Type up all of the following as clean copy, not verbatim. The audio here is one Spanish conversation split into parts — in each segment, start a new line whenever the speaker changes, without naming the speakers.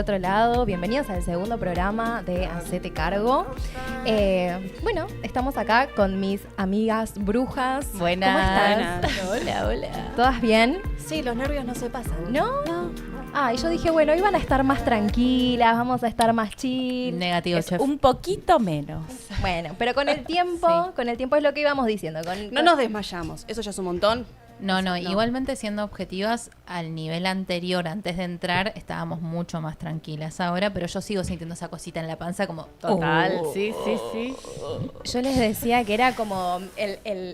Otro lado, bienvenidos al segundo programa de Hacete Cargo. Bueno, estamos acá con mis amigas brujas.
Buenas.
¿Cómo están?
Hola, hola.
¿Todas bien?
Sí, los nervios no se pasan.
¿No? Y yo dije, bueno, hoy van a estar más tranquilas, vamos a estar más chill.
Negativo, chef. Un poquito menos.
Bueno, pero con el tiempo,
Sí.
con el tiempo es lo que íbamos diciendo.
No nos desmayamos, eso ya es un montón.
No, igualmente siendo objetivas, al nivel anterior, antes de entrar, estábamos mucho más tranquilas ahora, pero yo sigo sintiendo esa cosita en la panza como...
Sí.
Yo les decía que era como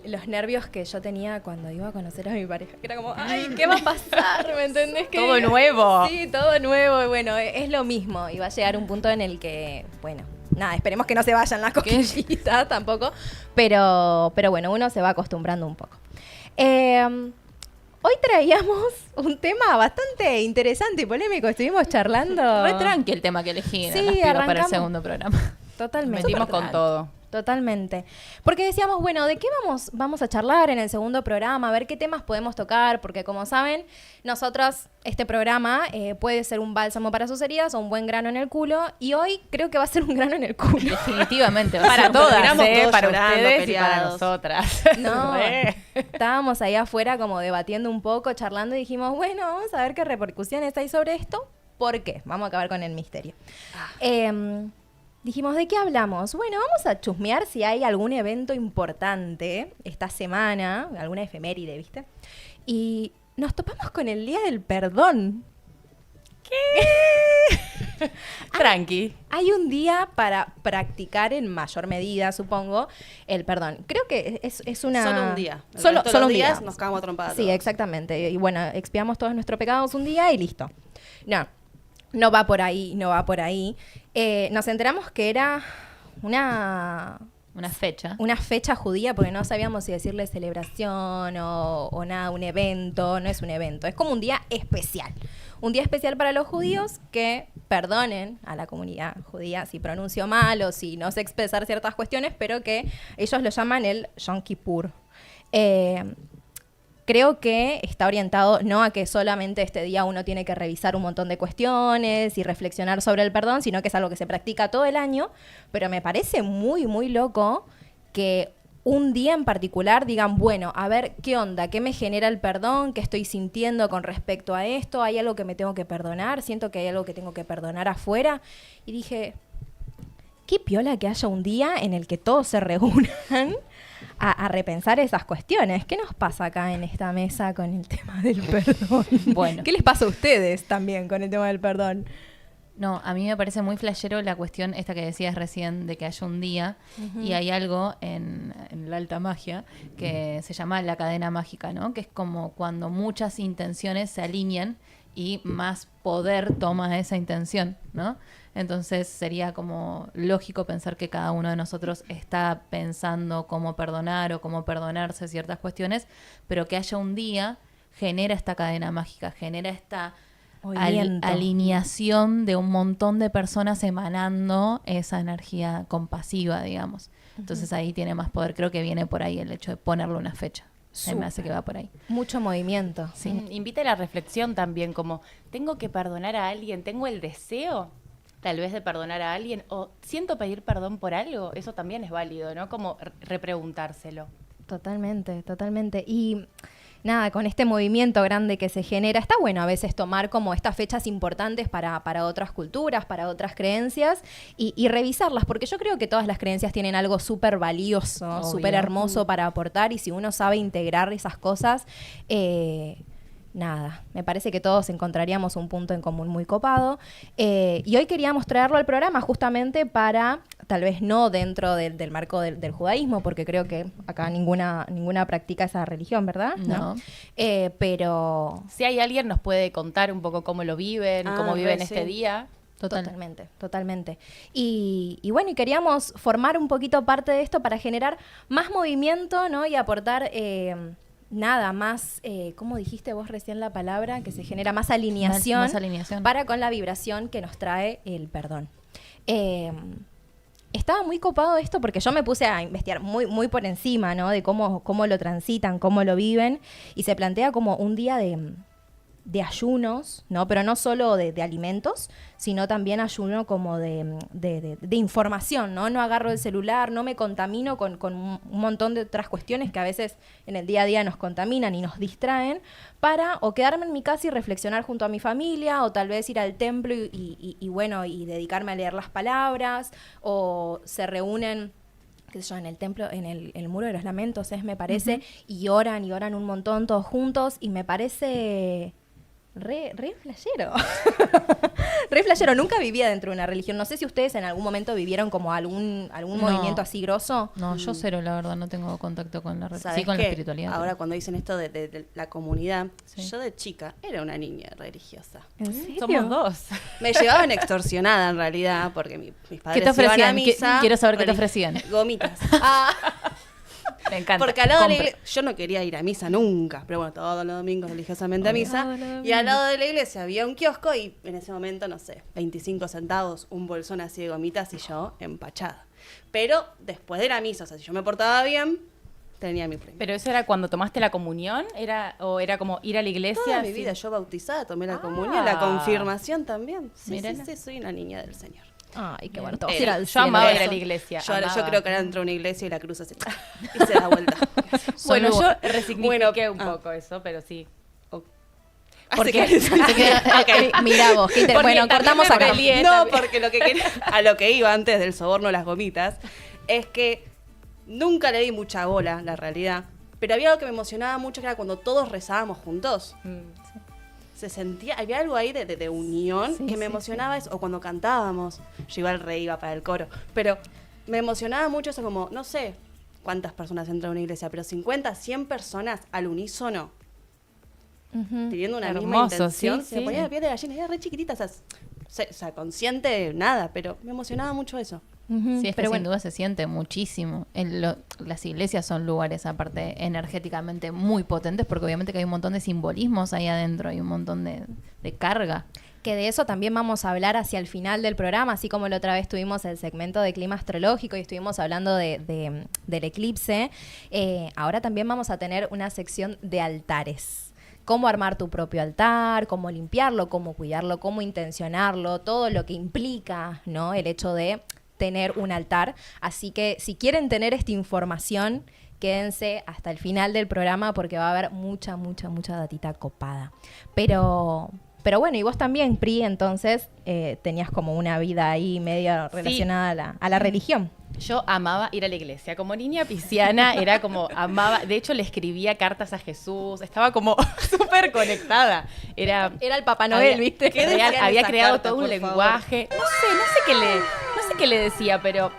los nervios que yo tenía cuando iba a conocer a mi pareja. Que era como, ay, ¿qué va a pasar? ¿Me entendés? Que
Todo nuevo.
Sí, todo nuevo. Y bueno, es lo mismo. Y va a llegar un punto en el que, bueno, nada, esperemos que no se vayan las cosquillitas tampoco. Pero bueno, uno se va acostumbrando un poco. Hoy traíamos un tema bastante interesante y polémico. Estuvimos charlando.
Re tranqui el tema que elegí,
Sí,
no para el
arrancamos.
segundo programa.
Totalmente.
Metimos con todo.
Totalmente. Porque decíamos, bueno, ¿de qué vamos a charlar en el segundo programa? A ver qué temas podemos tocar, porque como saben, nosotros, este programa puede ser un bálsamo para sus heridas o un buen grano en el culo, y hoy creo que va a ser un grano en el culo.
Definitivamente. Va a
Para
ser
todas,
terminamos todos
para
llorando,
ustedes
peleados.
y para nosotras.
No, estábamos ahí afuera como debatiendo un poco, charlando, y dijimos, bueno, vamos a ver qué repercusiones hay sobre esto. ¿Por qué? Vamos a acabar con el misterio. Dijimos, ¿de qué hablamos? Bueno, vamos a chusmear si hay algún evento importante esta semana, alguna efeméride, ¿viste? Y nos topamos con el Día del Perdón.
Tranqui.
Hay un día para practicar en mayor medida, supongo, el perdón. Creo que es una...
Solo un día.
Solo
los
un
días
día.
nos cagamos a trompadas.
Sí, exactamente. Y bueno, expiamos todos nuestros pecados un día y listo. No va por ahí, no va por ahí. Nos enteramos que era una fecha judía, porque no sabíamos si decirle celebración o nada, un evento. No es un evento, es como un día especial. Un día especial para los judíos que perdonen a la comunidad judía si pronuncio mal o si no sé expresar ciertas cuestiones, pero que ellos lo llaman el Yom Kippur. Creo que está orientado no a que solamente este día uno tiene que revisar un montón de cuestiones y reflexionar sobre el perdón, sino que es algo que se practica todo el año, pero me parece muy, muy loco que un día en particular digan, bueno, a ver, ¿qué onda? ¿Qué me genera el perdón? ¿Qué estoy sintiendo con respecto a esto? ¿Hay algo que me tengo que perdonar? ¿Siento que hay algo que tengo que perdonar afuera? Y dije, qué piola que haya un día en el que todos se reúnan a repensar esas cuestiones. ¿Qué nos pasa acá en esta mesa con el tema del perdón?
Bueno.
¿Qué les pasa a ustedes también con el tema del perdón?
No, a mí me parece muy flashero la cuestión esta que decías recién de que haya un día y hay algo en la alta magia que se llama la cadena mágica, ¿no? Que es como cuando muchas intenciones se alinean y más poder toma esa intención, ¿no? Entonces sería como lógico pensar que cada uno de nosotros está pensando cómo perdonar o cómo perdonarse ciertas cuestiones, pero que haya un día genera esta cadena mágica, genera esta alineación de un montón de personas emanando esa energía compasiva, digamos. Entonces ahí tiene más poder. Creo que viene por ahí el hecho de ponerle una fecha. Se me hace que va por ahí.
Mucho movimiento.
Sí.
Invita a la reflexión también, como, ¿tengo que perdonar a alguien? ¿Tengo el deseo, tal vez, de perdonar a alguien? ¿O siento pedir perdón por algo? Eso también es válido, ¿no? Como repreguntárselo.
Totalmente, totalmente. Y nada, con este movimiento grande que se genera, está bueno a veces tomar como estas fechas importantes para otras culturas, para otras creencias y revisarlas, porque yo creo que todas las creencias tienen algo súper valioso, súper hermoso para aportar, y si uno sabe integrar esas cosas, nada, me parece que todos encontraríamos un punto en común muy copado. Y hoy queríamos traerlo al programa justamente para, tal vez no dentro del marco del judaísmo, porque creo que acá ninguna practica esa religión, ¿verdad?
No.
Pero...
Si hay alguien, nos puede contar un poco cómo lo viven, cómo viven este día.
Totalmente. Y bueno, y queríamos formar un poquito parte de esto para generar más movimiento, ¿no? Y aportar... nada más, ¿cómo dijiste vos recién la palabra? Que se genera más alineación,
más alineación
para con la vibración que nos trae el perdón. Estaba muy copado esto porque yo me puse a investigar muy, muy por encima, ¿no? De cómo lo transitan, cómo lo viven, y se plantea como un día de ayunos, ¿no? Pero no solo de alimentos, sino también ayuno como de información, ¿no? No agarro el celular, no me contamino con un montón de otras cuestiones que a veces en el día a día nos contaminan y nos distraen, para o quedarme en mi casa y reflexionar junto a mi familia, o tal vez ir al templo y bueno, y dedicarme a leer las palabras, o se reúnen, qué sé yo, en el templo, en el Muro de los Lamentos, me parece, y oran un montón todos juntos, y me parece re flashero. Re flashero. Nunca vivía dentro de una religión. No sé si ustedes en algún momento vivieron como algún movimiento así grosso.
No, yo cero, la verdad, no tengo contacto con la religión.
¿Sabes
Sí, con la
qué?
espiritualidad.
Ahora cuando dicen esto de la comunidad,
Sí.
yo de chica era una niña religiosa.
¿En serio?
Somos dos.
Me llevaban extorsionada en realidad, porque mis
¿Qué
padres
te
iban a
ofrecían?
misa.
Quiero saber qué te
relig-
ofrecían.
Gomitas.
Me encanta.
Porque al lado de la
Compre.
iglesia, yo no quería ir a misa nunca, pero bueno, todos los domingos religiosamente a misa. Y al lado de la iglesia había un kiosco y en ese momento, no sé, 25 centavos, un bolsón así de gomitas y yo empachada. Pero después de la misa, o sea, si yo me portaba bien, tenía mi premio.
¿Pero eso era cuando tomaste la comunión? ¿O era como ir a la iglesia?
Toda mi
así?
vida yo bautizada, tomé la comunión, la confirmación también. Sí,
Mírala.
sí, soy una niña del Señor.
Ay, qué bueno.
Todos
ir al
Yo
cielo.
amaba ir a
Eso.
la iglesia.
Yo
amaba.
creo que ahora entró a una iglesia y la cruz así y se da vuelta.
Bueno,
Solo-
yo resignifiqué un
ah.
poco eso, pero sí.
Porque
Mirá vos, qué
Porque
bueno,
también
cortamos
me
acá.
peleé.
No,
también.
porque lo que quería, a lo que iba antes del soborno de las gomitas, es que nunca le di mucha bola, la realidad. Pero había algo que me emocionaba mucho, que era cuando todos rezábamos juntos. Se sentía, había algo ahí de unión que me emocionaba eso. O cuando cantábamos, yo igual iba para el coro. Pero me emocionaba mucho eso, como, no sé cuántas personas entran a una iglesia, pero 50, 100 personas al unísono, teniendo una misma
Hermoso,
intención,
sí,
se me
sí.
ponía la piel de gallina, era re chiquitita, o sea, consciente, nada, pero me emocionaba mucho eso.
Sí, es que
pero
sin
bueno,
duda se siente muchísimo. Las iglesias son lugares, aparte, energéticamente muy potentes, porque obviamente que hay un montón de simbolismos ahí adentro, hay un montón de carga.
que de eso también vamos a hablar hacia el final del programa, así como la otra vez tuvimos el segmento de clima astrológico y estuvimos hablando del eclipse. Ahora también vamos a tener una sección de altares. Cómo armar tu propio altar, cómo limpiarlo, cómo cuidarlo, cómo intencionarlo, todo lo que implica, ¿no?, el hecho de tener un altar. Así que si quieren tener esta información, quédense hasta el final del programa porque va a haber mucha datita copada. Pero bueno, y vos también, Pri, entonces tenías como una vida ahí medio relacionada a la religión.
Yo amaba ir a la iglesia. Como niña pisciana, era como, amaba. De hecho, le escribía cartas a Jesús. Estaba como súper conectada. Era
Era el Papá Noel, ¿viste?
¿Qué decían
había
esas
creado
cartas,
todo un
por favor?
lenguaje. No sé qué le decía, pero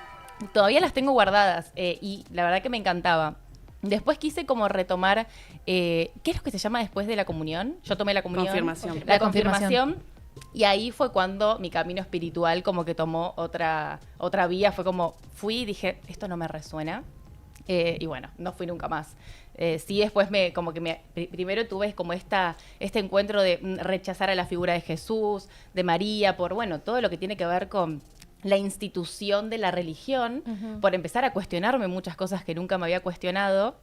todavía las tengo guardadas. Y la verdad que me encantaba. Después quise como retomar, ¿qué es lo que se llama después de la comunión? Yo tomé la comunión.
Confirmación.
La
La confirmación.
confirmación. Y ahí fue cuando mi camino espiritual como que tomó otra vía. Fue como, fui y dije, esto no me resuena. Y bueno, no fui nunca más. Sí, después primero tuve como este encuentro de rechazar a la figura de Jesús, de María, por bueno, todo lo que tiene que ver con la institución de la religión, por empezar a cuestionarme muchas cosas que nunca me había cuestionado.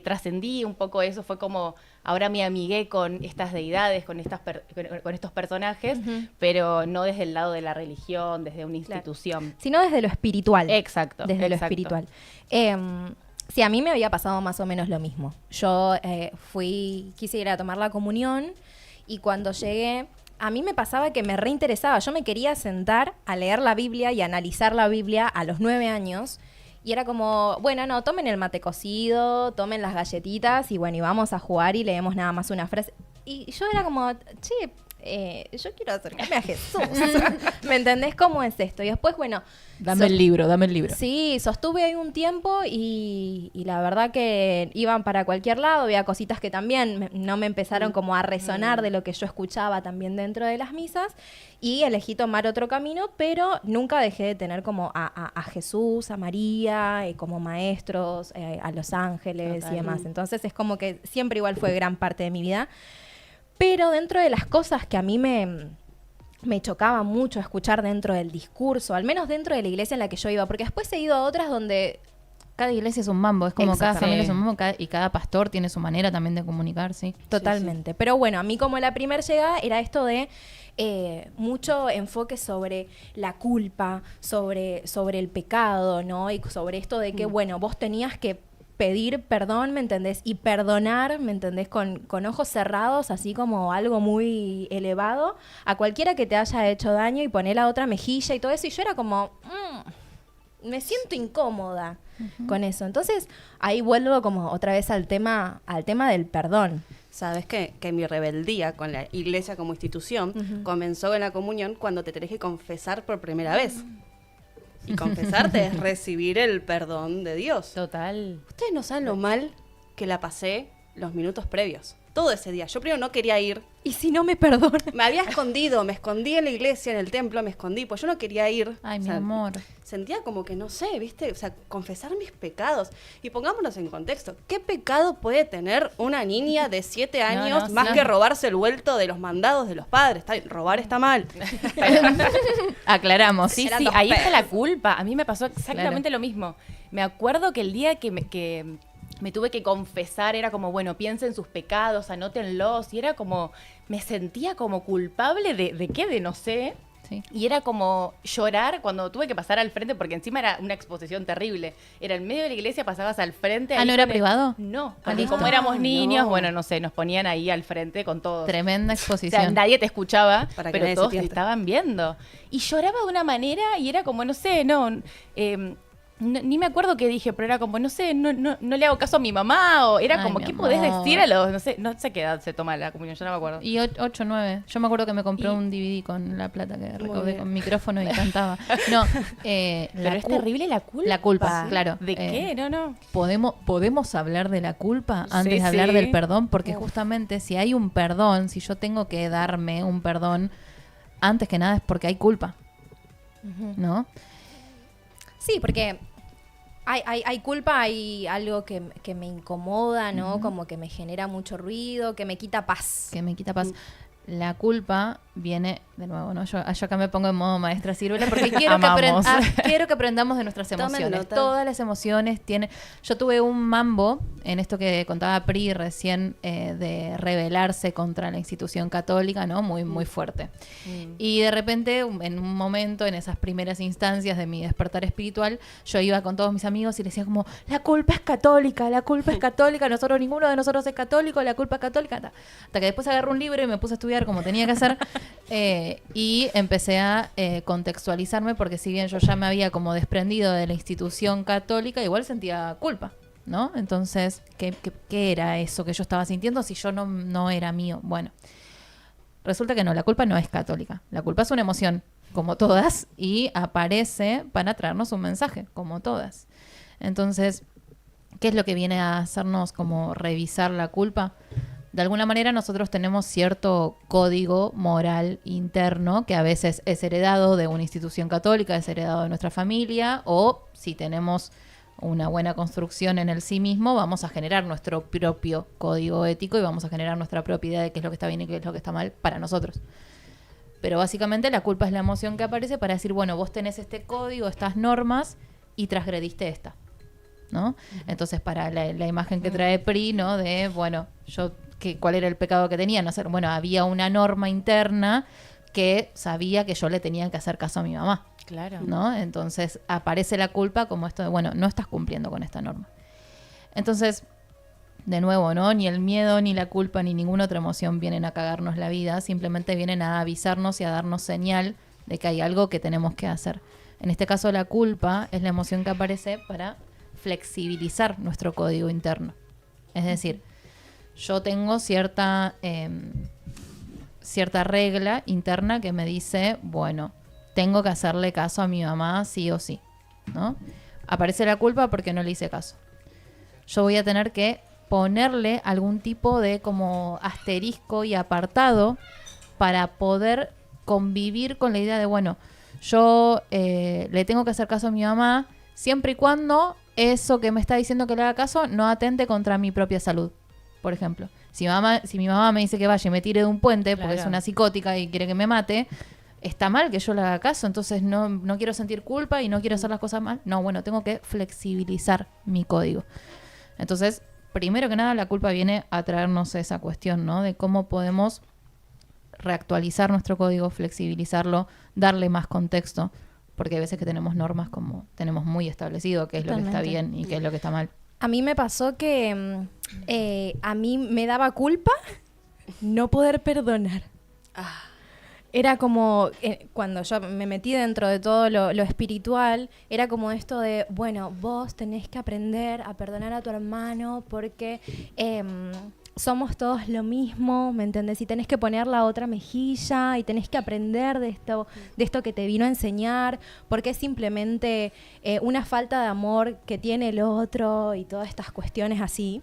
Trascendí un poco eso, fue como, ahora me amigué con estas deidades, con estos personajes, pero no desde el lado de la religión, desde una institución.
Sino desde lo espiritual.
Exacto.
Desde lo
exacto.
espiritual. Sí, a mí me había pasado más o menos lo mismo. Yo quise ir a tomar la comunión y cuando llegué, a mí me pasaba que me reinteresaba. Yo me quería sentar a leer la Biblia y analizar la Biblia a los 9 años. Y era como, bueno, no, tomen el mate cocido, tomen las galletitas y bueno, y vamos a jugar y leemos nada más una frase. Y yo era como, che, yo quiero acercarme a Jesús. ¿Me entendés cómo es esto? Y después, bueno...
Dame el libro.
Sí, sostuve ahí un tiempo y la verdad que iban para cualquier lado. Había cositas que también no me empezaron como a resonar de lo que yo escuchaba también dentro de las misas. Y elegí tomar otro camino, pero nunca dejé de tener como a Jesús, a María, como maestros, a los ángeles y demás. Entonces es como que siempre igual fue gran parte de mi vida. Pero dentro de las cosas que a mí me chocaba mucho escuchar dentro del discurso, al menos dentro de la iglesia en la que yo iba, porque después he ido a otras donde
cada iglesia es un mambo, es como cada
Exacto.
familia es
Sí.
un mambo y cada pastor tiene su manera también de comunicar, sí.
Totalmente. Pero bueno, a mí como la primer llegada era esto de mucho enfoque sobre la culpa, sobre el pecado, ¿no? Y sobre esto de que, bueno, vos tenías que pedir perdón, ¿me entendés? Y perdonar, ¿me entendés? Con ojos cerrados, así como algo muy elevado, a cualquiera que te haya hecho daño y poner la otra mejilla y todo eso. Y yo era como, me siento incómoda con eso. Entonces, ahí vuelvo como otra vez al tema del perdón.
Sabes que mi rebeldía con la iglesia como institución comenzó en la comunión cuando te tenés que confesar por primera vez. Y confesarte es recibir el perdón de Dios.
Total.
Ustedes no saben lo mal que la pasé los minutos previos. Todo ese día. Yo primero no quería ir.
¿Y si no me perdonan?
Me había escondido, me escondí en la iglesia, en el templo, me escondí, pues yo no quería ir.
Ay,
O
mi
sea,
amor.
Sentía como que, no sé, ¿viste? O sea, confesar mis pecados. Y pongámonos en contexto. ¿Qué pecado puede tener una niña de 7 años
no,
más
sí.
que robarse el vuelto de los mandados de los padres? Robar está mal.
Aclaramos.
Sí,
Eran
sí,
dos
ahí está
pedos.
la culpa. A mí me pasó exactamente lo mismo. Me acuerdo que el día que me tuve que confesar era como, bueno, piensa en sus pecados, anótenlos. Y era como, me sentía como culpable de qué, de no sé.
Sí.
Y era como llorar cuando tuve que pasar al frente, porque encima era una exposición terrible. Era en medio de la iglesia, pasabas al frente.
Ah,
ahí
¿no era
con el-
privado?
No,
Ah,
porque
listo.
como éramos niños,
no.
bueno, no sé, nos ponían ahí al frente con todos.
Tremenda
O sea,
exposición.
nadie te escuchaba,
Para que
pero
nadie se
todos te
tiente.
estaban viendo. Y lloraba de una manera y era como, no sé, ni me acuerdo qué dije, pero era como, no sé, no le hago caso a mi mamá, o era
Ay,
como,
mi
¿qué podés
amor.
decir a los, no sé qué edad se toma la comunión, yo no me acuerdo.
Y 8, 9. Yo me acuerdo que me compré
Y-
un DVD con la plata que recaudé
bien.
con micrófono y cantaba. No,
Pero es terrible la culpa.
La culpa, claro.
¿De qué? No.
¿Podemos hablar de la culpa antes
Sí,
de hablar
sí.
del perdón? Porque justamente si hay un perdón, si yo tengo que darme un perdón, antes que nada es porque hay culpa, ¿no?
Sí, porque hay culpa, hay algo que me incomoda, ¿no? Como que me genera mucho ruido, que me quita paz.
Que me quita paz. La culpa viene, de nuevo, ¿no? Yo acá me pongo en modo maestra Ciruela porque
Amamos.
quiero que aprendamos de nuestras
Tomen
emociones.
nota.
Todas las emociones tienen... Yo tuve un mambo en esto que contaba Pri recién de rebelarse contra la institución católica, ¿no? Muy, muy fuerte. Y de repente, en un momento, en esas primeras instancias de mi despertar espiritual, yo iba con todos mis amigos y les decía como, la culpa es católica, ninguno de nosotros es católico, la culpa es católica. Ta. Hasta que después agarré un libro y me puse a estudiar como tenía que hacer y empecé a contextualizarme porque si bien yo ya me había como desprendido de la institución católica, igual sentía culpa, ¿no? Entonces, ¿qué era eso que yo estaba sintiendo si yo no era mío? Bueno, resulta que no, la culpa no es católica. La culpa es una emoción, como todas, y aparece para traernos un mensaje, como todas. Entonces, ¿qué es lo que viene a hacernos como revisar la culpa? De alguna manera nosotros tenemos cierto código moral interno que a veces es heredado de una institución católica, es heredado de nuestra familia, o si tenemos una buena construcción en el sí mismo, vamos a generar nuestro propio código ético y vamos a generar nuestra propia idea de qué es lo que está bien y qué es lo que está mal para nosotros. Pero básicamente la culpa es la emoción que aparece para decir, bueno, vos tenés este código, estas normas y transgrediste esta, ¿no? Entonces, para la imagen que trae Pri, ¿no? De, bueno, ¿cuál era el pecado que tenía? No sé, bueno, había una norma interna que sabía que yo le tenía que hacer caso a mi mamá.
Claro.
¿No? Entonces aparece la culpa como esto de, bueno, no estás cumpliendo con esta norma. Entonces, de nuevo, ¿no? Ni el miedo, ni la culpa, ni ninguna otra emoción vienen a cagarnos la vida, simplemente vienen a avisarnos y a darnos señal de que hay algo que tenemos que hacer. En este caso, la culpa es la emoción que aparece para flexibilizar nuestro código interno. Es decir, yo tengo cierta regla interna que me dice, bueno, tengo que hacerle caso a mi mamá sí o sí, ¿no? Aparece la culpa porque no le hice caso. Yo voy a tener que ponerle algún tipo de como asterisco y apartado para poder convivir con la idea de, bueno, yo le tengo que hacer caso a mi mamá siempre y cuando eso que me está diciendo que le haga caso no atente contra mi propia salud, por ejemplo. Si mi mamá me dice que vaya y me tire de un puente porque
Claro.
es una psicótica y quiere que me mate, está mal que yo le haga caso, entonces no quiero sentir culpa y no quiero hacer las cosas mal. No, bueno, tengo que flexibilizar mi código. Entonces, primero que nada, la culpa viene a traernos esa cuestión, ¿no? De cómo podemos reactualizar nuestro código, flexibilizarlo, darle más contexto, porque hay veces que tenemos normas como tenemos muy establecido qué es lo que está bien y qué es lo que está mal.
A mí me pasó que a mí me daba culpa no poder perdonar. Era como, cuando yo me metí dentro de todo lo espiritual, era como esto de, bueno, vos tenés que aprender a perdonar a tu hermano porque somos todos lo mismo, ¿me entendés? Y tenés que poner la otra mejilla y tenés que aprender de esto que te vino a enseñar, porque es simplemente una falta de amor que tiene el otro y todas estas cuestiones así.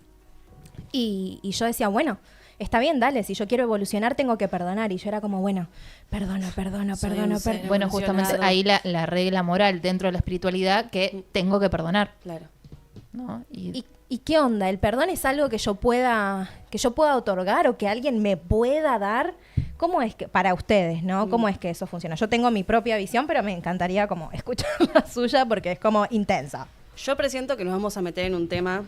Y yo decía, bueno, está bien, dale, si yo quiero evolucionar tengo que perdonar. Y yo era como, bueno, perdono.
Bueno, justamente ahí la regla moral dentro de la espiritualidad que tengo que perdonar.
Claro.
¿No?
¿Y qué onda? ¿El perdón es algo que yo pueda otorgar o que alguien me pueda dar? ¿Cómo es que, para ustedes, ¿no? ¿Cómo es que eso funciona? Yo tengo mi propia visión, pero me encantaría como escuchar la suya porque es como intensa.
Yo presiento que nos vamos a meter en un tema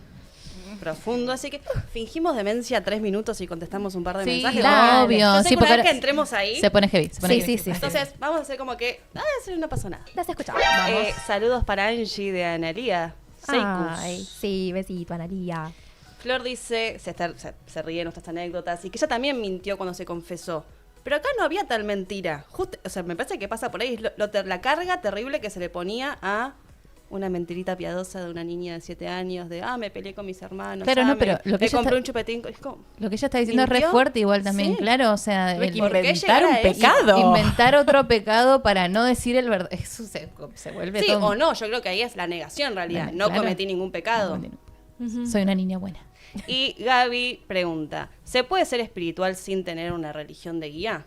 profundo, así que fingimos demencia 3 minutos y contestamos un par de mensajes.
Claro, obvio.
Entonces,
Sí,
una
porque
vez que entremos ahí,
se pone heavy.
Sí.
entonces vamos a hacer como que, eso no pasó nada.
¿Las escuchamos?
Saludos para Angie de Analía.
Ay, sí, besito, Analía.
Flor dice, se ríe de nuestras anécdotas y que ella también mintió cuando se confesó. Pero acá no había tal mentira. O sea, me parece que pasa por ahí. La carga terrible que se le ponía a una mentirita piadosa de una niña de 7 años, de, me peleé con mis hermanos.
Claro, no, pero lo que
me
ella
compré
está-
un chupetín. Es como,
Lo que ella está diciendo es
¿mintió?
re fuerte igual también,
Sí.
claro, o sea,
¿Y por qué
Inventar
llegar
un
a eso?
pecado.
inventar otro pecado para no decir el verdad, eso se vuelve
Sí,
todo.
o no, yo creo que ahí es la negación en realidad.
Bueno,
No
claro.
cometí ningún pecado.
Soy una niña buena.
Y Gaby pregunta, ¿se puede ser espiritual sin tener una religión de guía?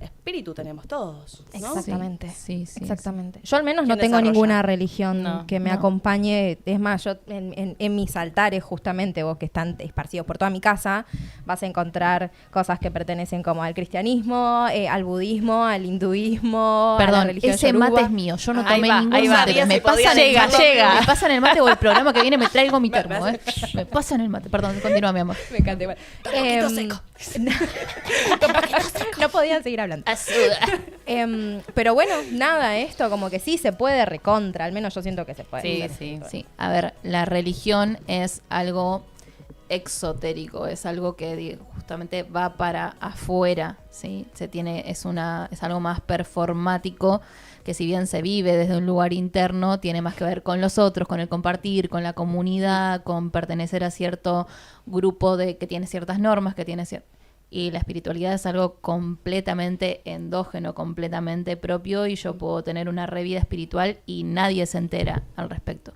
Espíritu tenemos todos, ¿no?
Exactamente.
Sí.
Exactamente. Yo al menos no
¿Quién
tengo
desarrolla?
ninguna religión
No,
que me
no.
acompañe. Es más, yo en mis altares, justamente, vos que están esparcidos por toda mi casa, vas a encontrar cosas que pertenecen como al cristianismo, al budismo, al hinduismo, a la
Perdón,
religión
ese
yoruba.
mate es mío. Yo no
Ahí
tomé
va,
ningún
ahí va.
mate.
Sabía
Me
si podía
pasan el
llega,
mate,
llega.
me pasan el mate o el programa que viene me traigo mi termo, Me pasan el mate. Perdón, continúa, mi amor.
Me encanta igual. No podían seguir hablando. Pero bueno, nada, esto como que sí se puede recontra, al menos yo siento que se puede.
Sí,
hacer.
sí.
Sí, a ver, la religión es algo exotérico, es algo que justamente va para afuera, ¿sí? Es algo más performático, que si bien se vive desde un lugar interno, tiene más que ver con los otros, con el compartir, con la comunidad, con pertenecer a cierto grupo que tiene ciertas normas, y la espiritualidad es algo completamente endógeno, completamente propio, y yo puedo tener una revida espiritual y nadie se entera al respecto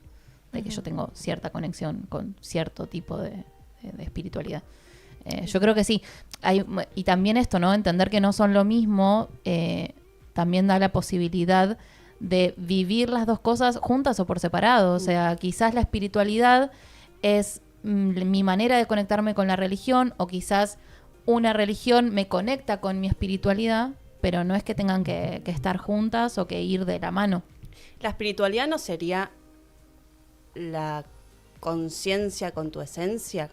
de que yo tengo cierta conexión con cierto tipo de espiritualidad. Yo creo que sí. Y también esto, ¿no? Entender que no son lo mismo, también da la posibilidad de vivir las dos cosas juntas o por separado. O sea, quizás la espiritualidad es mi manera de conectarme con la religión, o quizás una religión me conecta con mi espiritualidad, pero no es que tengan que estar juntas o que ir de la mano.
La espiritualidad no sería la conciencia con tu esencia,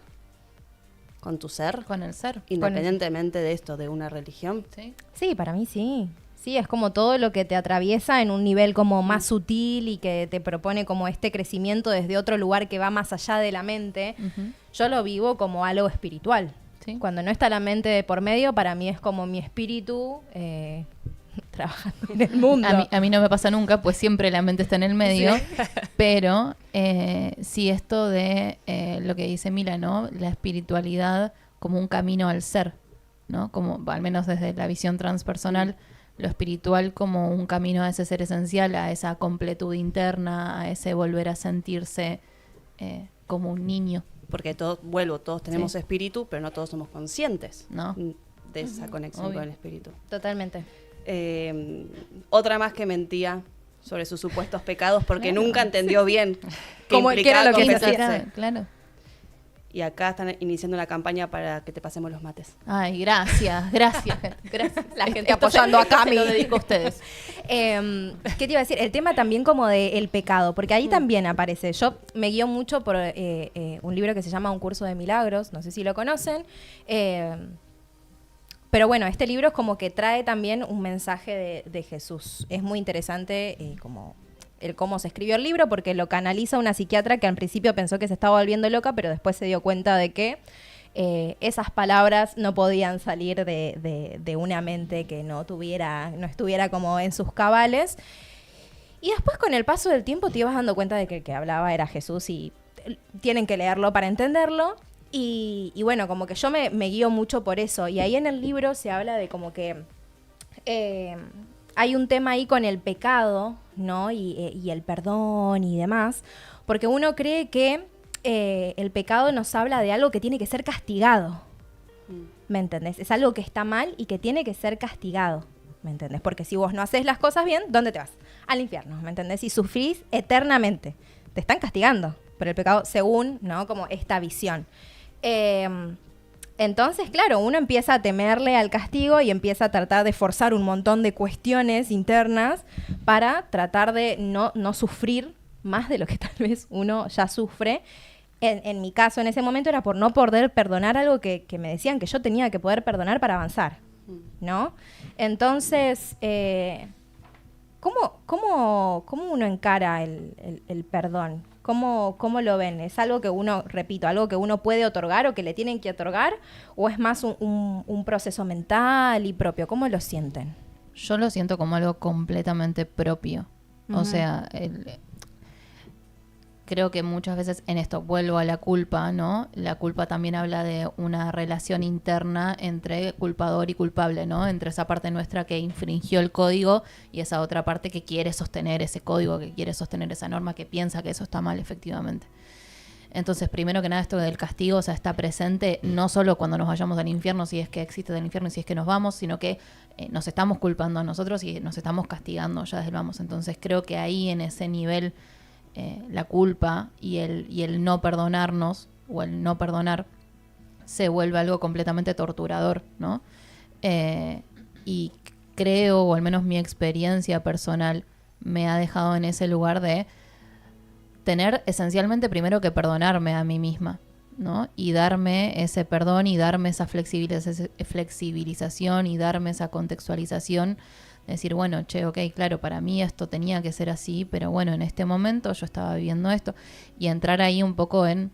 con tu ser,
Con el ser.
independientemente de esto, de una religión.
¿Sí?
Sí, para mí sí. Sí, es como todo lo que te atraviesa en un nivel como más sutil y que te propone como este crecimiento desde otro lugar que va más allá de la mente. Yo lo vivo como algo espiritual.
Sí.
Cuando no está la mente de por medio, para mí es como mi espíritu trabajando en el mundo.
A mí no me pasa nunca, pues siempre la mente está en el medio, pero sí esto de lo que dice Mila, ¿no? La espiritualidad como un camino al ser, ¿no? Como, al menos desde la visión transpersonal, lo espiritual como un camino a ese ser esencial, a esa completud interna, a ese volver a sentirse como un niño.
Porque todos tenemos espíritu, pero no todos somos conscientes,
¿no?
de esa conexión
Obvio.
con el espíritu.
Totalmente.
Otra más que mentía sobre sus supuestos pecados porque
Claro.
nunca entendió bien
¿Qué era lo que
implicaba
se hacía?
convertirse.
Claro.
Y acá están iniciando una campaña para que te pasemos los mates.
Ay, gracias, gracias.
La gente apoyando a Cami.
Se lo dedico a ustedes.
¿Qué te iba a decir? El tema también como del pecado, porque ahí también aparece. Yo me guío mucho por un libro que se llama Un curso de milagros, no sé si lo conocen. Pero bueno, este libro es como que trae también un mensaje de Jesús. Es muy interesante como el cómo se escribió el libro, porque lo canaliza una psiquiatra que al principio pensó que se estaba volviendo loca, pero después se dio cuenta de que esas palabras no podían salir de una mente que no estuviera como en sus cabales. Y después con el paso del tiempo te ibas dando cuenta de que el que hablaba era Jesús y tienen que leerlo para entenderlo. Y bueno, como que yo me guío mucho por eso. Y ahí en el libro se habla de como que hay un tema ahí con el pecado, ¿no? Y el perdón y demás. Porque uno cree que el pecado nos habla de algo que tiene que ser castigado. ¿Me entendés? Es algo que está mal y que tiene que ser castigado. ¿Me entendés? Porque si vos no haces las cosas bien, ¿dónde te vas? Al infierno, ¿me entendés? Y sufrís eternamente. Te están castigando por el pecado según, ¿no? Como esta visión. Entonces, claro, uno empieza a temerle al castigo y empieza a tratar de forzar un montón de cuestiones internas para tratar de no sufrir más de lo que tal vez uno ya sufre. En mi caso, en ese momento, era por no poder perdonar algo que me decían que yo tenía que poder perdonar para avanzar, ¿no? Entonces, ¿cómo uno encara el perdón? ¿Cómo lo ven? ¿Es algo que uno, repito, algo que uno puede otorgar o que le tienen que otorgar? ¿O es más un proceso mental y propio? ¿Cómo lo sienten?
Yo lo siento como algo completamente propio. O sea, creo que muchas veces en esto vuelvo a la culpa, ¿no? La culpa también habla de una relación interna entre culpador y culpable, ¿no? Entre esa parte nuestra que infringió el código y esa otra parte que quiere sostener ese código, que quiere sostener esa norma, que piensa que eso está mal efectivamente. Entonces, primero que nada, esto del castigo, o sea, está presente no solo cuando nos vayamos al infierno, si es que existe el infierno y si es que nos vamos, sino que nos estamos culpando a nosotros y nos estamos castigando ya desde el vamos. Entonces, creo que ahí en ese nivel la culpa y el no perdonarnos o el no perdonar se vuelve algo completamente torturador, ¿no? Y creo, o al menos mi experiencia personal me ha dejado en ese lugar de tener esencialmente primero que perdonarme a mí misma, ¿no? Y darme ese perdón y darme esa flexibilización y darme esa contextualización. Decir, bueno, che, ok, claro, para mí esto tenía que ser así, pero bueno, en este momento yo estaba viviendo esto. Y entrar ahí un poco en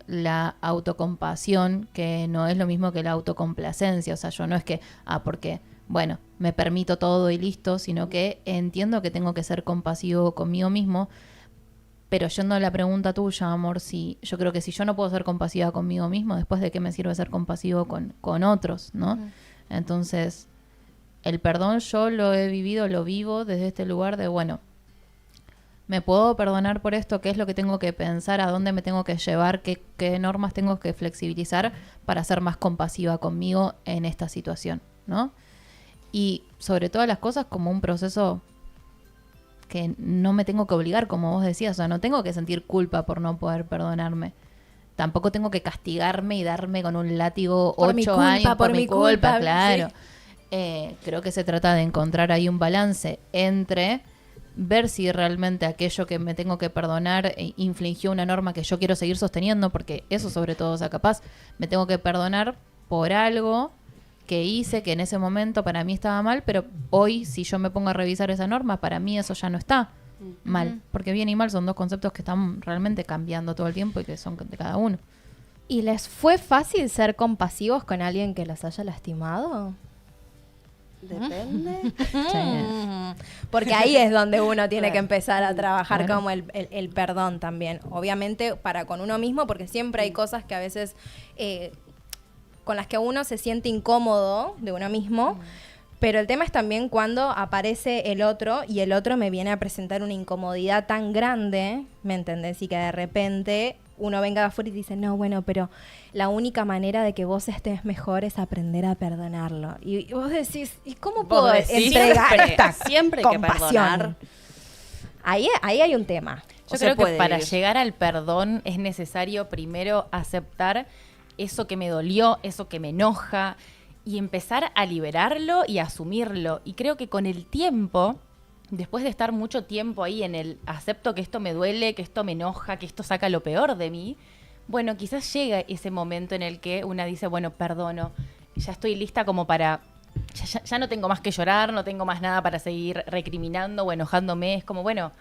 la autocompasión, que no es lo mismo que la autocomplacencia. O sea, yo no es que, porque, bueno, me permito todo y listo, sino que entiendo que tengo que ser compasivo conmigo mismo. Pero yendo a la pregunta tuya, amor, yo creo que si yo no puedo ser compasiva conmigo mismo, después de qué me sirve ser compasivo con otros, ¿no? Entonces, el perdón yo lo he vivido, lo vivo desde este lugar de, bueno, ¿me puedo perdonar por esto? ¿Qué es lo que tengo que pensar? ¿A dónde me tengo que llevar? ¿Qué normas tengo que flexibilizar para ser más compasiva conmigo en esta situación, ¿no? Y sobre todas las cosas como un proceso que no me tengo que obligar, como vos decías. O sea, no tengo que sentir culpa por no poder perdonarme. Tampoco tengo que castigarme y darme con un látigo 8 años por mi culpa, claro. Sí. Creo que se trata de encontrar ahí un balance entre ver si realmente aquello que me tengo que perdonar infligió una norma que yo quiero seguir sosteniendo, porque eso sobre todo, o sea, capaz me tengo que perdonar por algo que hice que en ese momento para mí estaba mal, pero hoy si yo me pongo a revisar esa norma, para mí eso ya no está mal, porque bien y mal son dos conceptos que están realmente cambiando todo el tiempo y que son de cada uno.
¿Y les fue fácil ser compasivos con alguien que los haya lastimado?
Depende.
Sí. Porque ahí es donde uno tiene que empezar a trabajar como el perdón también. Obviamente para con uno mismo, porque siempre hay cosas que a veces con las que uno se siente incómodo de uno mismo. Pero el tema es también cuando aparece el otro y el otro me viene a presentar una incomodidad tan grande, ¿me entendés? Y que de repente uno venga de afuera y dice, no, bueno, pero la única manera de que vos estés mejor es aprender a perdonarlo. Y vos decís, ¿y cómo puedo entregar esta
siempre
compasión?
que perdonar?
Ahí hay un tema.
Yo
¿O
creo
se
que
puede
para
vivir?
llegar al perdón es necesario primero aceptar eso que me dolió, eso que me enoja, y empezar a liberarlo y a asumirlo. Y creo que con el tiempo, después de estar mucho tiempo ahí en el acepto que esto me duele, que esto me enoja, que esto saca lo peor de mí, bueno, quizás llega ese momento en el que una dice, bueno, perdono, ya estoy lista como para... Ya no tengo más que llorar, no tengo más nada para seguir recriminando o enojándome. Es como, bueno,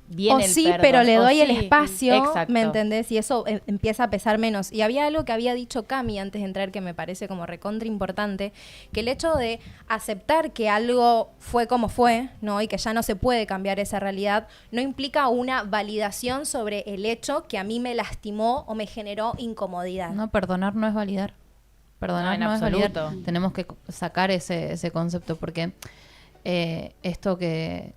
viene
O
el
sí,
perdón.
pero le
O
doy el
sí,
espacio,
exacto.
¿me entendés? Y eso empieza a pesar menos. Y había algo que había dicho Cami antes de entrar que me parece como recontra importante, que el hecho de aceptar que algo fue como fue, ¿no? Y que ya no se puede cambiar esa realidad, no implica una validación sobre el hecho que a mí me lastimó o me generó incomodidad.
No, perdonar no es validar. Perdonar
No, en
no es validar.
absoluto.
Tenemos que sacar ese concepto porque esto que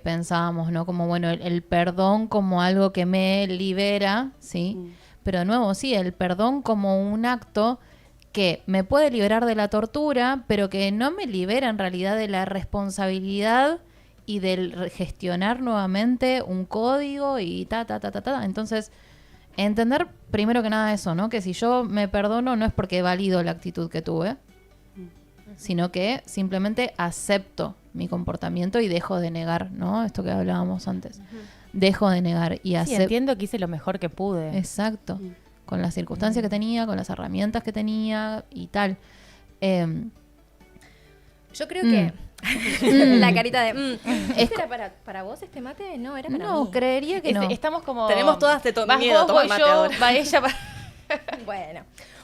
pensábamos, ¿no? Como, bueno, el perdón como algo que me libera, ¿sí? Pero de nuevo, sí, el perdón como un acto que me puede liberar de la tortura, pero que no me libera en realidad de la responsabilidad y del gestionar nuevamente un código y ta. Entonces, entender primero que nada eso, ¿no? Que si yo me perdono no es porque valido la actitud que tuve, sino que simplemente acepto mi comportamiento y dejo de negar, ¿no? Esto que hablábamos antes. Dejo de negar y
Sí,
acepto.
entiendo que hice lo mejor que pude.
Exacto. Con las circunstancias que tenía, con las herramientas que tenía y tal.
Yo creo que la carita de... ¿Este era para vos este mate? No, era para
No,
mí.
creería que no.
Estamos como...
Tenemos todas
Vas
miedo,
vos,
toma
voy
mate
yo,
ahora.
va ella, va...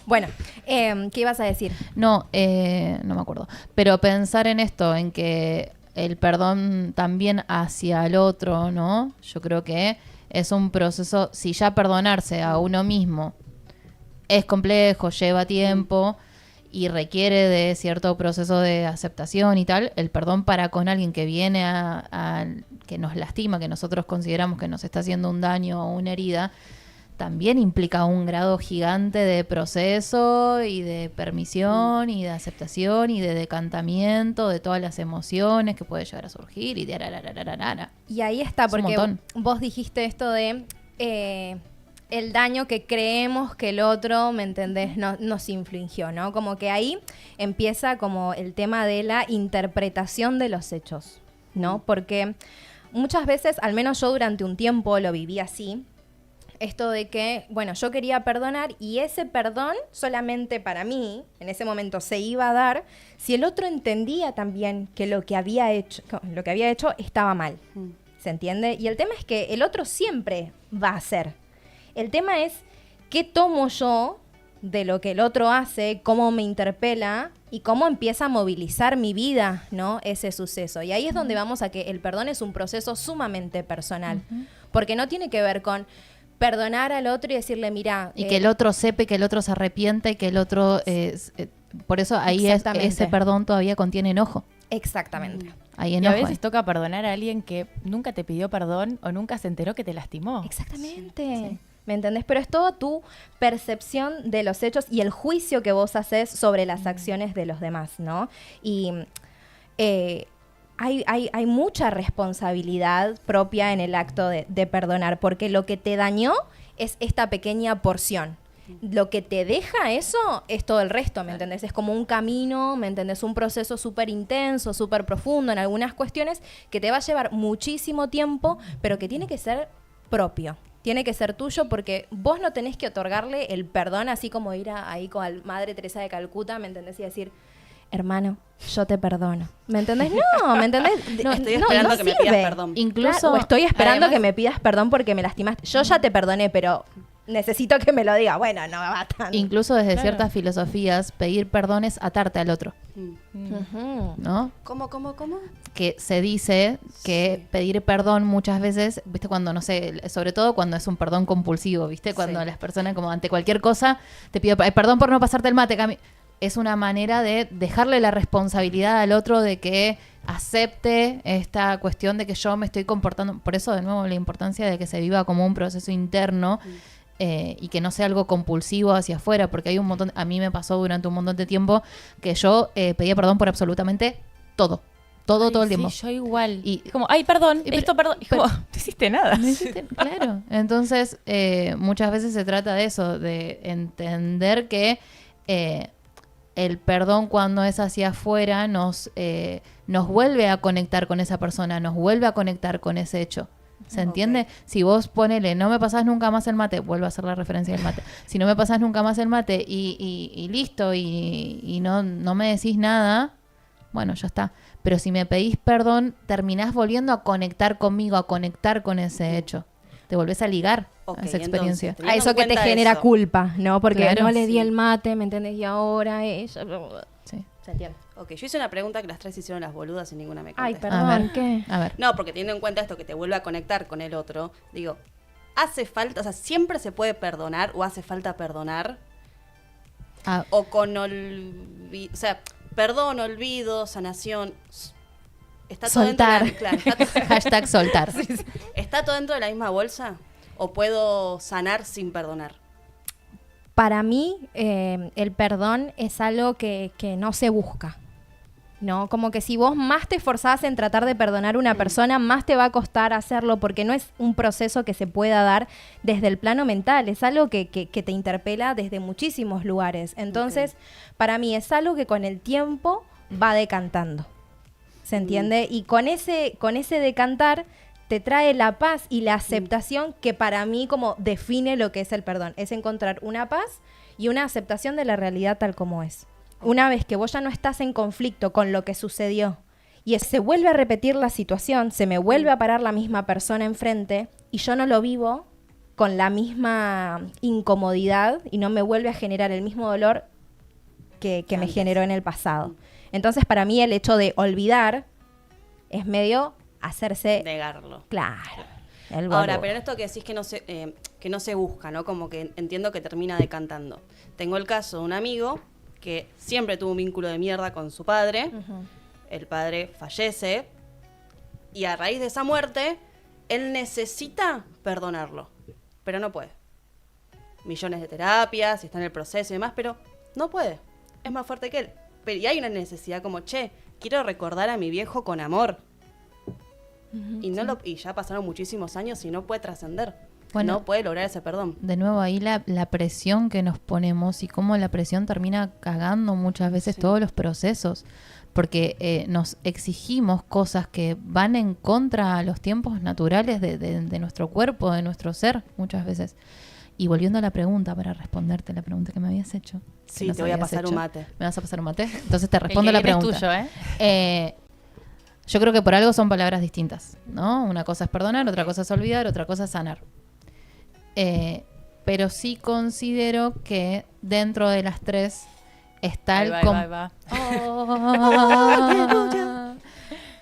Bueno, ¿qué ibas a decir?
No me acuerdo. Pero pensar en esto, en que el perdón también hacia el otro, ¿no? Yo creo que es un proceso, si ya perdonarse a uno mismo es complejo, lleva tiempo y requiere de cierto proceso de aceptación y tal, el perdón para con alguien que viene que nos lastima, que nosotros consideramos que nos está haciendo un daño o una herida, también implica un grado gigante de proceso y de permisión y de aceptación y de decantamiento de todas las emociones que puede llegar a surgir y de arararararara.
Y ahí está,
Es un
porque
montón.
vos dijiste esto de el daño que creemos que el otro, ¿me entendés?, nos infligió, ¿no? Como que ahí empieza como el tema de la interpretación de los hechos, ¿no? Porque muchas veces, al menos yo durante un tiempo lo viví así, esto de que, bueno, yo quería perdonar y ese perdón solamente para mí, en ese momento se iba a dar si el otro entendía también que lo que había hecho estaba mal. ¿Se entiende? Y el tema es que el otro siempre va a hacer. El tema es qué tomo yo de lo que el otro hace, cómo me interpela y cómo empieza a movilizar mi vida, ¿no? Ese suceso. Y ahí es donde vamos a que el perdón es un proceso sumamente personal. Porque no tiene que ver con perdonar al otro y decirle, mira...
Y que el otro sepa, que el otro se arrepienta y que el otro... por eso ahí
Exactamente.
ese perdón todavía contiene enojo.
Exactamente.
Hay
Y a
enojo.
veces toca perdonar a alguien que nunca te pidió perdón o nunca se enteró que te lastimó.
Exactamente. ¿Me entendés? Pero es toda tu percepción de los hechos y el juicio que vos haces sobre las acciones de los demás, ¿no? Y hay mucha responsabilidad propia en el acto de perdonar, porque lo que te dañó es esta pequeña porción. Lo que te deja eso es todo el resto, ¿me entendés? Es como un camino, ¿me entendés? Un proceso súper intenso, súper profundo en algunas cuestiones que te va a llevar muchísimo tiempo, pero que tiene que ser propio. Tiene que ser tuyo porque vos no tenés que otorgarle el perdón así como ir ahí con la Madre Teresa de Calcuta, ¿me entendés? Y decir, hermano, yo te perdono. ¿Me entendés? No, ¿me entendés?
No, estoy esperando que me pidas perdón.
Incluso...
Claro, o estoy esperando
además,
que me pidas perdón porque me lastimaste. Yo ya te perdoné, pero necesito que me lo diga. Bueno, no va tan...
incluso desde
Claro.
ciertas filosofías, pedir perdón es atarte al otro,
Ujú.
¿no?
¿Cómo?
Que se dice que pedir perdón muchas veces, viste, cuando, no sé, sobre todo cuando es un perdón compulsivo, viste, cuando
Sí.
las personas como ante cualquier cosa te pido perdón por no pasarte el mate, Cami. Es una manera de dejarle la responsabilidad al otro de que acepte esta cuestión de que yo me estoy comportando. Por eso, de nuevo, la importancia de que se viva como un proceso interno y que no sea algo compulsivo hacia afuera, porque hay un montón, a mí me pasó durante un montón de tiempo que yo pedía perdón por absolutamente todo. todo el
Sí,
tiempo.
yo igual.
Y-
Es como, ay, perdón,
pero-
esto, perdón. Es como, no hiciste nada.
No hiciste- claro. Entonces, muchas veces se trata de eso, de entender que el perdón cuando es hacia afuera nos vuelve a conectar con esa persona, nos vuelve a conectar con ese hecho. ¿Se entiende?
Ok.
Si vos ponele, no me pasás nunca más el mate, vuelvo a hacer la referencia del mate. Si no me pasás nunca más el mate y listo, y no me decís nada, bueno, ya está. Pero si me pedís perdón, terminás volviendo a conectar conmigo, a conectar con ese hecho. Te volvés a ligar
Ok,
a esa experiencia.
entonces,
A eso que te
cuenta
genera
eso.
culpa, ¿no? Porque
Claro.
no le di
Sí.
el mate, ¿me entendés? Y ahora ella...
Sí.
¿Se entiende?
Ok, yo hice una pregunta que las tres hicieron las boludas y ninguna me
Ay,
contestó.
perdón,
A ver.
¿qué?
A ver.
No, porque teniendo en cuenta esto que te vuelve a conectar con el otro, digo, hace falta, o sea, siempre se puede perdonar o hace falta perdonar
Ah,
o con o sea, perdón, olvido, sanación, está todo
Soltar.
dentro de la, claro,
hashtag soltar.
¿está todo dentro de la misma bolsa o puedo sanar sin perdonar?
Para mí, el perdón es algo que no se busca, ¿no? Como que si vos más te esforzás en tratar de perdonar a una persona, más te va a costar hacerlo porque no es un proceso que se pueda dar desde el plano mental, es algo que te interpela desde muchísimos lugares. Entonces, para mí es algo que con el tiempo va decantando, ¿se entiende? Y con ese decantar te trae la paz y la aceptación que para mí como define lo que es el perdón. Es encontrar una paz y una aceptación de la realidad tal como es. Una vez que vos ya no estás en conflicto con lo que sucedió y se vuelve a repetir la situación, se me vuelve a parar la misma persona enfrente y yo no lo vivo con la misma incomodidad y no me vuelve a generar el mismo dolor que me
Antes.
generó en el pasado. Entonces, para mí el hecho de olvidar es medio hacerse...
Negarlo.
Claro. El
Ahora,
boludo.
pero en esto que decís que no se busca, ¿no? Como que entiendo que termina decantando. Tengo el caso de un amigo que siempre tuvo un vínculo de mierda con su padre. El padre fallece y a raíz de esa muerte, él necesita perdonarlo, pero no puede. Millones de terapias, está en el proceso y demás, pero no puede. Es más fuerte que él. Pero, y hay una necesidad como, che, quiero recordar a mi viejo con amor. Y ya pasaron muchísimos años y no puede trascender.
Bueno.
No puede lograr ese perdón.
De nuevo, ahí la presión que nos ponemos y cómo la presión termina cagando muchas veces
Sí.
todos los procesos. Porque nos exigimos cosas que van en contra a los tiempos naturales de nuestro cuerpo, de nuestro ser, muchas veces. Y volviendo a la pregunta, para responderte la pregunta que me habías hecho. que
Sí,
nos
te voy a
habías
pasar un
hecho.
mate.
¿Me vas a pasar un mate? Entonces te respondo
El
la
que viene
pregunta.
es tuyo, ¿eh?
Yo creo que por algo son palabras distintas, ¿no? Una cosa es perdonar, otra cosa es olvidar, otra cosa es sanar. Pero sí considero que dentro de las tres está
Ahí
el...
va, ahí va, ahí va.
Oh.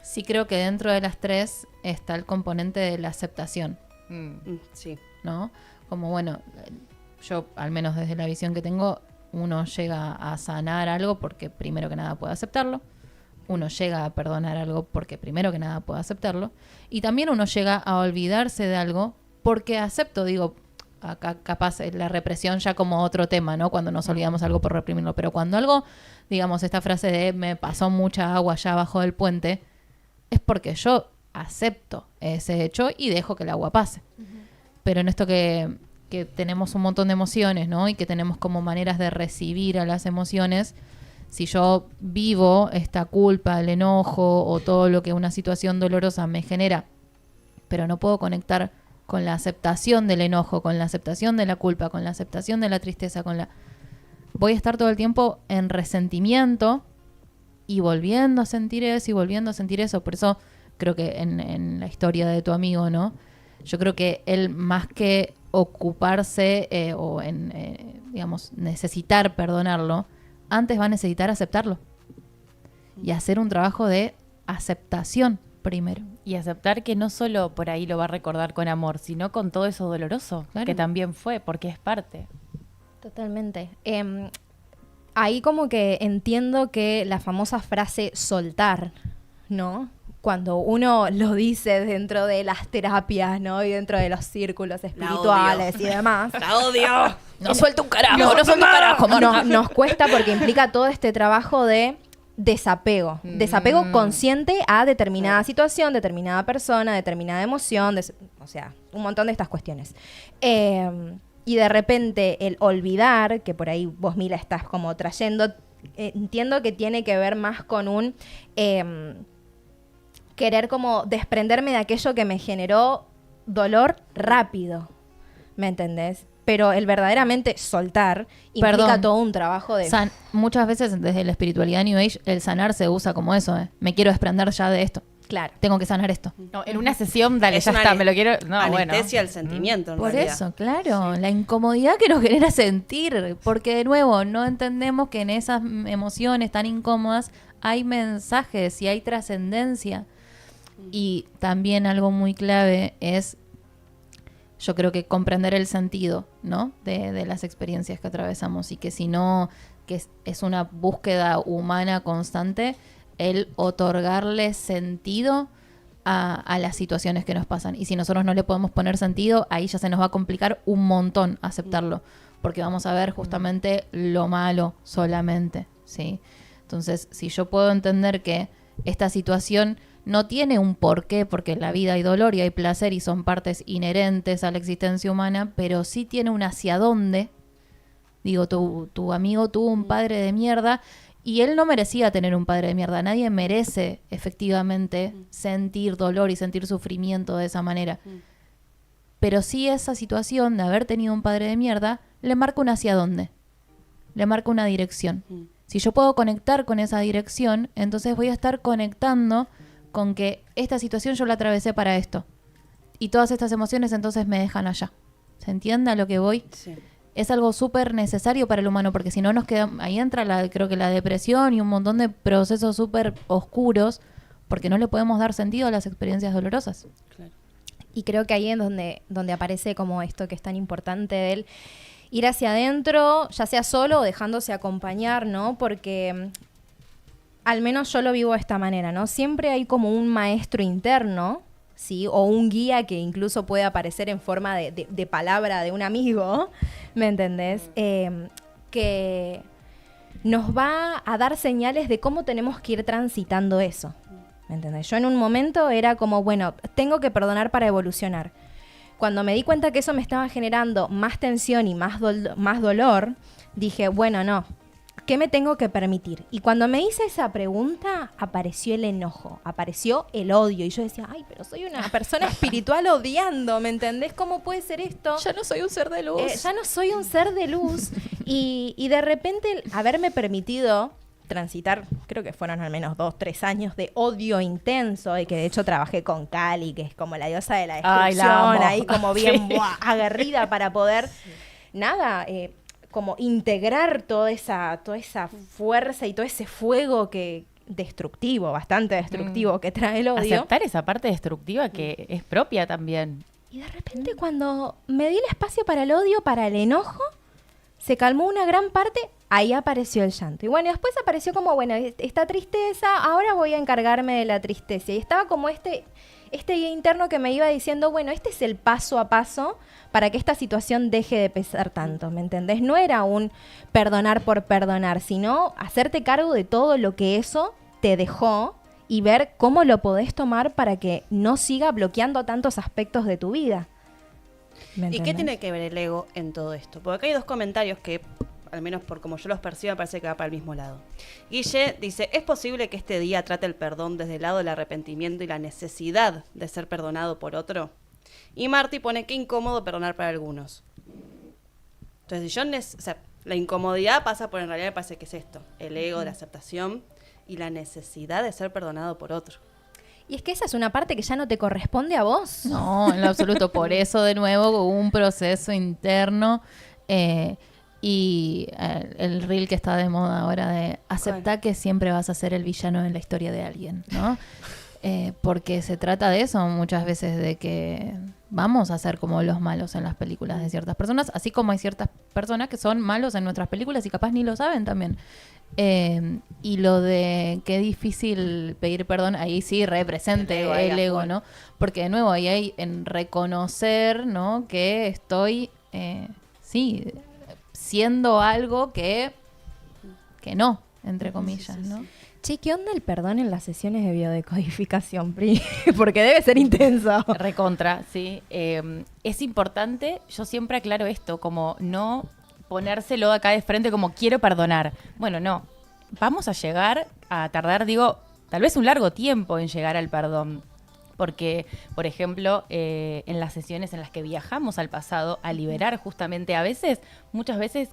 Sí creo que dentro de las tres está el componente de la aceptación,
Sí.
¿no? Como bueno, yo al menos desde la visión que tengo, uno llega a sanar algo porque primero que nada puede aceptarlo. Uno llega a perdonar algo porque primero que nada puede aceptarlo. Y también uno llega a olvidarse de algo porque acepto, digo, acá capaz la represión ya como otro tema, ¿no? Cuando nos olvidamos algo por reprimirlo. Pero cuando algo, digamos, esta frase de me pasó mucha agua allá abajo del puente, es porque yo acepto ese hecho y dejo que el agua pase. Pero en esto que tenemos un montón de emociones, ¿no? Y que tenemos como maneras de recibir a las emociones, si yo vivo esta culpa, el enojo o todo lo que una situación dolorosa me genera, pero no puedo conectar con la aceptación del enojo, con la aceptación de la culpa, con la aceptación de la tristeza, voy a estar todo el tiempo en resentimiento y volviendo a sentir eso y volviendo a sentir eso. Por eso creo que en la historia de tu amigo, ¿no? Yo creo que él más que ocuparse o digamos, necesitar perdonarlo, antes va a necesitar aceptarlo y hacer un trabajo de aceptación primero.
Y aceptar que no solo por ahí lo va a recordar con amor, sino con todo eso doloroso,
Claro.
que también fue, porque es parte.
Totalmente. Ahí como que entiendo que la famosa frase soltar, ¿no? Cuando uno lo dice dentro de las terapias, ¿no? Y dentro de los círculos espirituales y demás.
¡La odio!
No suelta un carajo, no suelta un carajo, Marta.
Nos cuesta porque implica todo este trabajo de desapego. Desapego consciente a determinada situación, determinada persona, determinada emoción, o sea, un montón de estas cuestiones. Y de repente el olvidar, que por ahí vos, Mila, estás como trayendo, entiendo que tiene que ver más con un querer como desprenderme de aquello que me generó dolor rápido, ¿me entendés? Pero el verdaderamente soltar implica todo un trabajo de...
Muchas veces desde la espiritualidad New Age, el sanar se usa como eso, ¿eh? Me quiero desprender ya de esto.
Claro.
Tengo que sanar esto.
No, en una sesión, dale,
Es
ya
una
está, me lo quiero... No,
anestesia al sentimiento, en
Por
realidad.
eso, claro, la incomodidad que nos genera sentir, porque de nuevo no entendemos que en esas emociones tan incómodas hay mensajes y hay trascendencia. Y también algo muy clave es, yo creo que comprender el sentido, ¿no? de las experiencias que atravesamos, y que si no, que es una búsqueda humana constante, el otorgarle sentido a las situaciones que nos pasan. Y si nosotros no le podemos poner sentido, ahí ya se nos va a complicar un montón aceptarlo, porque vamos a ver justamente lo malo solamente, ¿sí? Entonces, si yo puedo entender que esta situación no tiene un porqué, porque en la vida hay dolor y hay placer y son partes inherentes a la existencia humana, pero sí tiene un hacia dónde. Digo, tu amigo tuvo un padre de mierda y él no merecía tener un padre de mierda. Nadie merece efectivamente sentir dolor y sentir sufrimiento de esa manera. Pero sí, esa situación de haber tenido un padre de mierda le marca un hacia dónde. Le marca una dirección. Si yo puedo conectar con esa dirección, entonces voy a estar conectando con que esta situación yo la atravesé para esto. Y todas estas emociones entonces me dejan allá. ¿Se entiende a lo que voy?
Sí.
Es algo súper necesario para el humano, porque si no nos queda, ahí entra creo que la depresión y un montón de procesos súper oscuros, porque no le podemos dar sentido a las experiencias dolorosas.
Claro.
Y creo que ahí es donde aparece como esto que es tan importante del ir hacia adentro, ya sea solo o dejándose acompañar, ¿no? Porque al menos yo lo vivo de esta manera, ¿no? Siempre hay como un maestro interno, ¿sí? O un guía que incluso puede aparecer en forma de palabra de un amigo, ¿me entendés? Que nos va a dar señales de cómo tenemos que ir transitando eso, ¿me entendés? Yo en un momento era como, bueno, tengo que perdonar para evolucionar. Cuando me di cuenta que eso me estaba generando más tensión y más dolor, dije, bueno, no, ¿qué me tengo que permitir? Y cuando me hice esa pregunta, apareció el enojo, apareció el odio. Y yo decía, ay, pero soy una persona espiritual odiando, ¿me entendés? ¿Cómo puede ser esto?
Ya no soy un ser de luz.
Ya no soy un ser de luz. Y de repente el haberme permitido transitar, creo que fueron al menos 2-3 años de odio intenso, y que de hecho trabajé con Kali, que es como la diosa de la destrucción,
Ay, la amo.
ahí como bien aguerrida para poder, como integrar toda esa fuerza y todo ese fuego destructivo, bastante destructivo, que trae el odio.
Aceptar esa parte destructiva que es propia también.
Y de repente cuando me di el espacio para el odio, para el enojo, se calmó una gran parte, ahí apareció el llanto. Y bueno, después apareció como, bueno, esta tristeza, ahora voy a encargarme de la tristeza. Y estaba como este guía interno que me iba diciendo, bueno, este es el paso a paso para que esta situación deje de pesar tanto, ¿me entendés? No era un perdonar por perdonar, sino hacerte cargo de todo lo que eso te dejó y ver cómo lo podés tomar para que no siga bloqueando tantos aspectos de tu vida.
¿Y qué tiene que ver el ego en todo esto? Porque acá hay dos comentarios que, al menos por como yo los percibo, me parece que va para el mismo lado. Guille dice, ¿es posible que este día trate el perdón desde el lado del arrepentimiento y la necesidad de ser perdonado por otro? Y Marty pone, qué incómodo perdonar para algunos. Entonces, la incomodidad pasa por, en realidad me parece que es esto, el ego, la aceptación y la necesidad de ser perdonado por otro.
Y es que esa es una parte que ya no te corresponde a vos.
No, en lo absoluto. Por eso, de nuevo, hubo un proceso interno y el reel que está de moda ahora de aceptar que siempre vas a ser el villano en la historia de alguien, ¿no? Porque se trata de eso muchas veces, de que vamos a ser como los malos en las películas de ciertas personas, así como hay ciertas personas que son malos en nuestras películas y capaz ni lo saben también. Y lo de qué difícil pedir perdón, ahí sí represente el ego, ¿no? Porque de nuevo ahí hay en reconocer, ¿no? Que estoy, siendo algo que no, entre comillas, ¿no?
Che, ¿qué onda el perdón en las sesiones de biodecodificación, Pri? Porque debe ser intenso.
Recontra, sí. Es importante, yo siempre aclaro esto, como no ponérselo acá de frente como quiero perdonar. Bueno, no. Vamos a llegar a tardar, digo, tal vez un largo tiempo en llegar al perdón. Porque, por ejemplo, en las sesiones en las que viajamos al pasado a liberar justamente muchas veces,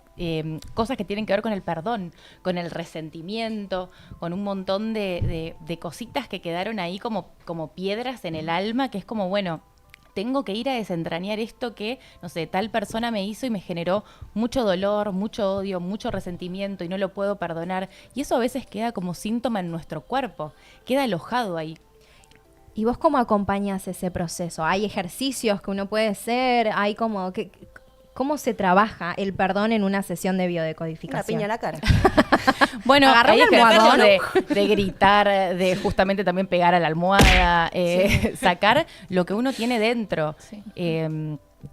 cosas que tienen que ver con el perdón, con el resentimiento, con un montón de cositas que quedaron ahí como piedras en el alma, que es como, bueno, tengo que ir a desentrañar esto que, no sé, tal persona me hizo y me generó mucho dolor, mucho odio, mucho resentimiento y no lo puedo perdonar. Y eso a veces queda como síntoma en nuestro cuerpo, queda alojado ahí.
¿Y vos cómo acompañas ese proceso? ¿Hay ejercicios que uno puede hacer? ¿Hay cómo se trabaja el perdón en una sesión de biodecodificación?
Una piña a la cara.
Bueno,
Agarrar
hay
un almohadón,
ejercicios de gritar, de justamente también pegar a la almohada, sacar lo que uno tiene dentro.
Sí.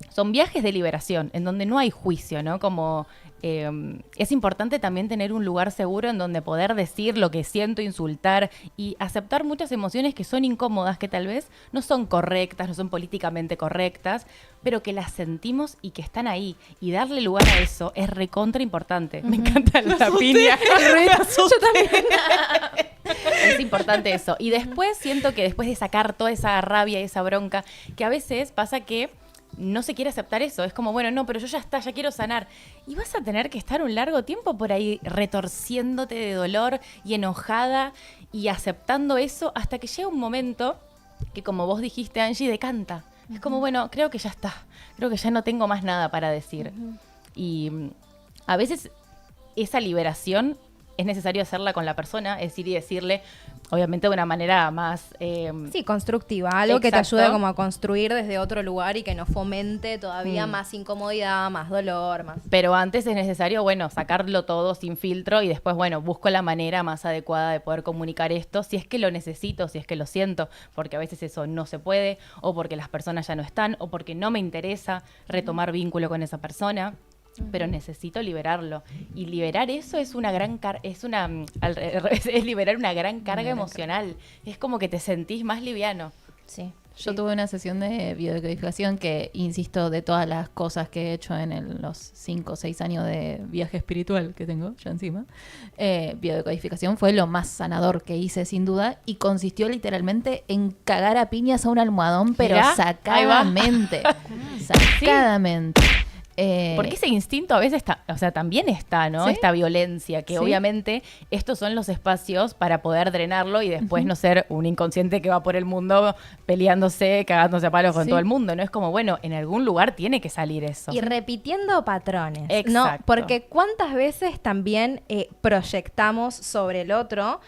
Son viajes de liberación, en donde no hay juicio, ¿no? Como es importante también tener un lugar seguro en donde poder decir lo que siento, insultar y aceptar muchas emociones que son incómodas, que tal vez no son correctas, no son políticamente correctas, pero que las sentimos y que están ahí. Y darle lugar a eso es recontra importante. Me encanta la piña. Yo también. Es importante eso. Y después siento que después de sacar toda esa rabia y esa bronca, que a veces pasa que no se quiere aceptar eso. Es como, bueno, no, pero yo ya quiero sanar. Y vas a tener que estar un largo tiempo por ahí retorciéndote de dolor y enojada y aceptando eso hasta que llega un momento que, como vos dijiste, Angie, decanta. Es como, bueno, creo que ya está. Creo que ya no tengo más nada para decir. Y a veces esa liberación es necesario hacerla con la persona, es decir, y decirle, obviamente de una manera más...
sí, constructiva, algo que te
exacto.
ayude como a construir desde otro lugar y que no fomente todavía más incomodidad, más dolor, más...
Pero antes es necesario, bueno, sacarlo todo sin filtro y después, bueno, busco la manera más adecuada de poder comunicar esto, si es que lo necesito, si es que lo siento, porque a veces eso no se puede, o porque las personas ya no están, o porque no me interesa retomar vínculo con esa persona. Pero necesito liberarlo. Y liberar eso es una gran es liberar una gran carga emocional. Es como que te sentís más liviano.
Sí.
Yo tuve una sesión de biodecodificación que, insisto, de todas las cosas que he hecho en los 5 o 6 años de viaje espiritual que tengo ya encima, biodecodificación fue lo más sanador que hice, sin duda, y consistió literalmente en cagar a piñas a un almohadón, pero
Mirá,
sacadamente. Sacadamente.
Porque ese instinto a veces también está, ¿no?
¿Sí?
Esta violencia, que
Sí.
obviamente estos son los espacios para poder drenarlo y después no ser un inconsciente que va por el mundo peleándose, cagándose a palos con
Sí.
todo el mundo, ¿no? Es como, bueno, en algún lugar tiene que salir eso.
Y repitiendo patrones,
Exacto.
¿no? Porque cuántas veces también proyectamos sobre el otro.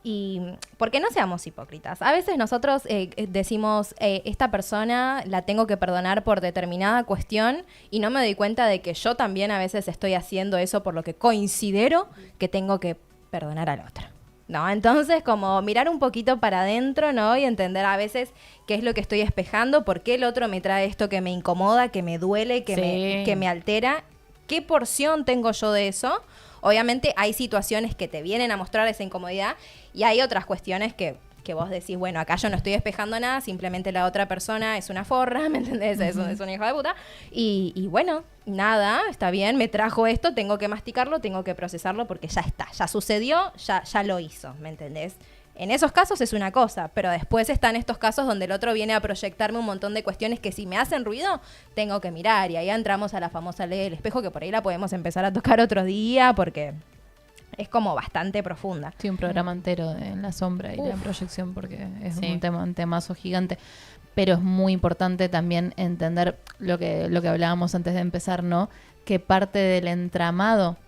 Y porque no seamos hipócritas. A veces nosotros decimos, esta persona la tengo que perdonar por determinada cuestión y no me doy cuenta de que yo también a veces estoy haciendo eso por lo que considero que tengo que perdonar al otro. ¿No? Entonces, como mirar un poquito para adentro, ¿no? Y entender a veces qué es lo que estoy espejando, por qué el otro me trae esto que me incomoda, que me duele, que me altera. ¿Qué porción tengo yo de eso? Obviamente hay situaciones que te vienen a mostrar esa incomodidad y hay otras cuestiones que vos decís, bueno, acá yo no estoy espejando nada, simplemente la otra persona es una forra, ¿me entendés? Es una hija de puta. Y bueno, nada, está bien, me trajo esto, tengo que masticarlo, tengo que procesarlo porque ya está, ya sucedió, ya lo hizo, ¿me entendés? En esos casos es una cosa, pero después están estos casos donde el otro viene a proyectarme un montón de cuestiones que si me hacen ruido, tengo que mirar. Y ahí entramos a la famosa ley del espejo, que por ahí la podemos empezar a tocar otro día, porque es como bastante profunda.
Sí, un programa entero de la sombra y la proyección, porque es un temazo gigante. Pero es muy importante también entender lo que hablábamos antes de empezar, ¿no? Que parte del entramado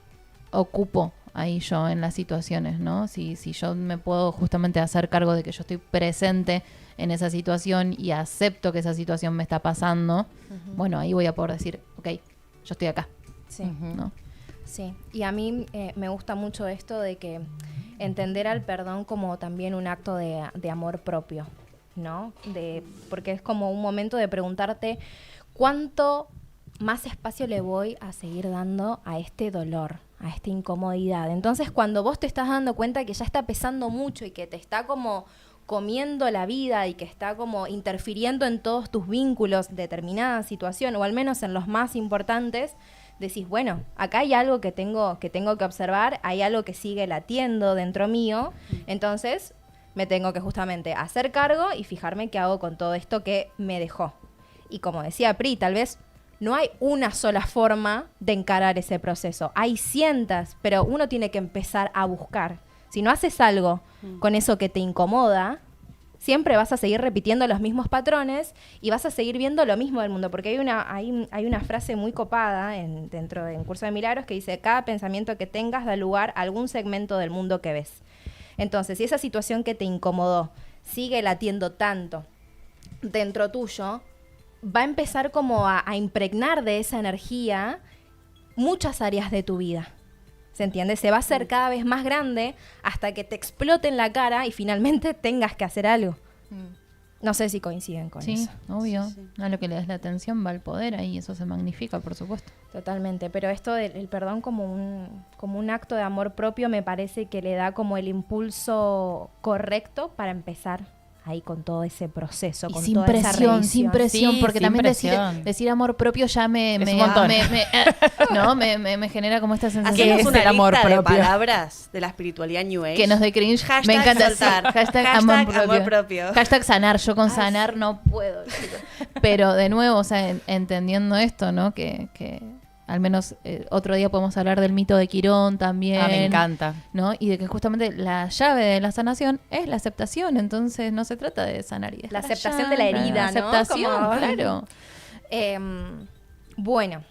ocupo ahí yo en las situaciones, ¿no? Si yo me puedo justamente hacer cargo de que yo estoy presente en esa situación y acepto que esa situación me está pasando, bueno, ahí voy a poder decir, ok, yo estoy acá.
Sí.
¿No?
Sí, y a mí me gusta mucho esto de que entender al perdón como también un acto de amor propio, ¿no? Porque es como un momento de preguntarte cuánto más espacio le voy a seguir dando a este dolor, a esta incomodidad. Entonces, cuando vos te estás dando cuenta que ya está pesando mucho y que te está como comiendo la vida y que está como interfiriendo en todos tus vínculos, determinada situación, o al menos en los más importantes, decís, bueno, acá hay algo que tengo que observar, hay algo que sigue latiendo dentro mío, entonces me tengo que justamente hacer cargo y fijarme qué hago con todo esto que me dejó. Y como decía Pri, tal vez no hay una sola forma de encarar ese proceso, hay cientos, pero uno tiene que empezar a buscar. Si no haces algo con eso que te incomoda, siempre vas a seguir repitiendo los mismos patrones y vas a seguir viendo lo mismo del mundo. Porque hay una frase muy copada dentro de Un Curso de Milagros que dice: cada pensamiento que tengas da lugar a algún segmento del mundo que ves. Entonces, si esa situación que te incomodó sigue latiendo tanto dentro tuyo, va a empezar como a impregnar de esa energía muchas áreas de tu vida. ¿Se entiende? Se va a hacer cada vez más grande hasta que te explote en la cara y finalmente tengas que hacer algo. No sé si coinciden con eso.
Sí, obvio.
Sí.
A lo que le das la atención va el poder ahí, eso se magnifica, por supuesto.
Totalmente, pero esto del perdón como un acto de amor propio me parece que le da como el impulso correcto para empezar ahí con todo ese proceso,
Y
con
sin
toda esa
presión,
revisión.
sin presión,
Sí,
porque
sin
también
presión.
decir amor propio ya me
un montón.
me genera como esta sensación
Hacemos
de
una
ser amor
lista de
propio.
palabras de la espiritualidad New Age.
Que nos dé cringe.
Hashtag
Me encanta
soltar.
Hashtag amor propio. Hashtag sanar. Yo con sanar no puedo. chicos. Pero de nuevo, o sea, entendiendo esto, ¿no? Que al menos otro día podemos hablar del mito de Quirón también.
Me encanta.
¿No? Y de que justamente la llave de la sanación es la aceptación. Entonces no se trata de sanar y dejar
La
allá,
aceptación de la herida,
la
¿no?
aceptación,
Como-
claro.
Bueno,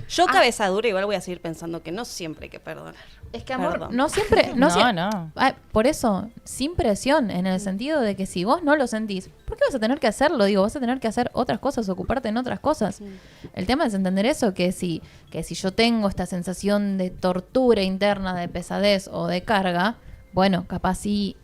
Yo, cabeza dura, igual voy a seguir pensando que no siempre hay que perdonar.
Es que amor,
Perdón.
no siempre...
No,
sie-
no.
Ah, por eso, sin presión, en el sentido de que si vos no lo sentís, ¿por qué vas a tener que hacerlo? Digo, vas a tener que hacer otras cosas, ocuparte en otras cosas. El tema es entender eso, que si yo tengo esta sensación de tortura interna, de pesadez o de carga, bueno, capaz sí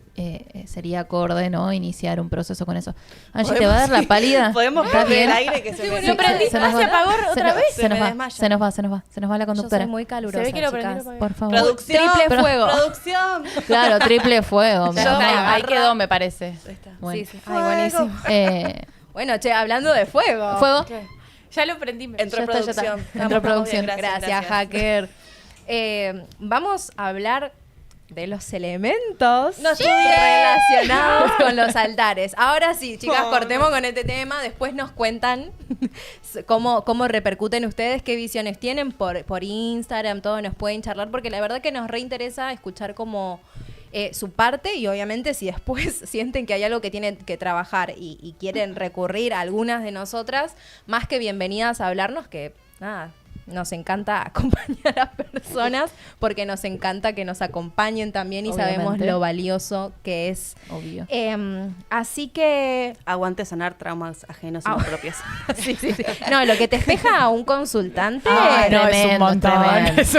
sería acorde, ¿no? Iniciar un proceso con eso. Angie, ¿te va a dar la pálida?
Podemos
¿Estás
poner
bien?
el aire que se me
no prendí.
Se nos
¿Se
va-
apagó otra vez?
Se nos
me
va,
desmaya.
se nos va la
yo
conductora.
soy muy calurosa,
Se ve que lo prendí,
chicas.
lo apagué.
Por favor.
Producción.
Triple fuego.
Producción.
Claro, triple fuego. mi
Yo-
amor.
Ahí quedó, me parece.
Ahí está.
Bueno.
Sí, sí. Ay, buenísimo. Bueno, che, hablando de fuego.
Fuego.
Ya lo prendí.
Entró
Ya está, ya está.
producción.
Entró
Estamos
producción.
bien,
Gracias, hacker. Vamos a hablar de los elementos relacionados con los altares. Ahora sí, chicas, cortemos con este tema. Después nos cuentan cómo repercuten ustedes, qué visiones tienen por Instagram, todo nos pueden charlar, porque la verdad que nos reinteresa escuchar como su parte, y obviamente si después sienten que hay algo que tienen que trabajar y quieren recurrir a algunas de nosotras, más que bienvenidas a hablarnos, que nada, nos encanta acompañar a personas porque nos encanta que nos acompañen también y sabemos
Obviamente.
lo valioso que es.
Obvio.
Así que
Aguante sanar traumas ajenos y no propios.
sí. No, lo que te espeja a un consultante.
no, es un montón.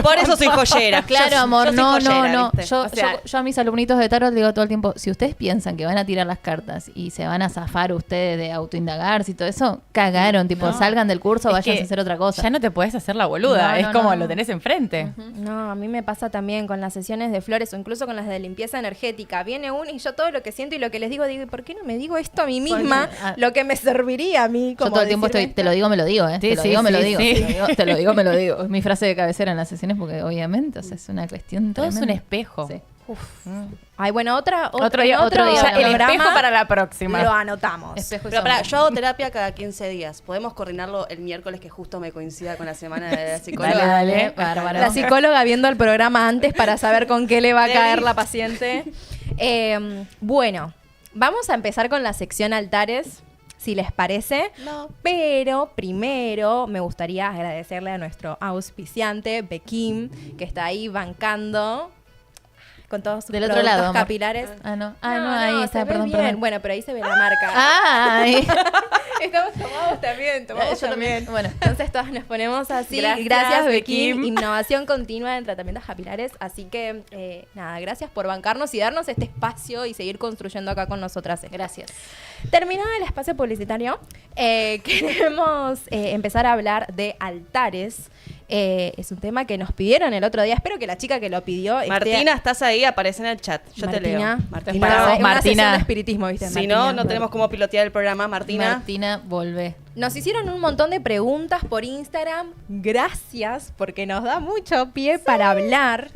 Por eso soy joyera.
Claro,
Yo
amor,
soy
no,
joyera,
no.
¿viste?
Yo,
O sea,
yo a mis alumnitos de tarot les digo todo el tiempo, si ustedes piensan que van a tirar las cartas y se van a zafar ustedes de autoindagarse y todo eso, cagaron, tipo,
No.
salgan del curso,
Es
vayan a
que
hacer otra cosa.
Ya no te puedes hacer la boluda.
No,
es
no,
como
no.
lo tenés enfrente.
No, a mí me pasa también con las sesiones de flores o incluso con las de limpieza energética. Viene uno y yo todo lo que siento y lo que les digo, ¿por qué no me digo esto a mí misma?
Ah.
Lo que me serviría a mí.
Yo
Como
todo el tiempo
decirme
estoy, te lo digo, me lo digo, ¿eh?
Sí,
Te lo
sí,
digo, me lo
sí,
digo.
sí.
Te lo digo, me lo digo. Es mi frase de cabecera en las sesiones porque obviamente, o sea, es una cuestión
Todo es un
tremenda.
espejo.
Sí.
Ay, bueno,
Otro día,
en
otro día. Ya, el
programa
espejo para la próxima.
lo anotamos.
Espejo y
Pero pará,
sombra.
yo hago terapia cada 15 días. ¿Podemos coordinarlo el miércoles que justo me coincida con la semana de la psicóloga?
Dale, bárbaro.
La psicóloga viendo el programa antes para saber con qué le va a
Le
caer
di.
la paciente. Bueno, vamos a empezar con la sección altares, si les parece.
No.
Pero primero me gustaría agradecerle a nuestro auspiciante, Bekim, que está ahí bancando con todos sus
Del otro
productos
lado, amor.
capilares.
Ah, no. Ah, no, ahí
se
está,
ve
perdón,
bien.
perdón.
Bueno, pero ahí se ve la marca.
Ay.
Estamos tomados también, tomamos
Yo
también.
también. Bueno.
Entonces todas nos ponemos así.
Gracias,
Gracias Bekim.
Bekim.
Innovación continua en tratamientos capilares. Así que, nada, gracias por bancarnos y darnos este espacio y seguir construyendo acá con nosotras.
Gracias.
Terminado el espacio publicitario, queremos empezar a hablar de altares. Es un tema que nos pidieron el otro día. Espero que la chica que lo pidió
Martina, estás ahí, aparece en el chat. Yo te leo.
Martina,
esperamos,
una
Martina.
sesión de espiritismo, ¿viste?
Si
Martina.
no tenemos cómo pilotear el programa. Martina.
Volvé.
Nos hicieron un montón de preguntas por Instagram. Gracias, porque nos da mucho pie para hablar.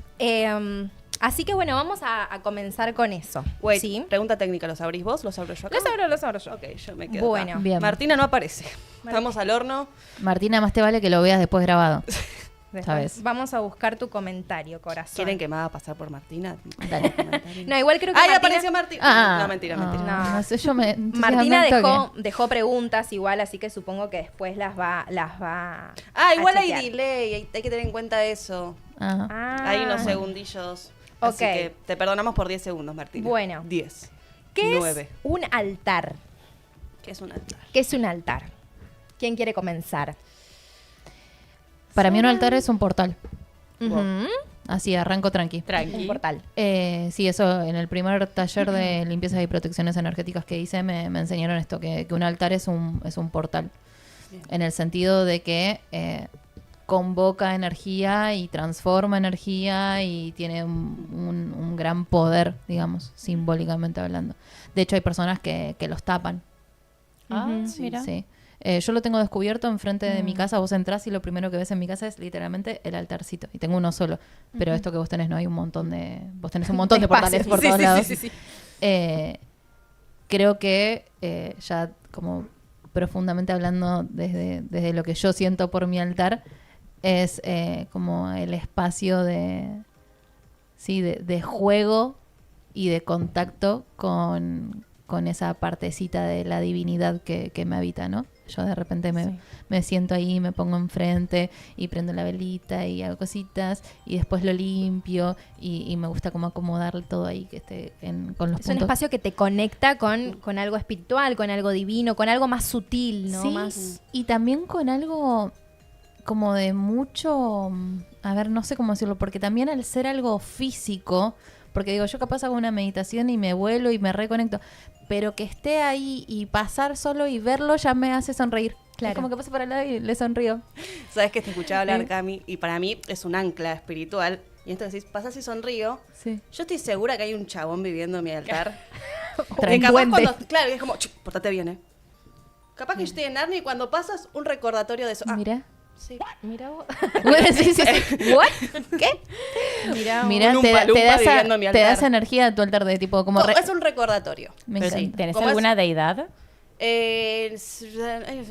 Así que bueno, vamos a comenzar con eso.
Wait,
¿Sí?
pregunta técnica, ¿los abrís vos? ¿Los abro yo acá?
Los abro yo.
Ok, yo me quedo
Bueno.
acá.
Bien.
Martina no aparece. Estamos al horno.
Martina, más te vale que lo veas después grabado. ¿Sabes?
Vamos a buscar tu comentario, corazón.
¿Quieren que me haga pasar por Martina?
Dale.
No, igual creo que
¡Ay,
Martina,
apareció Martina! No, mentira.
No.
No sé, yo me
Martina
entusiasmé un
dejó preguntas igual, así que supongo que después las va
Igual
a
hay
chequear.
delay, hay que tener en cuenta eso.
toque. Ajá.
Ah.
Hay unos segundillos. Así
Ok.
que te perdonamos por 10 segundos, Martina.
Bueno.
10.
¿Qué
9.
es un altar?
¿Qué es un altar?
¿Qué es un altar? ¿Quién quiere comenzar?
Para mí un altar es un portal.
Ujú.
Así, arranco tranqui.
Un
Tranqui.
portal.
Sí, eso en el primer taller de limpieza y protecciones energéticas que hice me enseñaron esto, que un altar es un portal.
Bien.
En el sentido de que convoca energía y transforma energía y tiene un gran poder, digamos, simbólicamente hablando. De hecho, hay personas que los tapan.
Ah,
Ujú.
mira.
Sí. Yo lo tengo descubierto enfrente de mi casa. Vos entrás y lo primero que ves en mi casa es literalmente el altarcito. Y tengo uno solo. Pero esto que vos tenés, no hay un montón de... Vos tenés un montón de portales
espacios.
por
Sí,
todos
sí,
lados.
sí, sí.
Creo que ya como profundamente hablando desde lo que yo siento por mi altar, es como el espacio de juego y de contacto con esa partecita de la divinidad que me habita, ¿no? Yo de repente me siento ahí, me pongo enfrente y prendo la velita y hago cositas y después lo limpio y me gusta como acomodar todo ahí que esté con los
Es un
puntos.
espacio que te conecta con algo espiritual, con algo divino, con algo más sutil, ¿no?
Sí,
Más...
y también con algo como de mucho, a ver, no sé cómo decirlo, porque también al ser algo físico, porque digo, yo capaz hago una meditación y me vuelo y me reconecto, pero que esté ahí y pasar solo y verlo ya me hace sonreír.
Claro.
Es como que paso por al lado y le sonrío.
Sabes que te escuchaba hablar, Cami, y para mí es un ancla espiritual. Y entonces decís, pasás y sonrío.
Sí.
Yo estoy segura que hay un chabón viviendo en mi altar.
Trae
Que capaz
duende.
claro, es como, portate bien, ¿eh? Capaz que yo estoy en Narnia y cuando pasas, un recordatorio de eso. Ah,
Mira.
sí.
Mira vos.
Bueno, sí, sí, sí.
¿What? ¿Qué? Mira vos.
Mira,
Un
te da
Oompa viviendo en mi
te da
altar.
esa energía a tu altar de tipo como...
Es un recordatorio.
Me
Pero,
encanta.
¿tenés
¿Cómo es?
alguna deidad?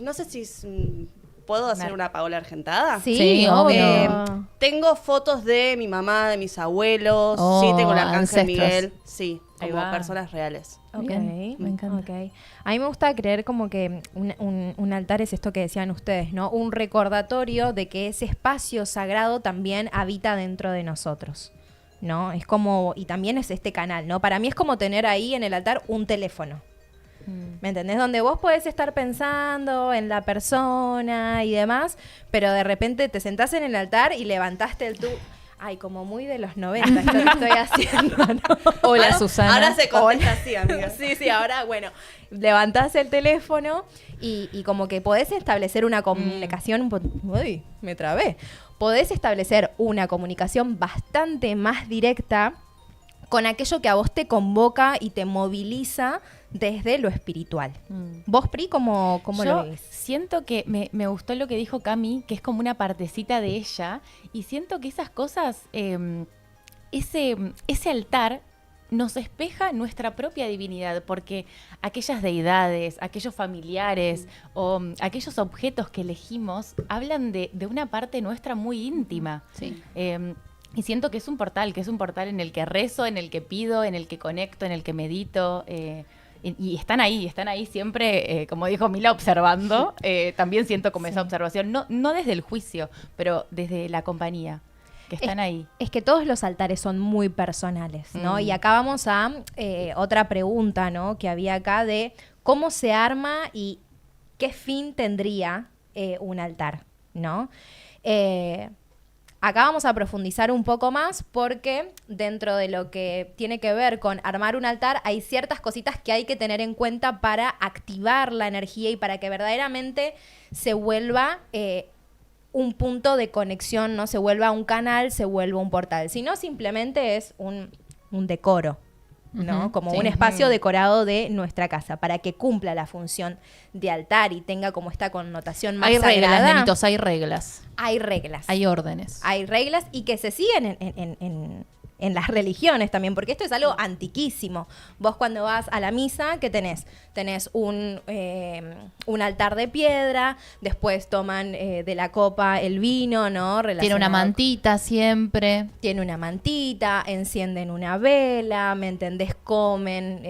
No sé si puedo hacer una Paola Argentada.
Sí, obvio.
Tengo fotos de mi mamá, de mis abuelos.
Oh,
sí, tengo el Arcángel
ancestros.
Miguel. Sí,
Ahí
como
va.
personas reales.
Ok,
Bien, me encanta.
ok. A mí me gusta creer como que un altar es esto que decían ustedes, ¿no? Un recordatorio de que ese espacio sagrado también habita dentro de nosotros, ¿no? Es como, y también es este canal, ¿no? Para mí es como tener ahí en el altar un teléfono. ¿Me entendés? Donde vos podés estar pensando en la persona y demás, pero de repente te sentás en el altar y levantaste el Ay, como muy de los 90 esto que estoy haciendo, ¿no?
Hola,
Ahora-
Susana.
Ahora se contesta así, amiga.
Sí, ahora, bueno, levantás el teléfono y como que podés establecer una comunicación... Uy, me trabé. Podés establecer una comunicación bastante más directa con aquello que a vos te convoca y te moviliza desde lo espiritual. ¿Vos, Pri, cómo
Yo
lo ves?
siento que me gustó lo que dijo Cami, que es como una partecita de ella, y siento que esas cosas, ese altar nos espeja nuestra propia divinidad, porque aquellas deidades, aquellos familiares o aquellos objetos que elegimos hablan de una parte nuestra muy íntima.
Sí.
Y siento que es un portal en el que rezo, en el que pido, en el que conecto, en el que medito. Y están ahí siempre, como dijo Mila, observando. También siento como esa observación, no desde el juicio, pero desde la compañía, que están ahí.
Es que todos los altares son muy personales, ¿no? Y acá vamos a otra pregunta, ¿no? Que había acá de cómo se arma y qué fin tendría un altar, ¿no? Acá vamos a profundizar un poco más porque dentro de lo que tiene que ver con armar un altar hay ciertas cositas que hay que tener en cuenta para activar la energía y para que verdaderamente se vuelva un punto de conexión, no se vuelva un canal, se vuelva un portal, sino simplemente es un decoro, ¿no?
Ujú,
Como
sí.
un espacio decorado de nuestra casa, para que cumpla la función de altar y tenga como esta connotación más
Hay reglas,
sagrada.
nenitos, hay reglas.
Hay reglas.
Hay órdenes.
Hay reglas y que se siguen en las religiones también, porque esto es algo antiquísimo. Vos cuando vas a la misa, ¿qué tenés? Tenés un altar de piedra, después toman de la copa el vino, ¿no?
Tiene una
Relacionado-
mantita siempre.
Tiene una mantita, encienden una vela, ¿me entendés? Comen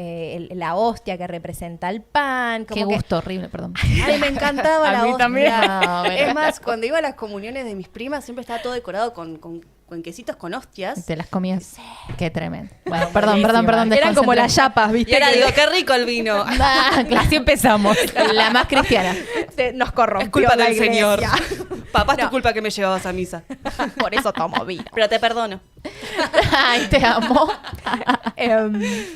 la hostia que representa el pan.
Qué
Como que
gusto horrible, perdón.
Ay, me encantaba
A
la
mí
hostia.
también.
No, bueno.
Es más, cuando iba a las comuniones de mis primas, siempre estaba todo decorado con cuenquecitos con hostias.
Te las comías. Qué tremendo. Bueno, perdón.
eran como las
desconcentré.
chapas,
Y
¿viste?
ahora
Que
digo, qué rico el vino.
Ah, claro.
Así empezamos.
La más cristiana.
nos corrompió
Es culpa
la
del
iglesia.
Señor. Papá, es tu
No.
culpa que me llevabas a misa.
Por eso tomo vino.
Pero te perdono.
Ay, te amo.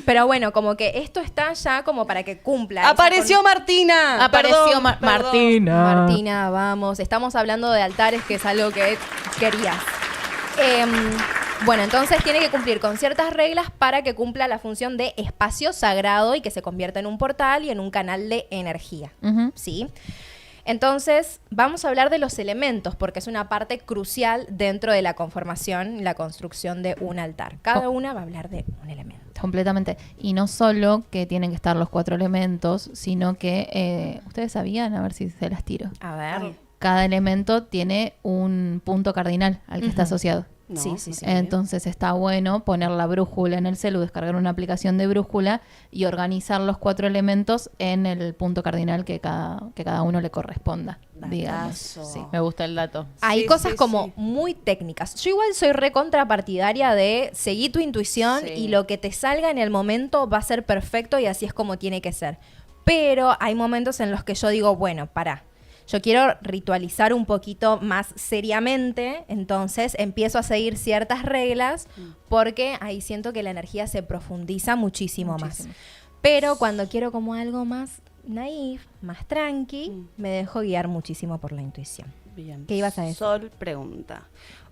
Pero bueno, como que esto está ya como para que cumpla. esa
¡Apareció Martina!
Apareció
Perdón, perdón.
Martina.
Martina, vamos. Estamos hablando de altares, que es algo que querías. Bueno, entonces tiene que cumplir con ciertas reglas para que cumpla la función de espacio sagrado y que se convierta en un portal y en un canal de energía.
Ujú.
¿Sí? Entonces, vamos a hablar de los elementos, porque es una parte crucial dentro de la conformación y la construcción de un altar. Cada una va a hablar de un elemento.
Completamente. Y no solo que tienen que estar los 4 elementos, sino que, ¿ustedes sabían? A ver si se las tiro.
A ver.
Ay.
Cada elemento tiene un punto cardinal al que está
Ujú.
asociado.
No,
Sí, sí, sí.
Entonces está bueno poner la brújula en el celu, descargar una aplicación de brújula y organizar los 4 elementos en el punto cardinal que cada uno le corresponda, digamos.
Datazo.
Sí.
Me gusta el dato.
Hay
Sí,
cosas
sí,
como
sí.
muy técnicas. Yo igual soy recontrapartidaria de seguir tu intuición
Sí.
y lo que te salga en el momento va a ser perfecto y así es como tiene que ser. Pero hay momentos en los que yo digo, bueno, pará. Yo quiero ritualizar un poquito más seriamente, entonces empiezo a seguir ciertas reglas porque ahí siento que la energía se profundiza muchísimo más. Pero cuando quiero como algo más naif, más tranqui, me dejo guiar muchísimo por la intuición.
Bien.
¿Qué ibas a decir?
Sol pregunta.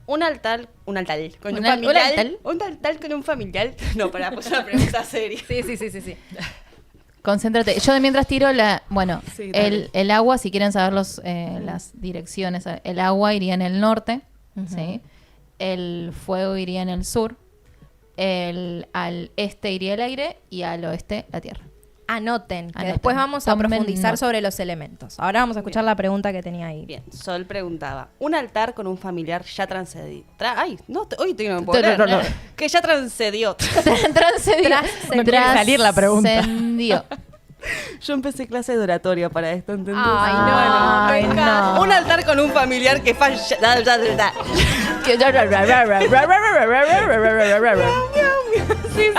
Un altar con
¿Un
un
altar?
familiar. Un altar con un familiar. No, para pues una pregunta seria.
Sí.
Concéntrate. Yo de mientras tiro
Sí, dale.
el agua, si quieren saber las direcciones, el agua iría en el norte, ¿sí? El fuego iría en el sur, al este iría el aire y al oeste la tierra.
Anoten, que
Anoten.
después vamos a
Tomen
profundizar
nota.
sobre los elementos. Ahora vamos a escuchar la pregunta que tenía ahí.
Bien, Sol preguntaba. Un altar con un familiar ya transcedido. Ay, no, hoy no me puedo creer.
No.
Que ya transcedió.
Transcendió.
No
quiere salir la pregunta.
Trascendió.
Yo empecé clase de oratoria para esto, ¿entendés?
Ay, no,
Ay,
me encanta.
no.
Un altar con un familiar que falla.
Sí.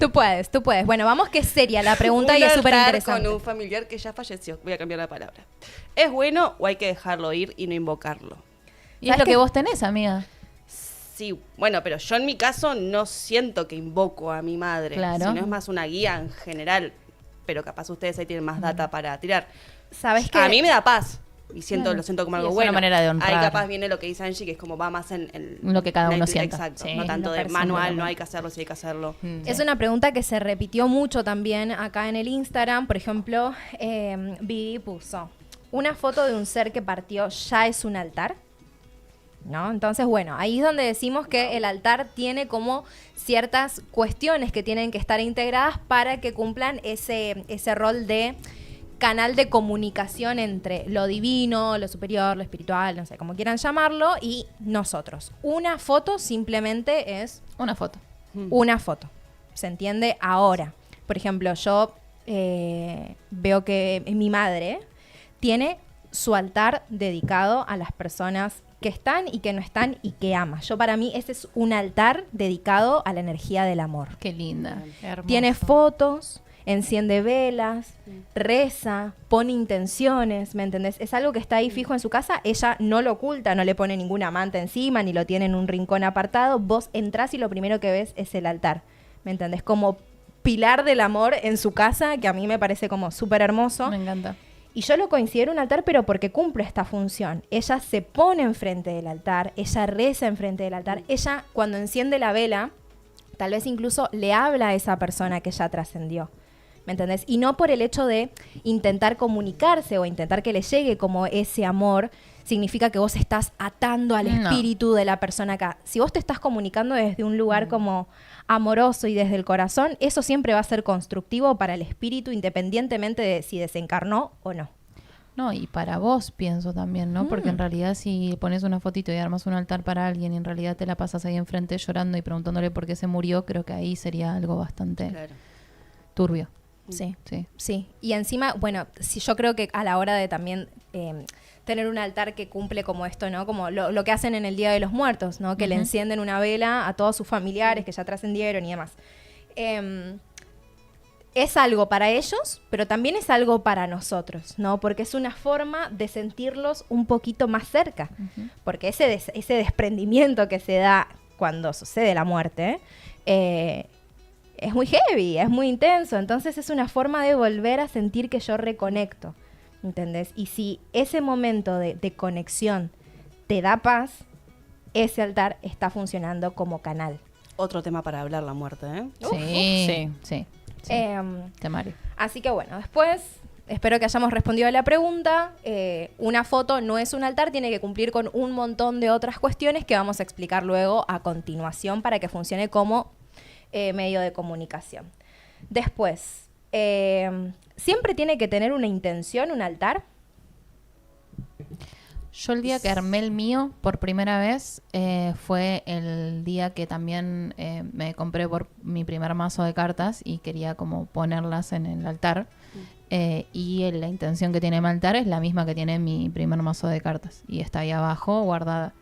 Tú puedes. Bueno, vamos que es seria la pregunta y es súper interesante.
Con un familiar que ya falleció. Voy a cambiar la palabra. ¿Es bueno o hay que dejarlo ir y no invocarlo?
Y es lo que vos tenés, amiga.
Sí, bueno, pero yo en mi caso no siento que invoco a mi madre.
Claro.
Sino es más una guía en general. Pero capaz ustedes ahí tienen más data para tirar.
¿Sabes qué?
A mí me da paz. Y
Claro.
lo siento como
Y
algo
es
bueno.
una manera de honrar.
Ahí capaz viene lo que dice Angie, que es como va más en
Lo que cada
la
uno
intu-
sienta.
Exacto.
Sí.
No tanto
Lo
de
personal.
manual, no hay que hacerlo, sí hay que hacerlo.
Es una pregunta que se repitió mucho también acá en el Instagram. Por ejemplo, Vivi puso, ¿una foto de un ser que partió ya es un altar? ¿No? Entonces, bueno, ahí es donde decimos que el altar tiene como ciertas cuestiones que tienen que estar integradas para que cumplan ese rol de canal de comunicación entre lo divino, lo superior, lo espiritual, no sé, como quieran llamarlo, y nosotros. Una foto simplemente es
Una foto.
una foto. ¿Se entiende? Ahora, por ejemplo, yo veo que mi madre tiene su altar dedicado a las personas que están y que no están y que ama. Yo, para mí, ese es un altar dedicado a la energía del amor.
Qué linda.
Hermoso.
Tiene fotos, enciende velas, reza, pone intenciones, ¿me entendés? Es algo que está ahí fijo en su casa, ella no lo oculta, no le pone ninguna manta encima, ni lo tiene en un rincón apartado, vos entrás y lo primero que ves es el altar, ¿me entendés? Como pilar del amor en su casa, que a mí me parece como súper hermoso.
Me encanta.
Y yo lo considero un altar, pero porque cumple esta función. Ella se pone enfrente del altar, ella reza enfrente del altar, ella cuando enciende la vela, tal vez incluso le habla a esa persona que ya trascendió. ¿Me entendés? Y no por el hecho de intentar comunicarse o intentar que le llegue como ese amor, significa que vos estás atando al espíritu de la persona acá. Si vos te estás comunicando desde un lugar como amoroso y desde el corazón, eso siempre va a ser constructivo para el espíritu, independientemente de si desencarnó o no.
No, y para vos pienso también, ¿no? Porque en realidad si pones una fotito y armas un altar para alguien y en realidad te la pasas ahí enfrente llorando y preguntándole por qué se murió, creo que ahí sería algo bastante turbio.
Sí,
Sí.
sí. Y encima, bueno, si yo creo que a la hora de también tener un altar que cumple como esto, ¿no? Como lo que hacen en el Día de los Muertos, ¿no? Que le encienden una vela a todos sus familiares que ya trascendieron y demás. Es algo para ellos, pero también es algo para nosotros, ¿no? Porque es una forma de sentirlos un poquito más cerca. Porque ese desprendimiento que se da cuando sucede la muerte, es muy heavy, es muy intenso. Entonces es una forma de volver a sentir que yo reconecto, ¿entendés? Y si ese momento de conexión te da paz, ese altar está funcionando como canal.
Otro tema para hablar, la muerte, ¿eh?
Sí. Temario.
Así que bueno, después espero que hayamos respondido a la pregunta. Una foto no es un altar, tiene que cumplir con un montón de otras cuestiones que vamos a explicar luego a continuación para que funcione como medio de comunicación. Después, ¿siempre tiene que tener una intención, un altar?
Yo el día que armé el mío por primera vez fue el día que también me compré por mi primer mazo de cartas y quería como ponerlas en el altar. Y la intención que tiene mi altar es la misma que tiene mi primer mazo de cartas. Y está ahí abajo guardada.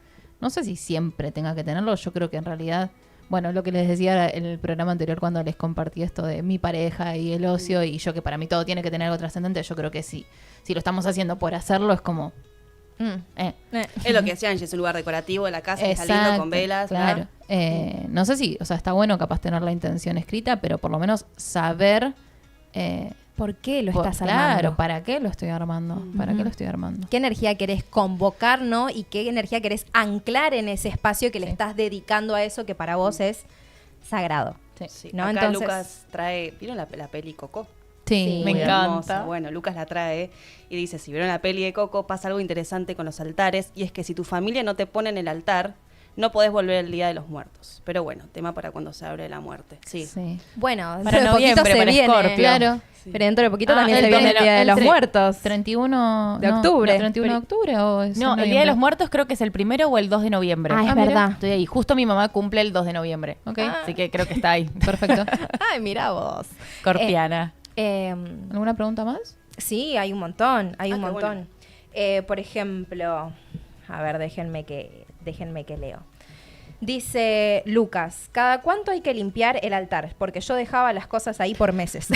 No sé si siempre tenga que tenerlo. Yo creo que en realidad... Bueno, lo que les decía en el programa anterior cuando les compartí esto de mi pareja y el ocio y yo que para mí todo tiene que tener algo trascendente, yo creo que si lo estamos haciendo por hacerlo es como...
Es lo que decían, es un lugar decorativo de la casa, que está lindo con velas.
Claro. No sé si, o sea, está bueno capaz tener la intención escrita, pero por lo menos saber...
¿Por qué lo estás armando?
Claro, ¿para qué lo estoy armando? ¿Para qué lo estoy armando?
¿Qué energía querés convocar, no? Y qué energía querés anclar en ese espacio que le estás dedicando a eso que para vos es sagrado.
Sí.
¿No?
Acá
Entonces,
Lucas trae, ¿vieron la peli Coco?
Sí,
me
Muy
encanta.
hermosa. Bueno, Lucas la trae y dice, si vieron la peli de Coco, pasa algo interesante con los altares, y es que si tu familia no te pone en el altar, no podés volver el Día de los Muertos. Pero bueno, tema para cuando se abre la muerte. Sí.
bueno, dentro
Para
de poquito
noviembre,
se
para
viene.
Escorpio.
Claro.
Sí.
Pero dentro de poquito
Ah,
también se
el
viene el
primero-
Día de
el
los
tre-
Muertos.
31
De octubre.
No, 31 de octubre o es
No,
en
el Día de los
noviembre?
Muertos creo que es el 1 o el 2 de noviembre.
Ah, es
mira.
verdad.
Estoy ahí. Justo mi mamá cumple el 2 de noviembre.
Ok.
Así que creo que está ahí.
Perfecto.
Ay, mira vos.
Corpiana.
¿Alguna pregunta más?
Sí, hay un montón, hay un
qué
montón. Por ejemplo, a ver, déjenme que leo. Dice Lucas, ¿cada cuánto hay que limpiar el altar? Porque yo dejaba las cosas ahí por meses.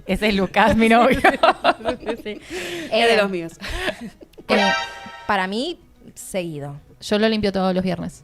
Ese es Lucas, mi novio.
Es de los míos.
Para mí, seguido.
Yo lo limpio todos los viernes.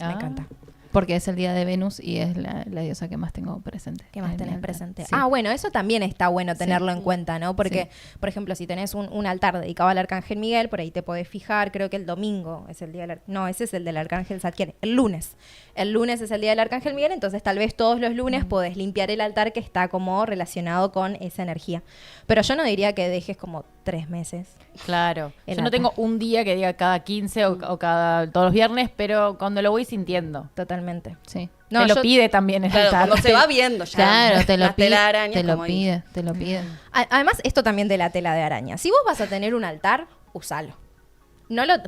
Me encanta.
Porque es el día de Venus y es la diosa que más tengo presente.
¿Qué más
en mi
tenés
altar.
presente?
Sí.
Ah, bueno, eso también está bueno tenerlo en cuenta, ¿no? Porque,
Sí.
por ejemplo, si tenés un altar dedicado al Arcángel Miguel, por ahí te podés fijar, creo que el domingo es el día del... No, ese es el del Arcángel Zadkiel, el lunes. El lunes es el día del Arcángel Miguel, entonces tal vez todos los lunes podés limpiar el altar que está como relacionado con esa energía. Pero yo no diría que dejes como 3 meses.
Claro.
El
Yo no
altar.
tengo un día que diga cada 15 o cada todos los viernes, pero cuando lo voy sintiendo.
Totalmente.
Sí.
No,
Te lo
yo-
pide también el
Claro,
altar.
cuando se va viendo ya.
Claro, te lo
la
pide.
telaraña,
Te lo
como dice.
pide, te lo pide.
Además, esto también de la tela de araña. Si vos vas a tener un altar, usalo.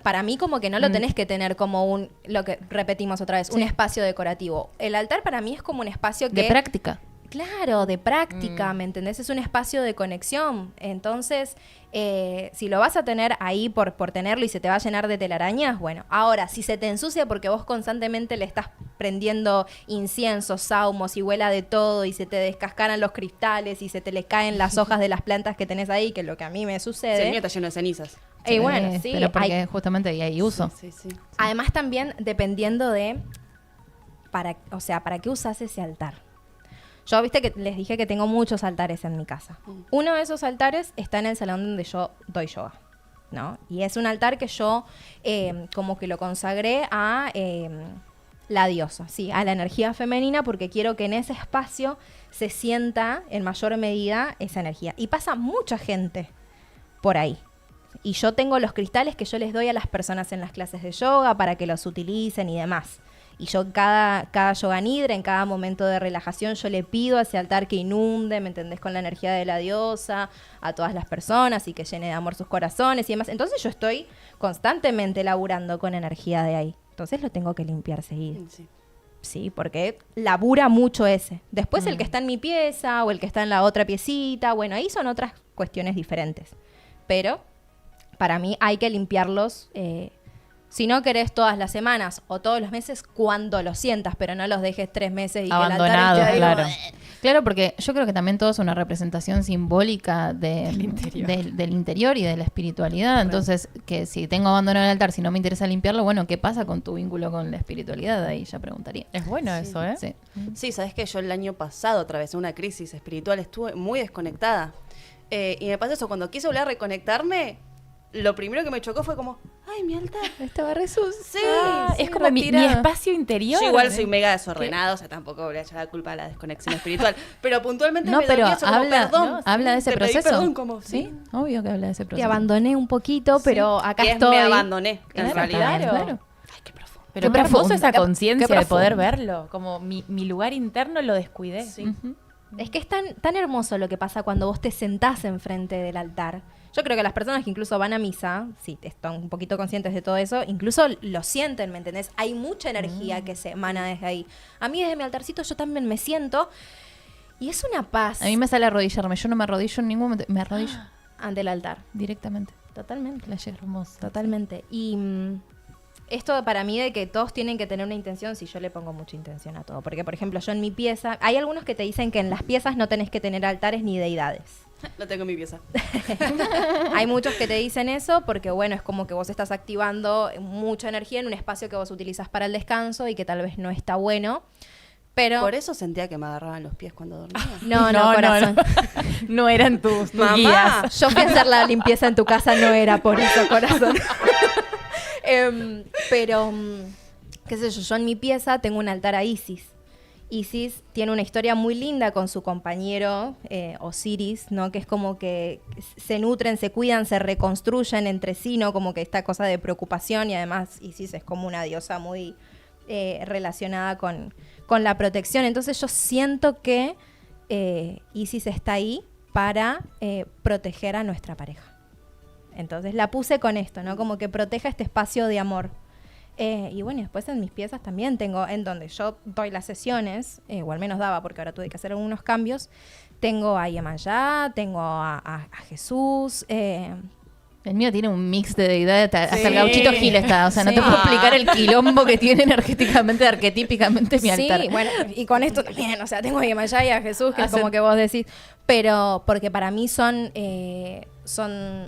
Para mí como que no lo tenés que tener como lo que repetimos otra vez, un espacio decorativo. El altar para mí es como un espacio que...
De práctica.
Claro, de práctica, ¿me entendés? Es un espacio de conexión. Entonces, si lo vas a tener ahí por tenerlo y se te va a llenar de telarañas, bueno. Ahora, si se te ensucia porque vos constantemente le estás prendiendo incienso, saumos y huela de todo y se te descascaran los cristales y se te le caen las hojas de las plantas que tenés ahí, que es lo que a mí me
Sí, el
sucede.
mío está lleno de cenizas.
Y bueno, sí,
Pero porque
hay-
justamente ahí hay uso.
Sí, sí.
además también dependiendo de ¿para qué usas ese altar? Yo, viste que les dije que tengo muchos altares en mi casa. Uno de esos altares está en el salón donde yo doy yoga, ¿no? Y es un altar que yo como que lo consagré a la diosa, sí, a la energía femenina, porque quiero que en ese espacio se sienta en mayor medida esa energía. Y pasa mucha gente por ahí. Y yo tengo los cristales que yo les doy a las personas en las clases de yoga para que los utilicen y demás. Y yo cada yoga nidra, en cada momento de relajación, yo le pido a ese altar que inunde, ¿me entendés? Con la energía de la diosa, a todas las personas y que llene de amor sus corazones y demás. Entonces yo estoy constantemente laburando con energía de ahí. Entonces lo tengo que limpiar seguido.
Sí.
Sí, porque labura mucho ese. Después el que está en mi pieza o el que está en la otra piecita, bueno, ahí son otras cuestiones diferentes. Pero para mí hay que limpiarlos. Si no querés todas las semanas o todos los meses, cuando los sientas, pero no los dejes 3 meses y
Abandonados,
que el altar
claro.
esté ahí.
Claro, porque yo creo que también todo es una representación simbólica del interior y de la espiritualidad. Entonces, que si tengo abandonado el altar, si no me interesa limpiarlo, bueno, ¿qué pasa con tu vínculo con la espiritualidad? Ahí ya preguntaría.
Es bueno eso, ¿eh?
Sí.
Sí, sabes que yo el año pasado atravesé una crisis espiritual, estuve muy desconectada. Y me pasa eso, cuando quise volver a reconectarme, lo primero que me chocó fue como, ay, mi altar.
Estaba Jesús.
Sí,
Es como mi espacio interior.
Yo igual soy mega desordenado, o sea, tampoco voy a echar la culpa a la desconexión espiritual. Pero puntualmente
No,
me
pero
dolía eso como,
habla,
perdón.
¿no? Habla de ese
Te pedí
proceso.
perdón, como,
Sí, obvio que habla de ese
Te
proceso.
abandoné un poquito, pero acá
que
estoy.
me abandoné, en
Claro,
realidad.
claro.
Ay, qué profundo.
Pero
Qué
qué hermoso
profundo,
esa
qué
conciencia de
profundo.
poder verlo. Como mi lugar interno lo descuidé.
Sí.
Ujú.
Es que es tan hermoso lo que pasa cuando vos te sentás enfrente del altar. Yo creo que las personas que incluso van a misa, si están un poquito conscientes de todo eso, incluso lo sienten, ¿me entendés? Hay mucha energía que se emana desde ahí. A mí desde mi altarcito yo también me siento y es una paz
A mí me sale arrodillarme. Yo no me arrodillo en ningún momento. Me arrodillo
ante el altar.
directamente.
Totalmente.
La hermosa.
Totalmente. Y esto para mí de que todos tienen que tener una intención, si yo le pongo mucha intención a todo. Porque, por ejemplo, yo en mi pieza, hay algunos que te dicen que en las piezas no tenés que tener altares ni deidades.
Lo tengo en mi pieza.
Hay muchos que te dicen eso porque, bueno, es como que vos estás activando mucha energía en un espacio que vos utilizas para el descanso y que tal vez no está bueno. Pero
Por eso sentía que me agarraban los pies cuando dormía.
no, corazón.
No eran tus
Mamá.
guías.
Yo fui a hacer la limpieza en tu casa, no era por eso, corazón. Pero, qué sé yo en mi pieza tengo un altar a Isis. Isis tiene una historia muy linda con su compañero Osiris, ¿no? Que es como que se nutren, se cuidan, se reconstruyen entre sí, ¿no? Como que esta cosa de preocupación y además Isis es como una diosa muy relacionada con la protección. Entonces yo siento que Isis está ahí para proteger a nuestra pareja. Entonces la puse con esto, ¿no? Como que proteja este espacio de amor. Y bueno, después en mis piezas también tengo, en donde yo doy las sesiones, o al menos daba porque ahora tuve que hacer algunos cambios, tengo a Yemayá, tengo a Jesús.
El mío tiene un mix de deidades, hasta
Sí.
el gauchito Gil está, o sea, no te
Sí.
puedo explicar el quilombo que tiene energéticamente, arquetípicamente mi altar.
Sí, bueno, y con esto también, o sea, tengo a Yemayá y a Jesús, que es
Hacen-
como que vos decís, pero porque para mí son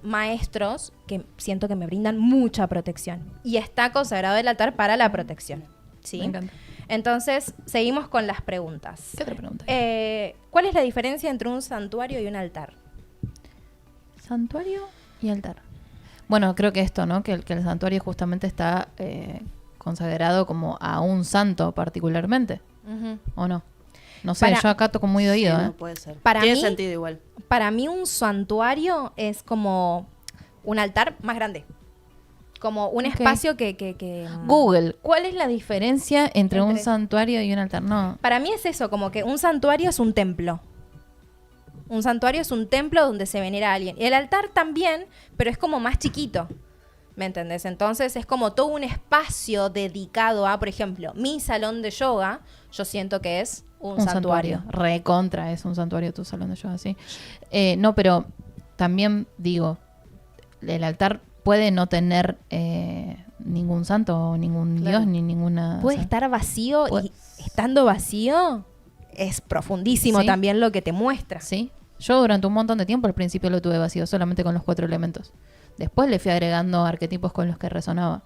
maestros que siento que me brindan mucha protección. Y está consagrado el altar para la protección. ¿Sí?
Me encanta.
Entonces, seguimos con las preguntas.
¿Qué otra pregunta?
¿Cuál es la diferencia entre un santuario y un altar?
Santuario y altar. Bueno, creo que esto, ¿no? Que el santuario justamente está consagrado como a un santo particularmente, ¿o no? No sé,
Para-
yo acá toco muy de oído,
Sí,
¿eh?
no puede ser.
Para
Tiene
mí-
sentido igual.
Para mí un santuario es como un altar más grande. Como un
Ok.
espacio que
Google, ¿cuál es la diferencia entre un
Entre-
santuario y un altar? No.
Para mí es eso, como que un santuario es un templo. Un santuario es un templo donde se venera a alguien. Y el altar también, pero es como más chiquito. ¿Me entendés? Entonces es como todo un espacio dedicado a, por ejemplo, mi salón de yoga, yo siento que es un santuario.
Recontra es un santuario tu salón de yoga, sí. No, pero también digo, el altar puede no tener ningún santo o ningún
Claro.
dios ni ninguna...
Puede
o sea,
estar vacío
puede-
y estando vacío es profundísimo
Sí.
también lo que te muestra.
Sí. Yo durante un montón de tiempo al principio lo tuve vacío, solamente con los 4 elementos. Después le fui agregando arquetipos con los que resonaba.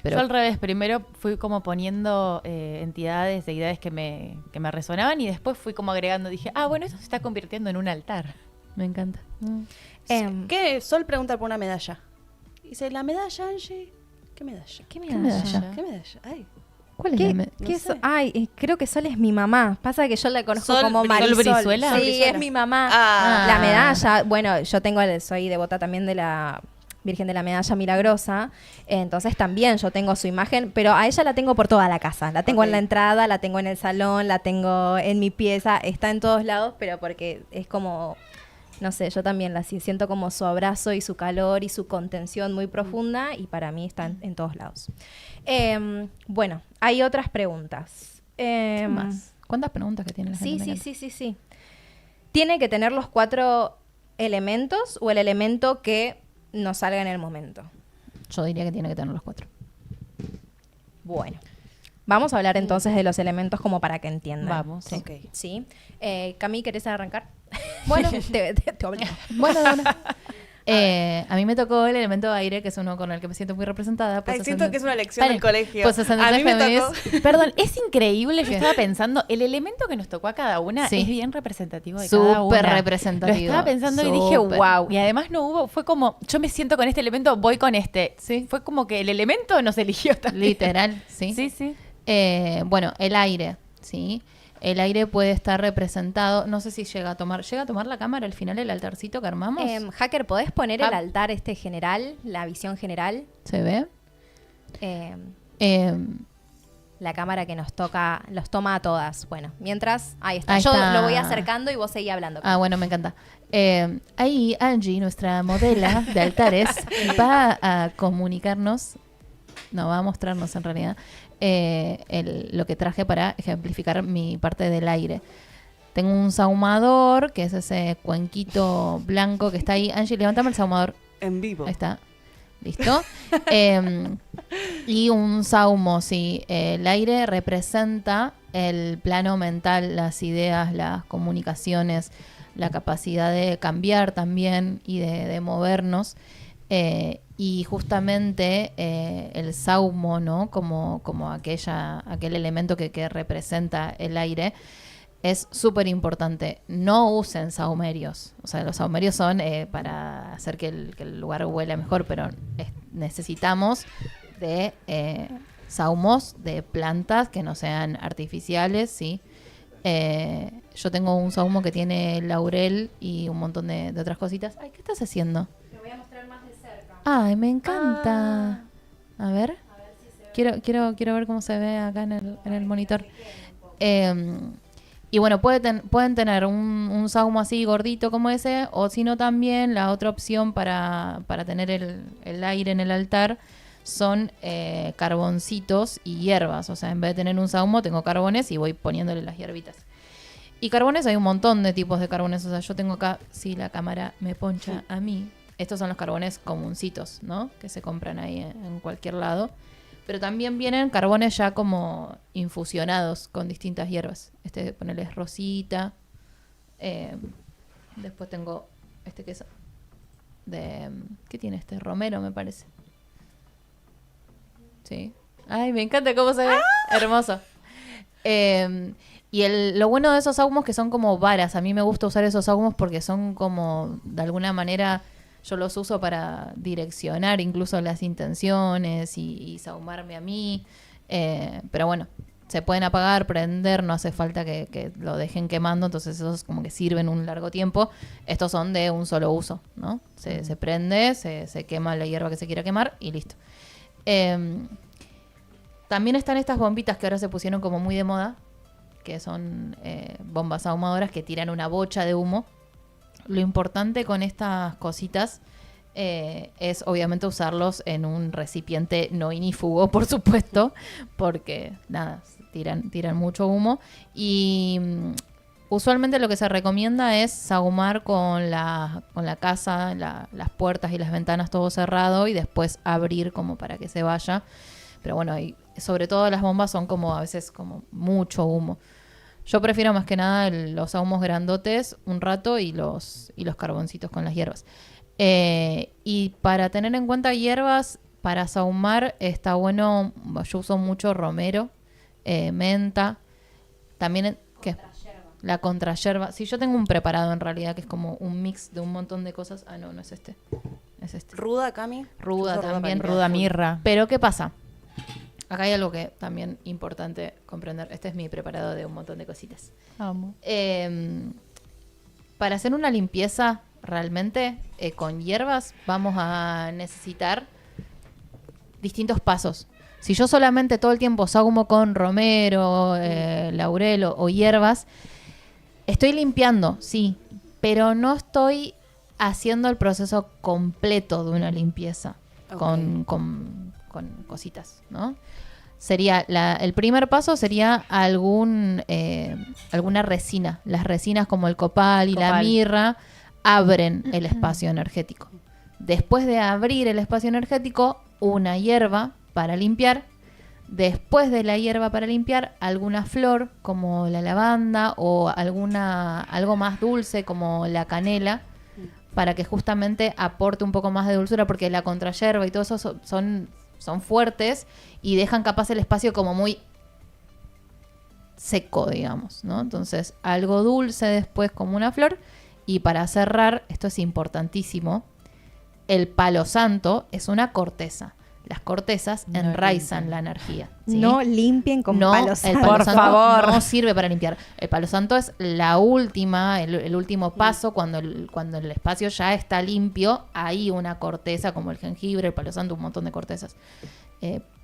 Pero
Yo al revés, primero fui como poniendo entidades, deidades que me resonaban y después fui como agregando, dije, bueno, eso se está convirtiendo en un altar.
me encanta.
¿Qué? Sol pregunta por una medalla. Dice, ¿la medalla, Angie? ¿Qué medalla?
¿Qué
medalla?
¿Qué medalla? Ay.
¿Cuál es
¿Qué,
la me-
qué
no
so-
sé.
Ay, creo que Sol es mi mamá. Pasa que yo la conozco
Sol
como
Bri-
Marisol.
Sol Brizuela.
Sí,
Sol Brizuela.
es mi mamá.
Ah.
La medalla, bueno, yo soy devota también de la Virgen de la Medalla Milagrosa. Entonces también yo tengo su imagen, pero a ella la tengo por toda la casa. La tengo
Ok.
en la entrada, la tengo en el salón, la tengo en mi pieza, está en todos lados, pero porque es como, no sé, yo también siento como su abrazo y su calor y su contención muy profunda y para mí está en todos lados. Bueno, hay otras preguntas.
¿Qué más? ¿Cuántas preguntas que tiene la gente?
Sí. ¿Tiene que tener los 4 elementos o el elemento que nos salga en el momento?
Yo diría que tiene que tener los 4.
Bueno, vamos a hablar entonces de los elementos como para que entiendan.
Vamos.
Ok.
¿Sí? Cami, ¿querés arrancar? Bueno, te obligo.
Bueno, de una. A mí me tocó el elemento aire, que es uno con el que me siento muy representada.
Ay, siento que es una lección del colegio.
Pues
A mí me tocó.
Perdón, es increíble. Yo estaba pensando, el elemento que nos tocó a cada una
Sí.
es bien representativo de cada una.
Súper representativo.
Lo estaba pensando y dije,
Súper.
wow. Y además no hubo, fue como, yo me siento con este elemento, voy con este.
Sí.
Fue como que el elemento nos eligió también.
Literal, sí.
Sí.
Bueno, el aire, ¿sí? El aire puede estar representado, no sé si llega a tomar la cámara al final el altarcito que armamos.
Hacker, ¿podés poner el
Ah.
altar general, la visión general?
¿Se ve?
Eh, la cámara que los toma a todas. Bueno, mientras, ahí está.
Ahí
Yo
está.
lo voy acercando y vos seguí hablando.
Bueno, me encanta. Ahí Angie, nuestra modela de altares, va a comunicarnos, no, va a mostrarnos en realidad, lo que traje para ejemplificar mi parte del aire. Tengo un sahumador, que es ese cuenquito blanco que está ahí. Angie, levántame el sahumador.
En vivo.
Ahí está. ¿Listo? Y un saumo, sí. El aire representa el plano mental, las ideas, las comunicaciones, la capacidad de cambiar también y de movernos. Y justamente el saumo, ¿no? Como aquel elemento que representa el aire, es súper importante. No usen saumerios. O sea, los saumerios son para hacer que el lugar huela mejor, pero necesitamos de saumos de plantas que no sean artificiales, ¿sí? Yo tengo un saumo que tiene laurel y un montón de otras cositas. Ay, ¿qué estás haciendo?
Te voy a mostrar más de cerca.
Ay, me encanta. A ver. Quiero ver cómo se ve acá en el monitor. Y bueno, pueden tener un saumo así gordito como ese, o si no también la otra opción para tener el aire en el altar son carboncitos y hierbas. O sea, en vez de tener un saumo, tengo carbones y voy poniéndole las hierbitas. Y carbones, hay un montón de tipos de carbones. O sea, yo tengo acá, si la cámara me poncha a mí, estos son los carbones comuncitos, ¿no? Que se compran ahí en cualquier lado. Pero también vienen carbones ya como infusionados con distintas hierbas. Ponele rosita. Después tengo este queso de... ¿Qué tiene este? Romero, me parece. Sí. Ay, me encanta cómo se ve. Hermoso. Y lo bueno de esos sahumos que son como varas. A mí me gusta usar esos sahumos porque son como, de alguna manera... Yo los uso para direccionar incluso las intenciones y sahumarme a mí. Pero bueno, se pueden apagar, prender, no hace falta que lo dejen quemando. Entonces esos como que sirven un largo tiempo. Estos son de un solo uso, ¿no? Se prende, se quema la hierba que se quiera quemar y listo. También están estas bombitas que ahora se pusieron como muy de moda, que son bombas ahumadoras que tiran una bocha de humo. Lo importante con estas cositas es obviamente usarlos en un recipiente no inífugo, por supuesto, porque nada, tiran mucho humo. Y usualmente lo que se recomienda es sahumar con la casa, las puertas y las ventanas todo cerrado y después abrir como para que se vaya. Pero bueno, y sobre todo las bombas son como a veces como mucho humo. Yo prefiero más que nada los ahumos grandotes un rato y los carboncitos con las hierbas. Y para tener en cuenta hierbas, para sahumar está bueno, yo uso mucho romero, menta, también ¿qué? La contrayerba. Sí, yo tengo un preparado en realidad que es como un mix de un montón de cosas. Ah, no es este. Es este.
Ruda, Cami.
Ruda
Yo uso
también.
para limpiar
Ruda
full.
mirra.
Pero ¿qué pasa? Acá hay algo que también importante comprender. Este es mi preparado de un montón de cositas.
Amo.
Para hacer una limpieza realmente con hierbas vamos a necesitar distintos pasos. Si yo solamente todo el tiempo sahumo con romero, laurel o hierbas, estoy limpiando, sí, pero no estoy haciendo el proceso completo de una limpieza
Ok.
con cositas, ¿no? Sería el primer paso sería alguna resina. Las resinas como el copal y la
Copal.
mirra abren el espacio energético. Después de abrir el espacio energético, una hierba para limpiar. Después de la hierba para limpiar, alguna flor como la lavanda o algo más dulce como la canela, para que justamente aporte un poco más de dulzura, porque la contrayerba y todo eso son fuertes y dejan capaz el espacio como muy seco, digamos, ¿no? Entonces, algo dulce después como una flor. Y para cerrar, esto es importantísimo, el palo santo es una corteza. Las cortezas
No
enraizan
limpian.
la energía. ¿sí?
No limpien con
No,
palo
el
santo.
palo
Por
santo
favor.
no sirve para limpiar. El palo santo es la última, el último paso cuando el espacio ya está limpio. Hay una corteza como el jengibre, el palo santo, un montón de cortezas.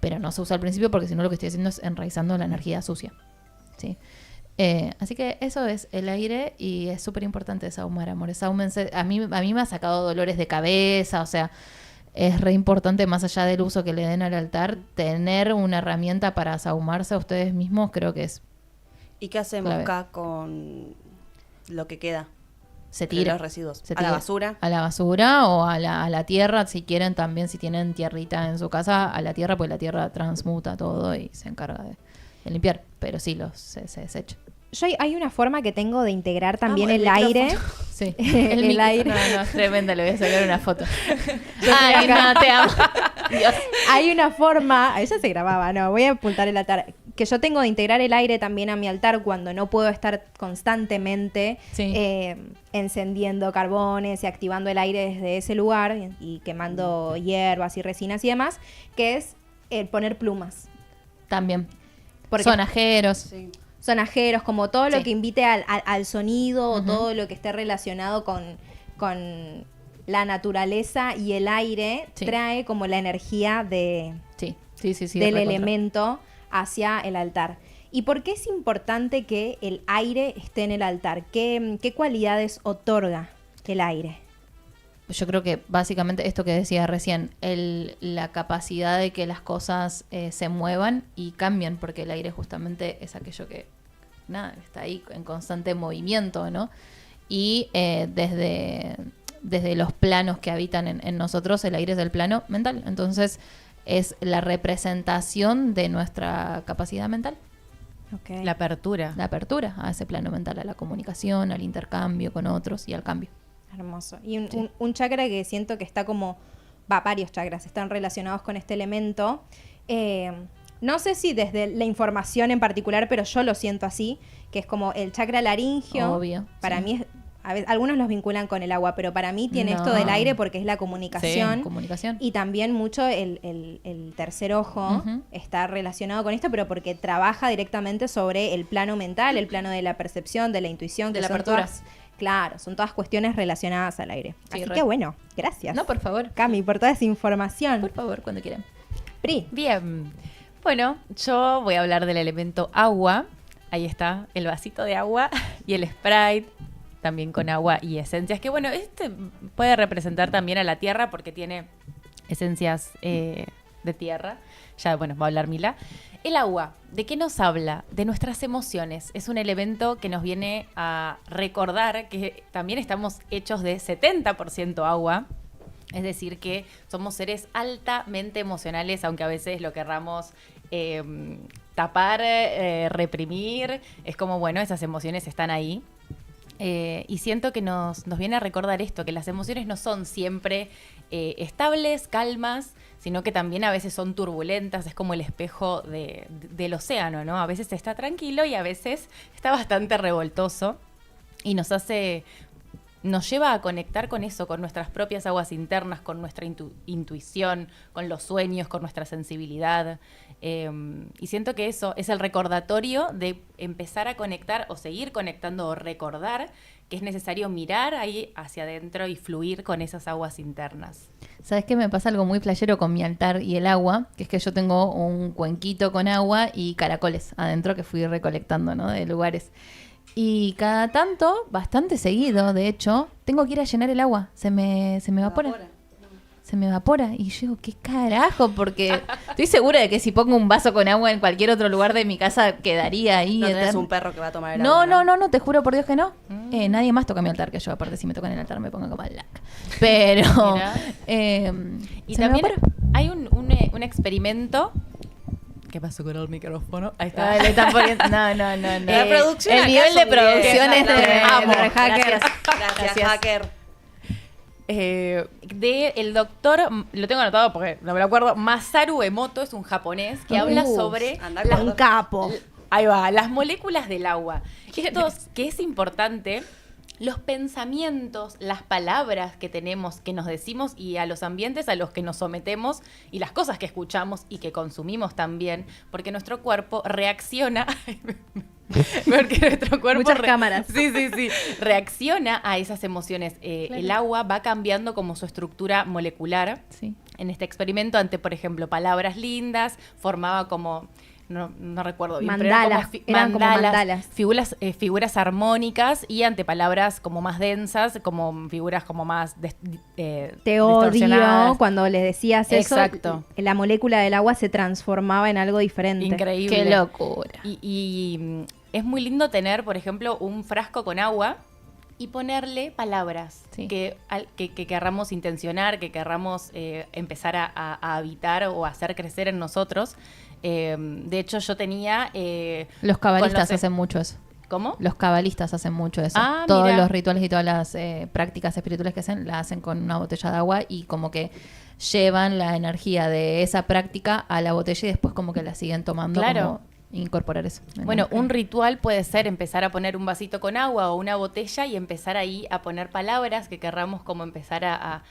Pero no se usa al principio porque si no lo que estoy haciendo es enraizando la energía sucia. ¿sí? Así que eso es el aire y es súper importante sahumar, amores. Sáhumense. A mí me ha sacado dolores de cabeza, o sea, es re importante, más allá del uso que le den al altar, tener una herramienta para sahumarse a ustedes mismos, creo que es
¿Y qué hacemos
clave.
acá con lo que queda?
se
De
tira
los residuos.
se
A la
tira.
basura.
A la basura o a la tierra, si quieren también, si tienen tierrita en su casa, a la tierra, pues la tierra transmuta todo y se encarga de limpiar, pero sí se desecha.
Yo hay una forma que tengo de integrar también
Amo el
el aire.
Sí.
El aire.
No, es tremenda, le voy a sacar una foto.
Ay, no,
te amo. Dios.
Hay una forma, ella se grababa, no, voy a apuntar el altar, que yo tengo de integrar el aire también a mi altar cuando no puedo estar constantemente
Sí.
encendiendo carbones y activando el aire desde ese lugar y quemando hierbas y resinas y demás, que es el poner plumas.
También.
Porque
Sonajeros.
Sí.
sonajeros, como todo lo
Sí.
que invite al sonido, o
Ujú.
todo lo que esté relacionado con la naturaleza y el aire,
Sí.
trae como la energía
Sí.
del
recontra.
elemento hacia el altar. ¿Y por qué es importante que el aire esté en el altar? ¿Qué cualidades otorga el aire?
Yo creo que básicamente esto que decía recién, la capacidad de que las cosas se muevan y cambien, porque el aire justamente es aquello que, nada, está ahí en constante movimiento, ¿no? Y desde los planos que habitan en nosotros, el aire es el plano mental. Entonces, es la representación de nuestra capacidad mental.
Okay.
La apertura.
La apertura a ese plano mental, a la comunicación, al intercambio con otros y al cambio.
Hermoso. Y
Sí.
un chakra que siento que está varios chakras están relacionados con este elemento. No sé si desde la información en particular, pero yo lo siento así, que es como el chakra laringio.
Obvio,
Para
sí.
mí es, algunos los vinculan con el agua, pero para mí tiene
No.
esto del aire porque es la comunicación.
Comunicación.
Y también mucho el tercer ojo
Ujú.
está relacionado con esto, pero porque trabaja directamente sobre el plano mental, el plano de la percepción, de la intuición,
De
que
la
son
apertura.
todas, claro, son todas cuestiones relacionadas al aire.
Sí,
Así
re.
que bueno, gracias.
No, por favor.
Cami, por toda esa información.
Por favor, cuando quieran.
Pri,
Bien. Bueno, yo voy a hablar del elemento agua. Ahí está el vasito de agua y el Sprite, también con agua y esencias. Que bueno, este puede representar también a la tierra porque tiene esencias de tierra. Ya, bueno, va a hablar Mila. El agua, ¿de qué nos habla? De nuestras emociones. Es un elemento que nos viene a recordar que también estamos hechos de 70% agua. Es decir, que somos seres altamente emocionales, aunque a veces lo querramos tapar, reprimir. Es como, bueno, esas emociones están ahí. Y siento que nos viene a recordar esto, que las emociones no son siempre estables, calmas, sino que también a veces son turbulentas, es como el espejo del océano, ¿no? A veces está tranquilo y a veces está bastante revoltoso y nos lleva a conectar con eso, con nuestras propias aguas internas, con nuestra intuición, con los sueños, con nuestra sensibilidad. Y siento que eso es el recordatorio de empezar a conectar o seguir conectando o recordar que es necesario mirar ahí hacia adentro y fluir con esas aguas internas.
¿Sabes qué? Me pasa algo muy flashero con mi altar y el agua, que es que yo tengo un cuenquito con agua y caracoles adentro que fui recolectando, ¿no? De lugares. Y cada tanto, bastante seguido, de hecho, tengo que ir a llenar el agua. Se me evapora. Se me evapora. Y yo digo, ¿qué carajo? Porque estoy segura de que si pongo un vaso con agua en cualquier otro lugar de mi casa, quedaría ahí.
No tenés un perro que va a tomar el
No,
agua,
no, te juro por Dios que no. Nadie más toca mi altar que yo. Aparte, si me tocan el altar me pongo como lac. Pero...
Y
se me
también
evapora.
hay un experimento. ¿Qué pasó con el micrófono? Ahí está.
Le están poniendo... No.
La producción
el
acá
nivel de
son
producción es
directas,
de...
amo.
de hacker.
Gracias, hacker.
De el doctor, lo tengo anotado porque no me lo acuerdo, Masaru Emoto, es un japonés que habla sobre
anda
las-
Un capo.
ahí va, las moléculas del agua. Esto que es importante, los pensamientos, las palabras que tenemos, que nos decimos y a los ambientes a los que nos sometemos y las cosas que escuchamos y que consumimos también, porque nuestro cuerpo reacciona... Porque nuestro cuerpo
Muchas cámaras.
Sí, reacciona a esas emociones.
Claro.
El agua va cambiando como su estructura molecular.
Sí.
En este experimento, ante, por ejemplo, palabras lindas, formaba como, no recuerdo bien, pero
Mandalas, eran como mandalas.
figuras armónicas, y ante palabras como más densas, como figuras como más
Te odio,
distorsionadas.
cuando les decías
Exacto.
eso, la molécula del agua se transformaba en algo diferente.
Increíble.
Qué locura.
Y es muy lindo tener, por ejemplo, un frasco con agua y ponerle palabras
Sí.
que querramos intencionar, que querramos empezar a habitar o hacer crecer en nosotros. De hecho, yo tenía...
Los cabalistas
con los-
hacen mucho eso.
¿Cómo?
Los cabalistas hacen mucho eso.
Ah,
Todos
mira.
los rituales y todas las prácticas espirituales que hacen, la hacen con una botella de agua y como que llevan la energía de esa práctica a la botella y después como que la siguen tomando.
Claro.
Como incorporar eso.
Bueno, un ritual puede ser empezar a poner un vasito con agua o una botella y empezar ahí a poner palabras que querramos como empezar a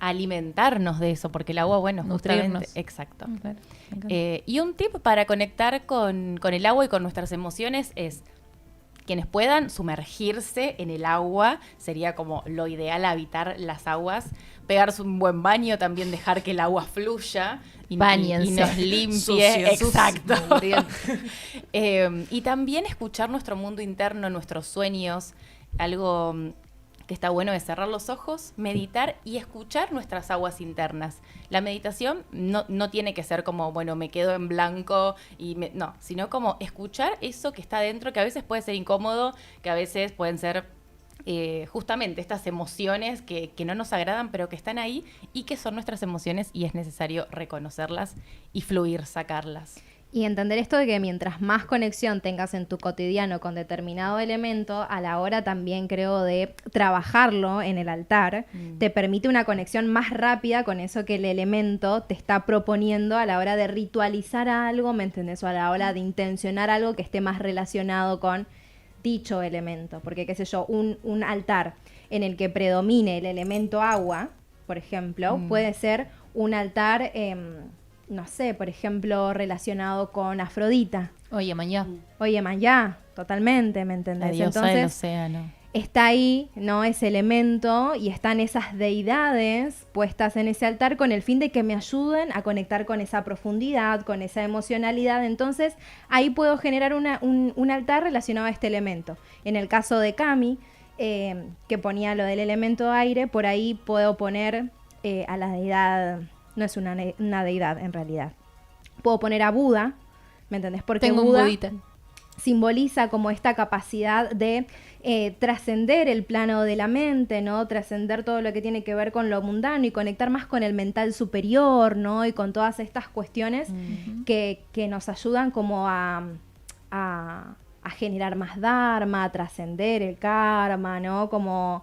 alimentarnos de eso, porque el agua, bueno, justamente...
Nutrirnos.
Exacto.
Claro, me encanta.
Y un tip para conectar con el agua y con nuestras emociones es, quienes puedan sumergirse en el agua, sería como lo ideal, habitar las aguas, pegarse un buen baño, también dejar que el agua fluya y
Báñense.
nos limpie.
Sucio,
Exacto.
sucio, mugriento.
Y también escuchar nuestro mundo interno, nuestros sueños, algo que está bueno es cerrar los ojos, meditar y escuchar nuestras aguas internas. La meditación no tiene que ser como, bueno, me quedo en blanco no, sino como escuchar eso que está dentro, que a veces puede ser incómodo, que a veces pueden ser justamente estas emociones que no nos agradan, pero que están ahí y que son nuestras emociones y es necesario reconocerlas y fluir, sacarlas.
Y entender esto de que mientras más conexión tengas en tu cotidiano con determinado elemento, a la hora también creo de trabajarlo en el altar, te permite una conexión más rápida con eso que el elemento te está proponiendo a la hora de ritualizar algo, ¿me entendés? O a la hora de intencionar algo que esté más relacionado con dicho elemento. Porque, qué sé yo, un altar en el que predomine el elemento agua, por ejemplo, puede ser un altar... no sé, por ejemplo, relacionado con Afrodita.
Oye, mañana.
Oye, Mayá, totalmente, ¿me entendés?
La diosa del
Entonces,
océano.
está ahí, ¿no? Ese elemento y están esas deidades puestas en ese altar con el fin de que me ayuden a conectar con esa profundidad, con esa emocionalidad. Entonces, ahí puedo generar un altar relacionado a este elemento. En el caso de Cami, que ponía lo del elemento aire, por ahí puedo poner a la deidad... No es una deidad, en realidad. Puedo poner a Buda, ¿me entendés? Porque
Tengo un
Buda...
budita.
simboliza como esta capacidad de trascender el plano de la mente, ¿no? Trascender todo lo que tiene que ver con lo mundano y conectar más con el mental superior, ¿no? Y con todas estas cuestiones que nos ayudan como a generar más dharma, a trascender el karma, ¿no? Como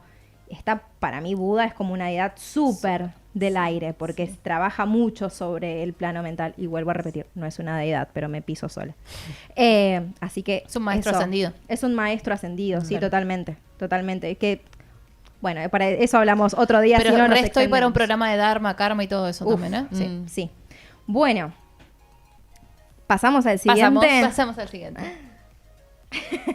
para mí Buda es como una deidad súper del aire, porque trabaja mucho sobre el plano mental. Y vuelvo a repetir, no es una deidad, pero me piso sola. Así que
Es un maestro ascendido.
Es un maestro ascendido, sí,
Claro.
totalmente. Que, bueno, para eso hablamos otro día.
Pero
si no, nos
estoy para un
extendemos.
programa de Dharma, Karma y todo eso
Uf,
también, ¿eh?
Sí, sí. Bueno, pasamos al siguiente.
Pasamos al siguiente.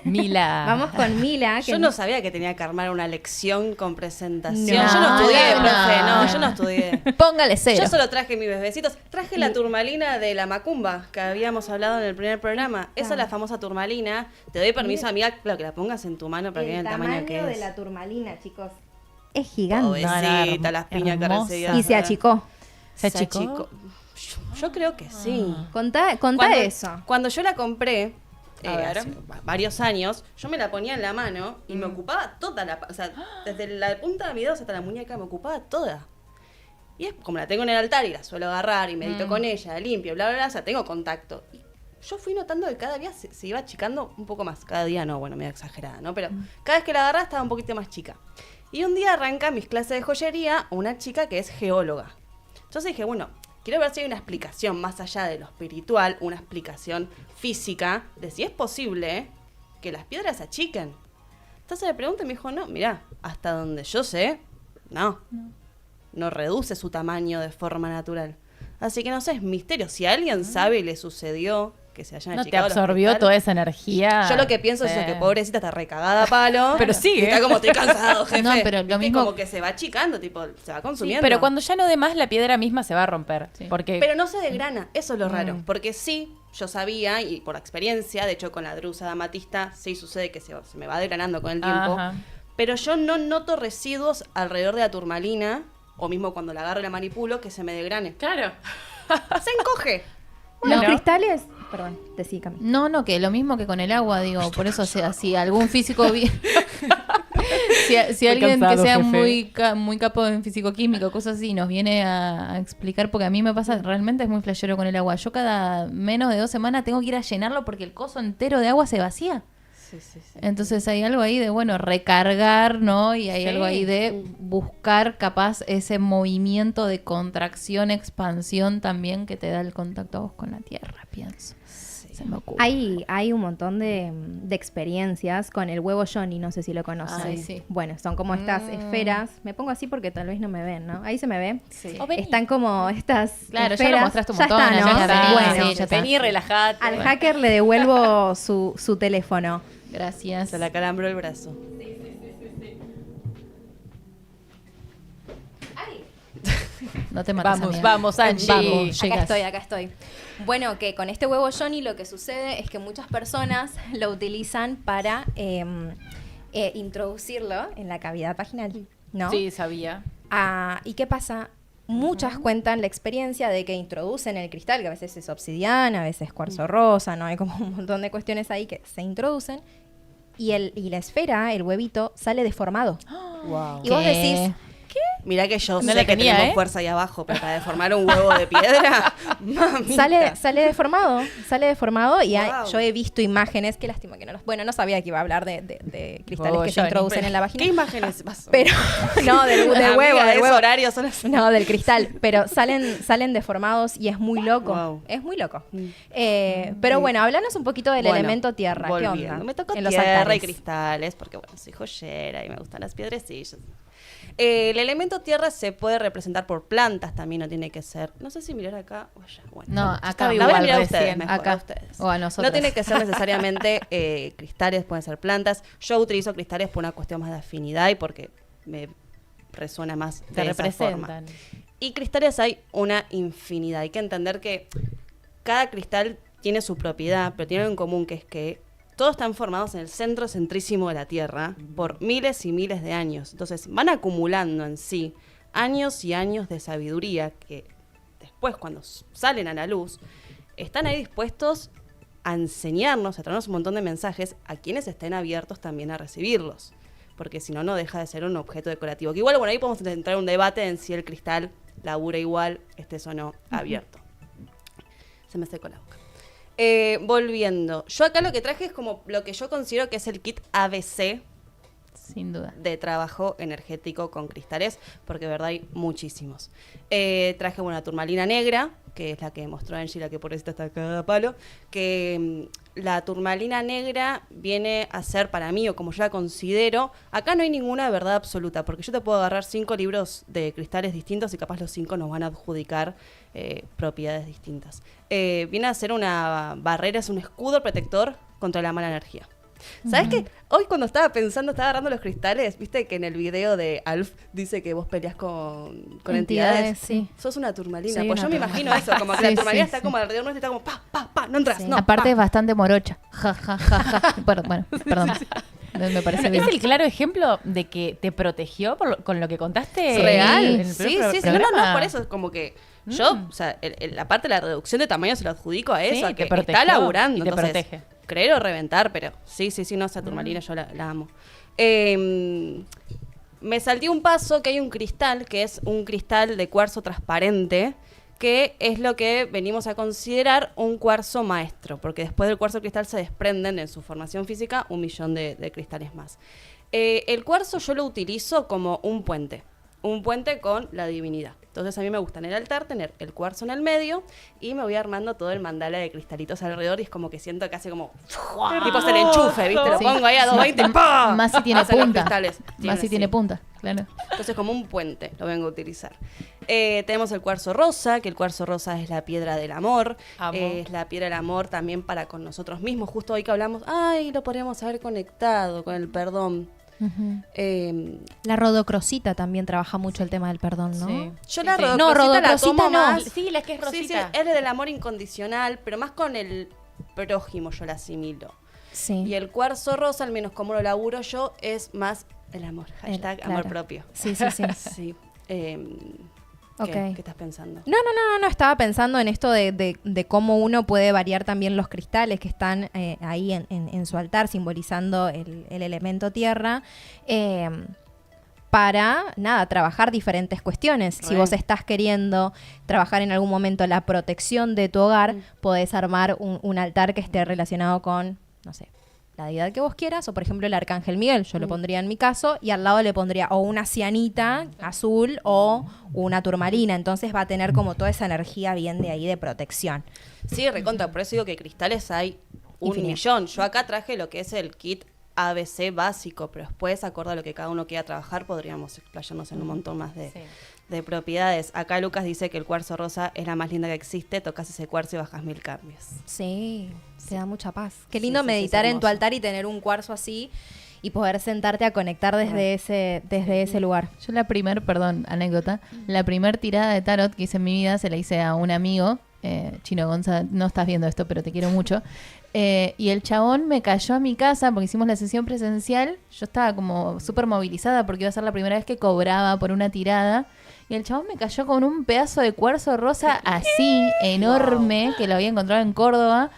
Mila.
Vamos con Mila. Que
Yo no sabía que tenía que armar una lección con presentación.
No,
yo no estudié,
no.
profe, no, yo no estudié.
Póngale cero.
Yo solo traje mis bebecitos. Traje la turmalina de la macumba, que habíamos hablado en el primer programa. Esa es la famosa turmalina. Te doy permiso, amiga, claro, que la pongas en tu mano para que vean el tamaño que
de
es.
la turmalina, chicos, es gigante.
Pobrecita, las piñas que
hermosa.
recibía.
Y se achicó.
¿Se achicó?
Yo creo que sí.
Contá
Cuando-
eso.
Cuando yo la compré,
A ver.
hace varios años, yo me la ponía en la mano y me ocupaba toda o sea, desde la punta de mi dedo hasta la muñeca me ocupaba toda. Y es como la tengo en el altar y la suelo agarrar y medito con ella, limpio, bla, bla, bla, o sea, tengo contacto. Y yo fui notando que cada día se iba achicando un poco más. Cada día no, bueno, medio exagerada, ¿no? Pero cada vez que la agarraba estaba un poquito más chica. Y un día arranca mis clases de joyería una chica que es geóloga. Entonces dije, bueno, quiero ver si hay una explicación más allá de lo espiritual, una explicación física de si es posible que las piedras se achiquen. Entonces le pregunté y me dijo, no, mirá, hasta donde yo sé, no reduce su tamaño de forma natural. Así que no sé, es misterio. Si a alguien sabe y le sucedió que se hayan
¿No te
achicado los
absorbió
cristales,
toda esa energía?
yo lo que pienso es eso, que pobrecita está recagada a palo.
Pero sigue.
Y está como, estoy cansado, jefe.
No, pero lo
¿Viste?
mismo-
Como que se va achicando, tipo, se va
Sí,
consumiendo.
pero cuando ya no dé más, la piedra misma se va a romper.
Sí.
Porque
Pero no se degrana, eso es lo raro. Porque sí, yo sabía, y por experiencia, de hecho con la drusa de amatista, sí sucede que se me va degranando con el tiempo.
Ajá.
Pero yo no noto residuos alrededor de la turmalina, o mismo cuando la agarro y la manipulo, que se me degrane.
Claro.
Se encoge.
Los
Bueno.
cristales. Perdón, decí, Cami.
No, que lo mismo que con el agua, digo, por eso, o sea, si algún físico si alguien
cansado,
que sea
jefe.
muy capo en físico-químico, cosas así, nos viene a explicar, porque a mí me pasa, realmente es muy flashero con el agua. Yo cada menos de 2 semanas tengo que ir a llenarlo porque el coso entero de agua se vacía.
Sí, sí, sí.
Entonces hay algo ahí de, bueno, recargar, ¿no? Y hay
Sí.
algo ahí de buscar capaz ese movimiento de contracción, expansión también que te da el contacto a vos con la tierra, pienso. Se me ocurre.
Hay un montón de experiencias con el huevo Johnny, no sé si lo conocen.
Ay, sí.
Bueno, son como estas esferas. Me pongo así porque tal vez no me ven, ¿no? Ahí se me ve.
Sí.
O vení.
Están como estas
Claro, ya
esferas.
lo mostraste un
Ya
montón,
está,
ya
¿no?
está,
Bueno,
sí, ya está.
Vení, relajate.
al hacker le devuelvo su teléfono.
Gracias.
Se la calambró el brazo.
No te mates,
Vamos,
amiga.
vamos, Angie.
Vamos, llegas.
Acá estoy. Bueno, que con este huevo Johnny lo que sucede es que muchas personas lo utilizan para introducirlo en la cavidad vaginal, ¿no?
Sí, sabía.
¿Y qué pasa? Muchas cuentan la experiencia de que introducen el cristal, que a veces es obsidiana, a veces cuarzo rosa, ¿no? Hay como un montón de cuestiones ahí que se introducen y la esfera, el huevito, sale deformado.
Wow.
Y vos
¿Qué?
decís,
Mirá que yo
No
sé
la
que
tenía,
tenemos
¿eh?
fuerza ahí abajo, pero para deformar un huevo de piedra, mamita.
sale deformado y
Wow.
yo he visto imágenes, qué lástima que no los... Bueno, no sabía que iba a hablar de cristales
Huevo
que se
Johnny.
introducen en la vagina.
¿Qué imágenes pasó?
Pero, no, del
Amiga,
huevo, del
ese
huevo.
horario son las-
No, del cristal, pero salen deformados y es muy loco.
Wow.
Es muy loco. Pero bueno, háblanos un poquito del
Bueno,
elemento tierra. ¿Qué
volviendo.
onda?
Me tocó
en los
tierra y
altares.
cristales, porque bueno, soy joyera y me gustan las piedrecillas. El elemento tierra se puede representar por plantas también, no tiene que ser. No sé si mirar acá o allá. Bueno,
No,
ya
acá
está. La
igual
voy a mirar a
recién,
ustedes, mejor,
acá.
a ustedes.
O a nosotras.
No tiene que ser necesariamente cristales, pueden ser plantas. Yo utilizo cristales por una cuestión más de afinidad y porque me resuena más
Te
de esa forma.
representan.
Y cristales hay una infinidad. Hay que entender que cada cristal tiene su propiedad, pero tiene algo en común, que es que todos están formados en el centro centrísimo de la Tierra por miles y miles de años. Entonces van acumulando en sí años y años de sabiduría que después, cuando salen a la luz, están ahí dispuestos a enseñarnos, a traernos un montón de mensajes a quienes estén abiertos también a recibirlos. Porque si no, no deja de ser un objeto decorativo. Que igual, bueno, ahí podemos entrar en un debate en si el cristal labura igual, estés o no abierto. Se me secó la boca. Volviendo. Yo acá lo que traje es como lo que yo considero que es el kit ABC
Sin duda.
de trabajo energético con cristales, porque de verdad hay muchísimos. Traje una turmalina negra, que es la que mostró Angie, la que por eso está cada palo, que la turmalina negra viene a ser para mí, o como yo la considero, acá no hay ninguna verdad absoluta, porque yo te puedo agarrar 5 libros de cristales distintos y capaz los 5 nos van a adjudicar propiedades distintas. Viene a ser una barrera, es un escudo protector contra la mala energía. ¿Sabes qué? Hoy cuando estaba agarrando los cristales, viste que en el video de Alf dice que vos peleas con entidades.
Sí.
Sos una turmalina.
Soy
pues
una
yo me imagino eso, como que
Sí,
la turmalina
sí,
está
sí.
como alrededor nuestro, está como pa, no entras,
Sí.
no.
Aparte
pa.
es bastante morocha. Ja, ja, ja, ja. Bueno, perdón. Me parece bien.
Es el claro ejemplo de que te protegió con lo que contaste.
Es real.
en el
Sí,
primer
sí, sí. No,
programa.
por eso es como que yo, o sea, la parte de la reducción de tamaño se lo adjudico a eso,
Sí,
a
te
que
protegió
está laburando.
y te
entonces,
protege.
creer o reventar, pero sí, no, esa turmalina yo la amo. Me salté un paso que hay un cristal, que es un cristal de cuarzo transparente, que es lo que venimos a considerar un cuarzo maestro, porque después del cuarzo cristal se desprenden en su formación física 1 millón de cristales más. El cuarzo yo lo utilizo como un puente con la divinidad. Entonces a mí me gusta en el altar tener el cuarzo en el medio y me voy armando todo el mandala de cristalitos alrededor y es como que siento que hace como tipo se le enchufe, ¿viste? Lo
Sí.
pongo ahí a 220 y ¡pam!
Más si tiene
Hacen los
punta.
cristales.
Más si tiene
sí.
punta, claro.
Entonces como un puente lo vengo a utilizar. Tenemos el cuarzo rosa, que el cuarzo rosa es la piedra del amor.
Amo.
Es la piedra del amor también para con nosotros mismos. Justo hoy que hablamos, lo podríamos haber conectado con el perdón.
La rodocrosita también trabaja mucho el tema del perdón, ¿no?
Sí.
Yo la
Sí.
rodocrosita
No,
la
rodocrosita
tomo
no.
más.
Sí, la que es
Sí,
rosita.
es del amor incondicional, pero más con el prójimo yo la asimilo.
Sí.
Y el cuarzo rosa, al menos como lo laburo yo, es más el amor. Hashtag
claro.
amor propio.
Sí.
Sí.
Ok.
¿Qué estás pensando?
No, estaba pensando en esto de cómo uno puede variar también los cristales que están ahí en su altar, simbolizando el elemento tierra, para, trabajar diferentes cuestiones. Si
Re.
vos estás queriendo trabajar en algún momento la protección de tu hogar, podés armar un altar que esté relacionado con, no sé, la deidad que vos quieras, o por ejemplo el arcángel Miguel, yo lo pondría en mi caso, y al lado le pondría o una cianita azul o una turmalina, entonces va a tener como toda esa energía bien de ahí de protección.
Sí, recontra, por eso digo que cristales hay 1
Infinidad.
millón. Yo acá traje lo que es el kit ABC básico, pero después, acorde a lo que cada uno quiera trabajar, podríamos explayarnos en un montón más
Sí.
de propiedades. Acá Lucas dice que el cuarzo rosa es la más linda que existe, tocas ese cuarzo y bajas 1000 cambios.
Sí, te da mucha paz. Qué
Sí,
lindo
sí, sí,
meditar
es
en tu
hermoso.
altar y tener un cuarzo así y poder sentarte a conectar desde ese lugar.
Yo anécdota, la primer tirada de tarot que hice en mi vida se la hice a un amigo, Chino Gonza, no estás viendo esto, pero te quiero mucho. Y el chabón me cayó a mi casa porque hicimos la sesión presencial. Yo estaba como súper movilizada porque iba a ser la primera vez que cobraba por una tirada. Y el chabón me cayó con un pedazo de cuarzo rosa así, enorme, que lo había encontrado en Córdoba.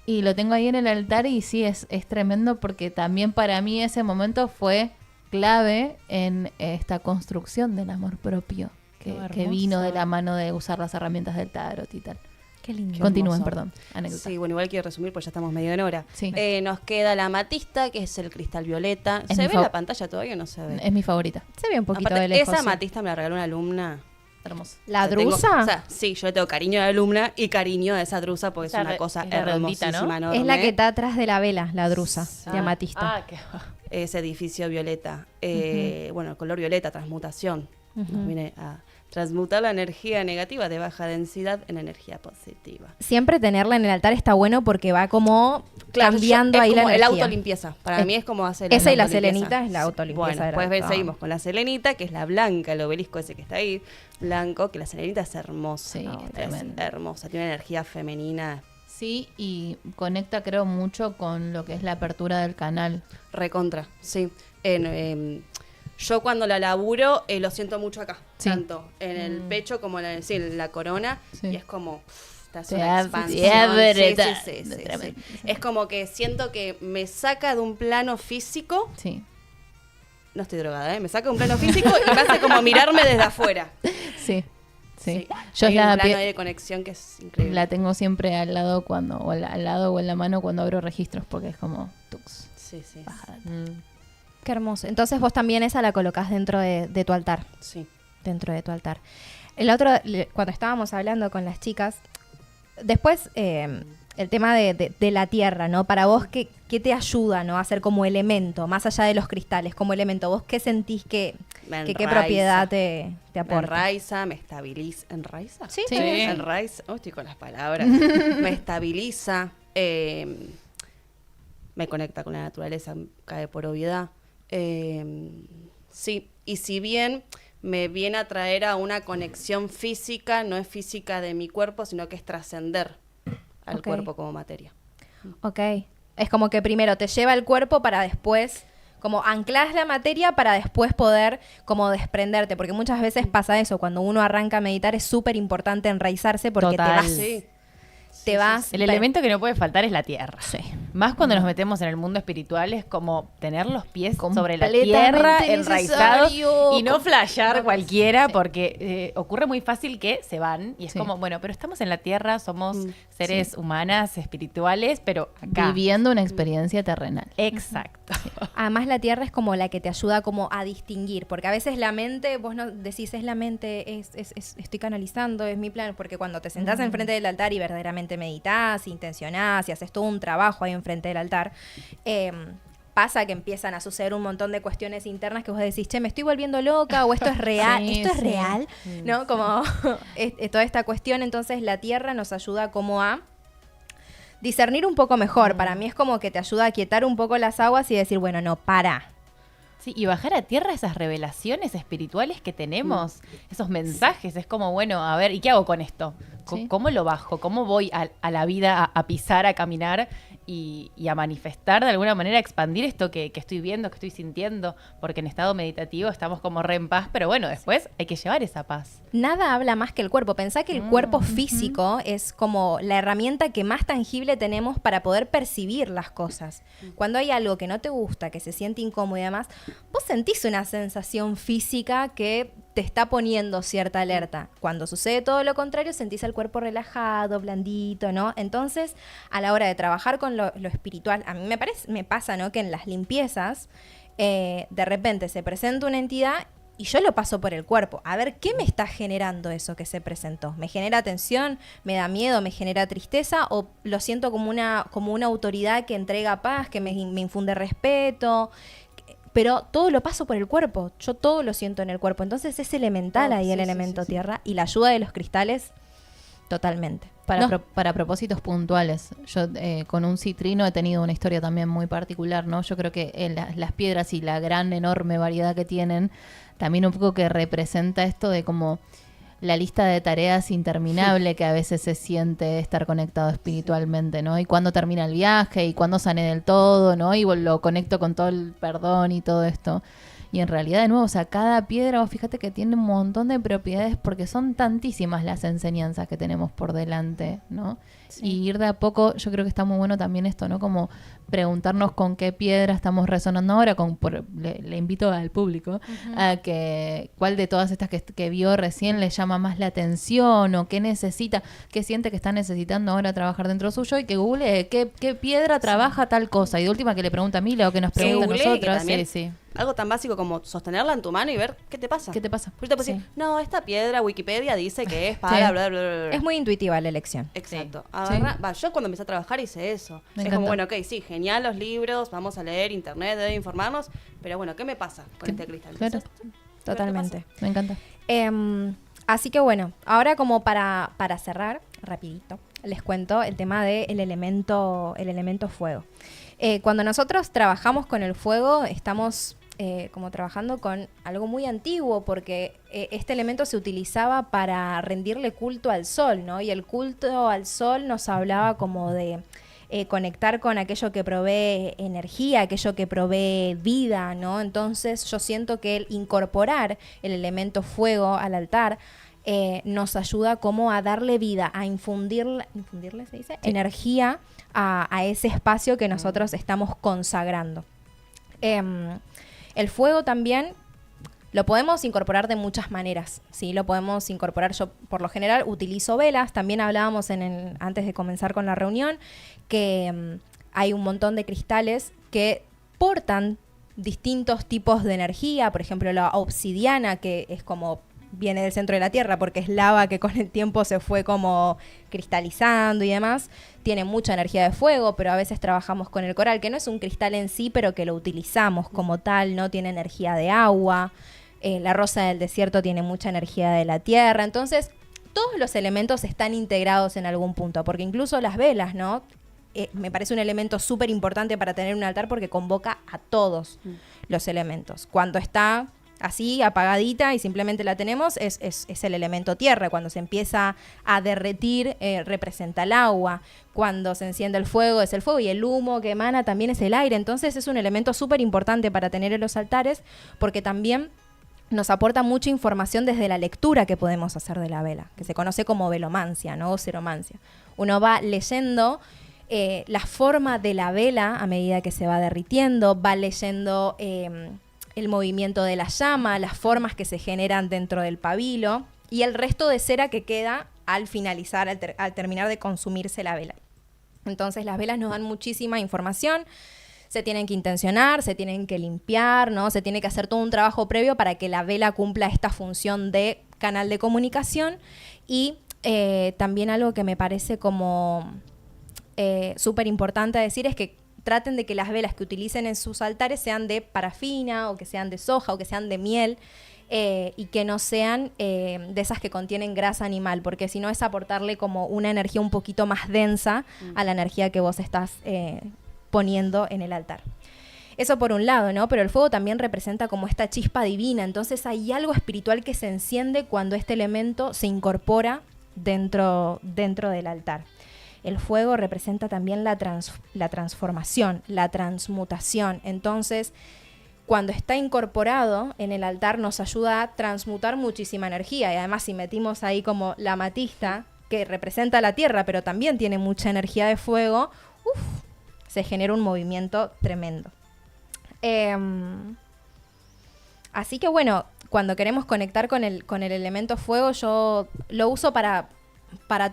Y lo tengo ahí en el altar y sí, es tremendo porque también para mí ese momento fue clave en esta construcción del amor propio
Qué
que vino
hermoso.
de la mano de usar las herramientas del tarot y tal.
Qué lindo.
Continúen,
hermoso.
perdón. Anécdota.
Sí, bueno, igual quiero resumir porque ya estamos medio en hora.
Sí.
Nos queda la amatista, que es el cristal violeta.
Es
¿Se
mi
ve en la pantalla todavía o no se ve?
Es mi favorita.
Se ve un poquito
Aparte,
de lejos.
esa
sí.
amatista me la regaló una alumna.
Hermoso.
¿La
O sea, tengo-
drusa?
o sea, sí, yo le tengo cariño a la alumna y cariño a esa drusa porque es
Esa
una cosa
es la redondita,
hermosísima,
¿no?
Es la
enorme.
que está atrás de la vela, la drusa, de amatista.
Ah, qué
Ese edificio violeta. Bueno, el color violeta, transmutación. Nos viene a transmutar la energía negativa de baja densidad en energía positiva.
Siempre tenerla en el altar está bueno porque va como
Claro,
cambiando
es
ahí la
como el
energía.
autolimpieza. Para
Es-
mí es como hacer
esa y la
autolimpieza.
selenita es la autolimpieza
Bueno,
del
después
altar.
seguimos con la selenita, que es la blanca, el obelisco ese que está ahí, blanco, que la selenita es hermosa.
Sí,
¿no?
es
Es
tremenda.
hermosa, tiene una energía femenina
Sí, y conecta creo mucho con lo que es la apertura del canal.
recontra, sí. Yo cuando la laburo lo siento mucho acá,
Sí.
tanto en el pecho como en la corona,
Sí.
y es como Esta es
Te
una
abre,
expansión.
te abre,
Sí.
tremendo.
Es como que siento que me saca de un plano físico.
Sí,
No estoy drogada, ¿eh? Me saca de un plano físico y me hace como mirarme desde afuera.
sí. Sí.
Yo
Yo
hay
la
un plano ahí de conexión que es increíble.
la tengo siempre al lado al lado o en la mano cuando abro registros porque es como tux.
Sí.
Qué hermoso. Entonces vos también esa la colocás dentro de tu altar.
Sí.
Dentro de tu altar. El otro, cuando estábamos hablando con las chicas, después el tema de la tierra, ¿no? Para vos, ¿qué te ayuda, ¿no? A ser como elemento, más allá de los cristales, como elemento? ¿Vos qué sentís qué propiedad te
Me
aporta?
enraiza, me estabiliza. ¿Enraiza?
Sí,
Sí.
está bien.
Enraiza. Oh, estoy con las palabras. Me estabiliza. Me conecta con la naturaleza, cae por obviedad. Sí, y si bien me viene a traer a una conexión física, no es física de mi cuerpo, sino que es trascender al
Ok.
cuerpo como materia.
Ok. Es como que primero te lleva el cuerpo para después, como anclas la materia para después poder como desprenderte, porque muchas veces pasa eso, cuando uno arranca a meditar es súper importante enraizarse porque
Total.
te vas.
Sí.
Te vas.
El elemento que no puede faltar es la tierra.
Sí.
Más cuando nos metemos en el mundo espiritual es como tener los pies sobre la
Completamente
tierra, enraizados
necesario.
y no flashear
No,
cualquiera
sí.
porque ocurre muy fácil que se van y es
Sí.
como, bueno, pero estamos en la tierra, somos seres humanas, espirituales, pero acá.
Viviendo una experiencia terrenal.
Exacto.
Además la tierra es como la que te ayuda como a distinguir, porque a veces la mente, vos no decís es la mente, estoy canalizando, es mi plan, porque cuando te sentás enfrente del altar y verdaderamente meditas, intencionás y haces todo un trabajo ahí enfrente del altar, pasa que empiezan a suceder un montón de cuestiones internas que vos decís, che, me estoy volviendo loca o esto es real,
Sí,
esto es
sí.
real, ¿no? Como toda esta cuestión, entonces la tierra nos ayuda como a discernir un poco mejor. Para mí es como que te ayuda a quietar un poco las aguas y decir, bueno, no, para.
Sí, y bajar a tierra esas revelaciones espirituales que tenemos, esos mensajes, es como, bueno, a ver, ¿y qué hago con esto?
Sí.
¿Cómo lo bajo? ¿Cómo voy a la vida a pisar, a caminar y a manifestar de alguna manera, a expandir esto que estoy viendo, que estoy sintiendo? Porque en estado meditativo estamos como re en paz, pero bueno, después hay que llevar esa paz.
Nada habla más que el cuerpo. Pensá que el cuerpo físico es como la herramienta que más tangible tenemos para poder percibir las cosas. Cuando hay algo que no te gusta, que se siente incómodo y demás, vos sentís una sensación física que te está poniendo cierta alerta. Cuando sucede todo lo contrario, sentís el cuerpo relajado, blandito, ¿no? Entonces, a la hora de trabajar con lo espiritual, a mí me pasa, ¿no? Que en las limpiezas, de repente se presenta una entidad y yo lo paso por el cuerpo. A ver, ¿qué me está generando eso que se presentó? ¿Me genera tensión? ¿Me da miedo? ¿Me genera tristeza? ¿O lo siento como una autoridad que entrega paz, que me infunde respeto? Pero todo lo paso por el cuerpo. Yo todo lo siento en el cuerpo. Entonces es elemental ahí el elemento tierra y la ayuda de los cristales totalmente.
Para propósitos puntuales. Yo con un citrino he tenido una historia también muy particular, ¿no? Yo creo que las piedras y la gran, enorme variedad que tienen, también un poco que representa esto de como la lista de tareas interminable que a veces se siente estar conectado espiritualmente, ¿no? Y cuándo termina el viaje, y cuándo sané del todo, ¿no? Y lo conecto con todo el perdón y todo esto. Y en realidad, de nuevo, o sea, cada piedra, vos fíjate que tiene un montón de propiedades porque son tantísimas las enseñanzas que tenemos por delante, ¿no? Sí. Y ir de a poco, yo creo que está muy bueno también esto, ¿no? Como preguntarnos con qué piedra estamos resonando ahora. Le invito al público a que cuál de todas estas que vio recién le llama más la atención o qué necesita, qué siente que está necesitando ahora trabajar dentro suyo y que google qué piedra trabaja tal cosa. Y de última que le pregunta a Mila o que nos pregunta a nosotros.
Sí. Algo tan básico como sostenerla en tu mano y ver qué te pasa.
¿Qué te pasa?
Pues te puedes decir, no, esta piedra, Wikipedia dice que es para bla, bla, bla, bla.
Es muy intuitiva la elección.
Exacto. Agarra, yo cuando empecé a trabajar hice eso.
Me
es
encanta.
como, bueno, ok, sí, genial los libros, vamos a leer internet, debe informarnos, pero bueno, ¿qué me pasa con este cristal?
Claro.
Totalmente.
Me encanta.
Así que bueno, ahora como para cerrar, rapidito, les cuento el tema del elemento fuego. Cuando nosotros trabajamos con el fuego, estamos como trabajando con algo muy antiguo, porque este elemento se utilizaba para rendirle culto al sol, ¿no? Y el culto al sol nos hablaba como de conectar con aquello que provee energía, aquello que provee vida, ¿no? Entonces yo siento que el incorporar el elemento fuego al altar nos ayuda como a darle vida, a infundirle ¿se dice? Sí. Energía a ese espacio que nosotros estamos consagrando. El fuego también lo podemos incorporar de muchas maneras, ¿sí? Lo podemos incorporar, yo por lo general utilizo velas, también hablábamos antes de comenzar con la reunión, que hay un montón de cristales que portan distintos tipos de energía, por ejemplo la obsidiana, que es como viene del centro de la Tierra porque es lava que con el tiempo se fue como cristalizando y demás, tiene mucha energía de fuego, pero a veces trabajamos con el coral, que no es un cristal en sí, pero que lo utilizamos como tal, no tiene energía de agua. La rosa del desierto tiene mucha energía de la tierra. Entonces, todos los elementos están integrados en algún punto, porque incluso las velas, ¿no? Me parece un elemento súper importante para tener un altar porque convoca a todos los elementos. Cuando está así, apagadita y simplemente la tenemos, es el elemento tierra. Cuando se empieza a derretir, representa el agua. Cuando se enciende el fuego, es el fuego. Y el humo que emana también es el aire. Entonces, es un elemento súper importante para tener en los altares porque también nos aporta mucha información desde la lectura que podemos hacer de la vela, que se conoce como velomancia, ¿no? O ceromancia. Uno va leyendo la forma de la vela a medida que se va derritiendo, va leyendo el movimiento de la llama, las formas que se generan dentro del pabilo y el resto de cera que queda al finalizar, al terminar de consumirse la vela. Entonces las velas nos dan muchísima información. Se tienen que intencionar, se tienen que limpiar, ¿no? Se tiene que hacer todo un trabajo previo para que la vela cumpla esta función de canal de comunicación. Y también algo que me parece como súper importante decir es que traten de que las velas que utilicen en sus altares sean de parafina o que sean de soja o que sean de miel y que no sean de esas que contienen grasa animal, porque si no es aportarle como una energía un poquito más densa a la energía que vos estás poniendo en el altar. Eso por un lado, ¿no? Pero el fuego también representa como esta chispa divina, entonces hay algo espiritual que se enciende cuando este elemento se incorpora dentro del altar. El fuego representa también la transformación, la transmutación. Entonces, cuando está incorporado en el altar nos ayuda a transmutar muchísima energía. Y además, si metimos ahí como la amatista, que representa la tierra, pero también tiene mucha energía de fuego, se genera un movimiento tremendo. Así que bueno, cuando queremos conectar con el elemento fuego, yo lo uso para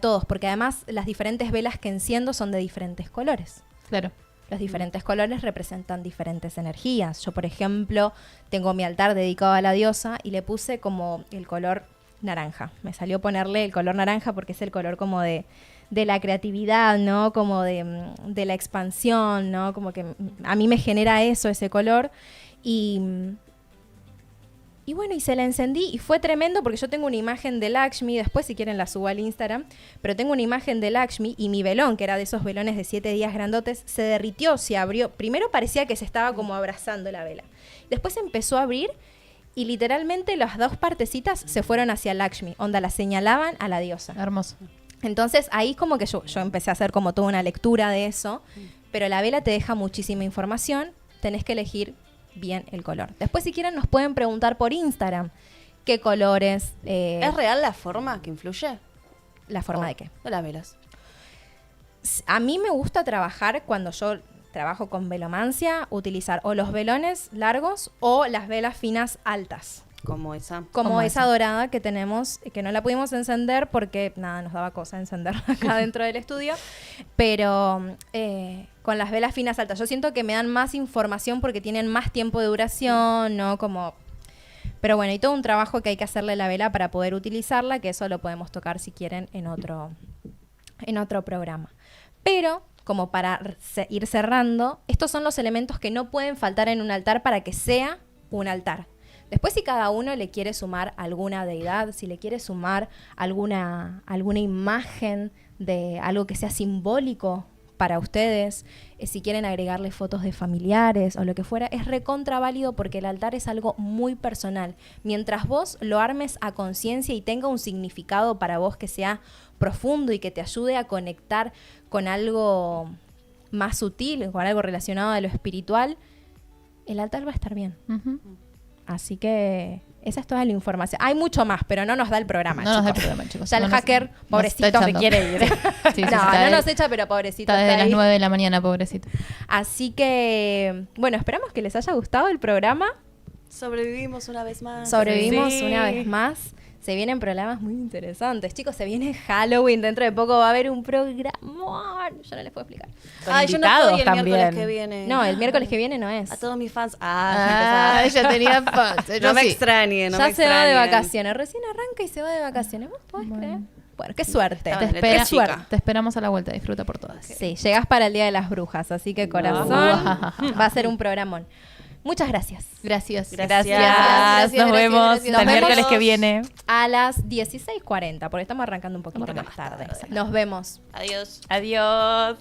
todos, porque además las diferentes velas que enciendo son de diferentes colores.
Claro.
Los diferentes colores representan diferentes energías. Yo, por ejemplo, tengo mi altar dedicado a la diosa y le puse como el color naranja. Me salió ponerle el color naranja porque es el color como de la creatividad, ¿no? Como de la expansión, ¿no? Como que a mí me genera eso, ese color. Y bueno, y se la encendí y fue tremendo porque yo tengo una imagen de Lakshmi, después si quieren la subo al Instagram, pero tengo una imagen de Lakshmi y mi velón, que era de esos velones de 7 días grandotes, se derritió, se abrió. Primero parecía que se estaba como abrazando la vela. Después empezó a abrir y literalmente las dos partecitas se fueron hacia Lakshmi, onda la señalaban a la diosa.
Hermoso.
Entonces ahí como que yo empecé a hacer como toda una lectura de eso, pero la vela te deja muchísima información, tenés que elegir bien el color. Después si quieren nos pueden preguntar por Instagram qué colores.
¿Es real la forma que influye?
¿La forma de qué?
De las velas.
A mí me gusta trabajar cuando yo trabajo con velomancia, utilizar o los velones largos o las velas finas altas.
Como esa.
Como esa dorada que tenemos, que no la pudimos encender porque, nada, nos daba cosa encenderla acá dentro del estudio. Pero con las velas finas altas, yo siento que me dan más información porque tienen más tiempo de duración, ¿no? Como... Pero bueno, hay todo un trabajo que hay que hacerle a la vela para poder utilizarla, que eso lo podemos tocar si quieren en otro programa. Pero, como para ir cerrando, estos son los elementos que no pueden faltar en un altar para que sea un altar. Después, si cada uno le quiere sumar alguna deidad, si le quiere sumar alguna imagen de algo que sea simbólico para ustedes, si quieren agregarle fotos de familiares o lo que fuera, es recontra válido porque el altar es algo muy personal. Mientras vos lo armes a conciencia y tenga un significado para vos que sea profundo y que te ayude a conectar con algo más sutil, con algo relacionado a lo espiritual, el altar va a estar bien.
Uh-huh.
Así que esa es toda la información. Hay mucho más, pero no nos da el programa,
No nos da el
chicos.
programa, chicos.
Ya el
No nos-
hacker,
nos
pobrecito,
está
se
echando.
quiere ir.
Sí,
no,
está
no
de-
nos echa, pero pobrecito
Está desde
está
las
ahí.
9 de la mañana, pobrecito.
Así que, bueno, esperamos que les haya gustado el programa.
Sobrevivimos una vez más.
Sobrevivimos
Sí.
una vez más. Se vienen programas muy interesantes. Chicos, se viene Halloween. Dentro de poco va a haber un programa. Yo no les puedo explicar.
Con
Ay, yo no
invitados
estoy el
también.
miércoles que viene.
No, el miércoles que viene no es.
A todos mis fans.
Ah, ella tenía fans.
no me extrañe, no
ya
me
se va de
extrañen.
vacaciones. Recién arranca y se va de vacaciones. ¿Vos podés creer? Bueno, qué suerte.
Estaba en
Qué
letra
suerte.
chica.
Te esperamos a la vuelta. Disfruta por todas.
Sí, llegás para el Día de las Brujas. Así que, corazón, va a ser un programón. Muchas gracias.
Gracias.
Gracias.
Nos vemos.
Nos
Hasta el
vemos.
miércoles que viene.
A las 16:40, porque estamos arrancando un poquito
Estamos
más
arrancando
tarde. Nos vemos.
Adiós.
Adiós.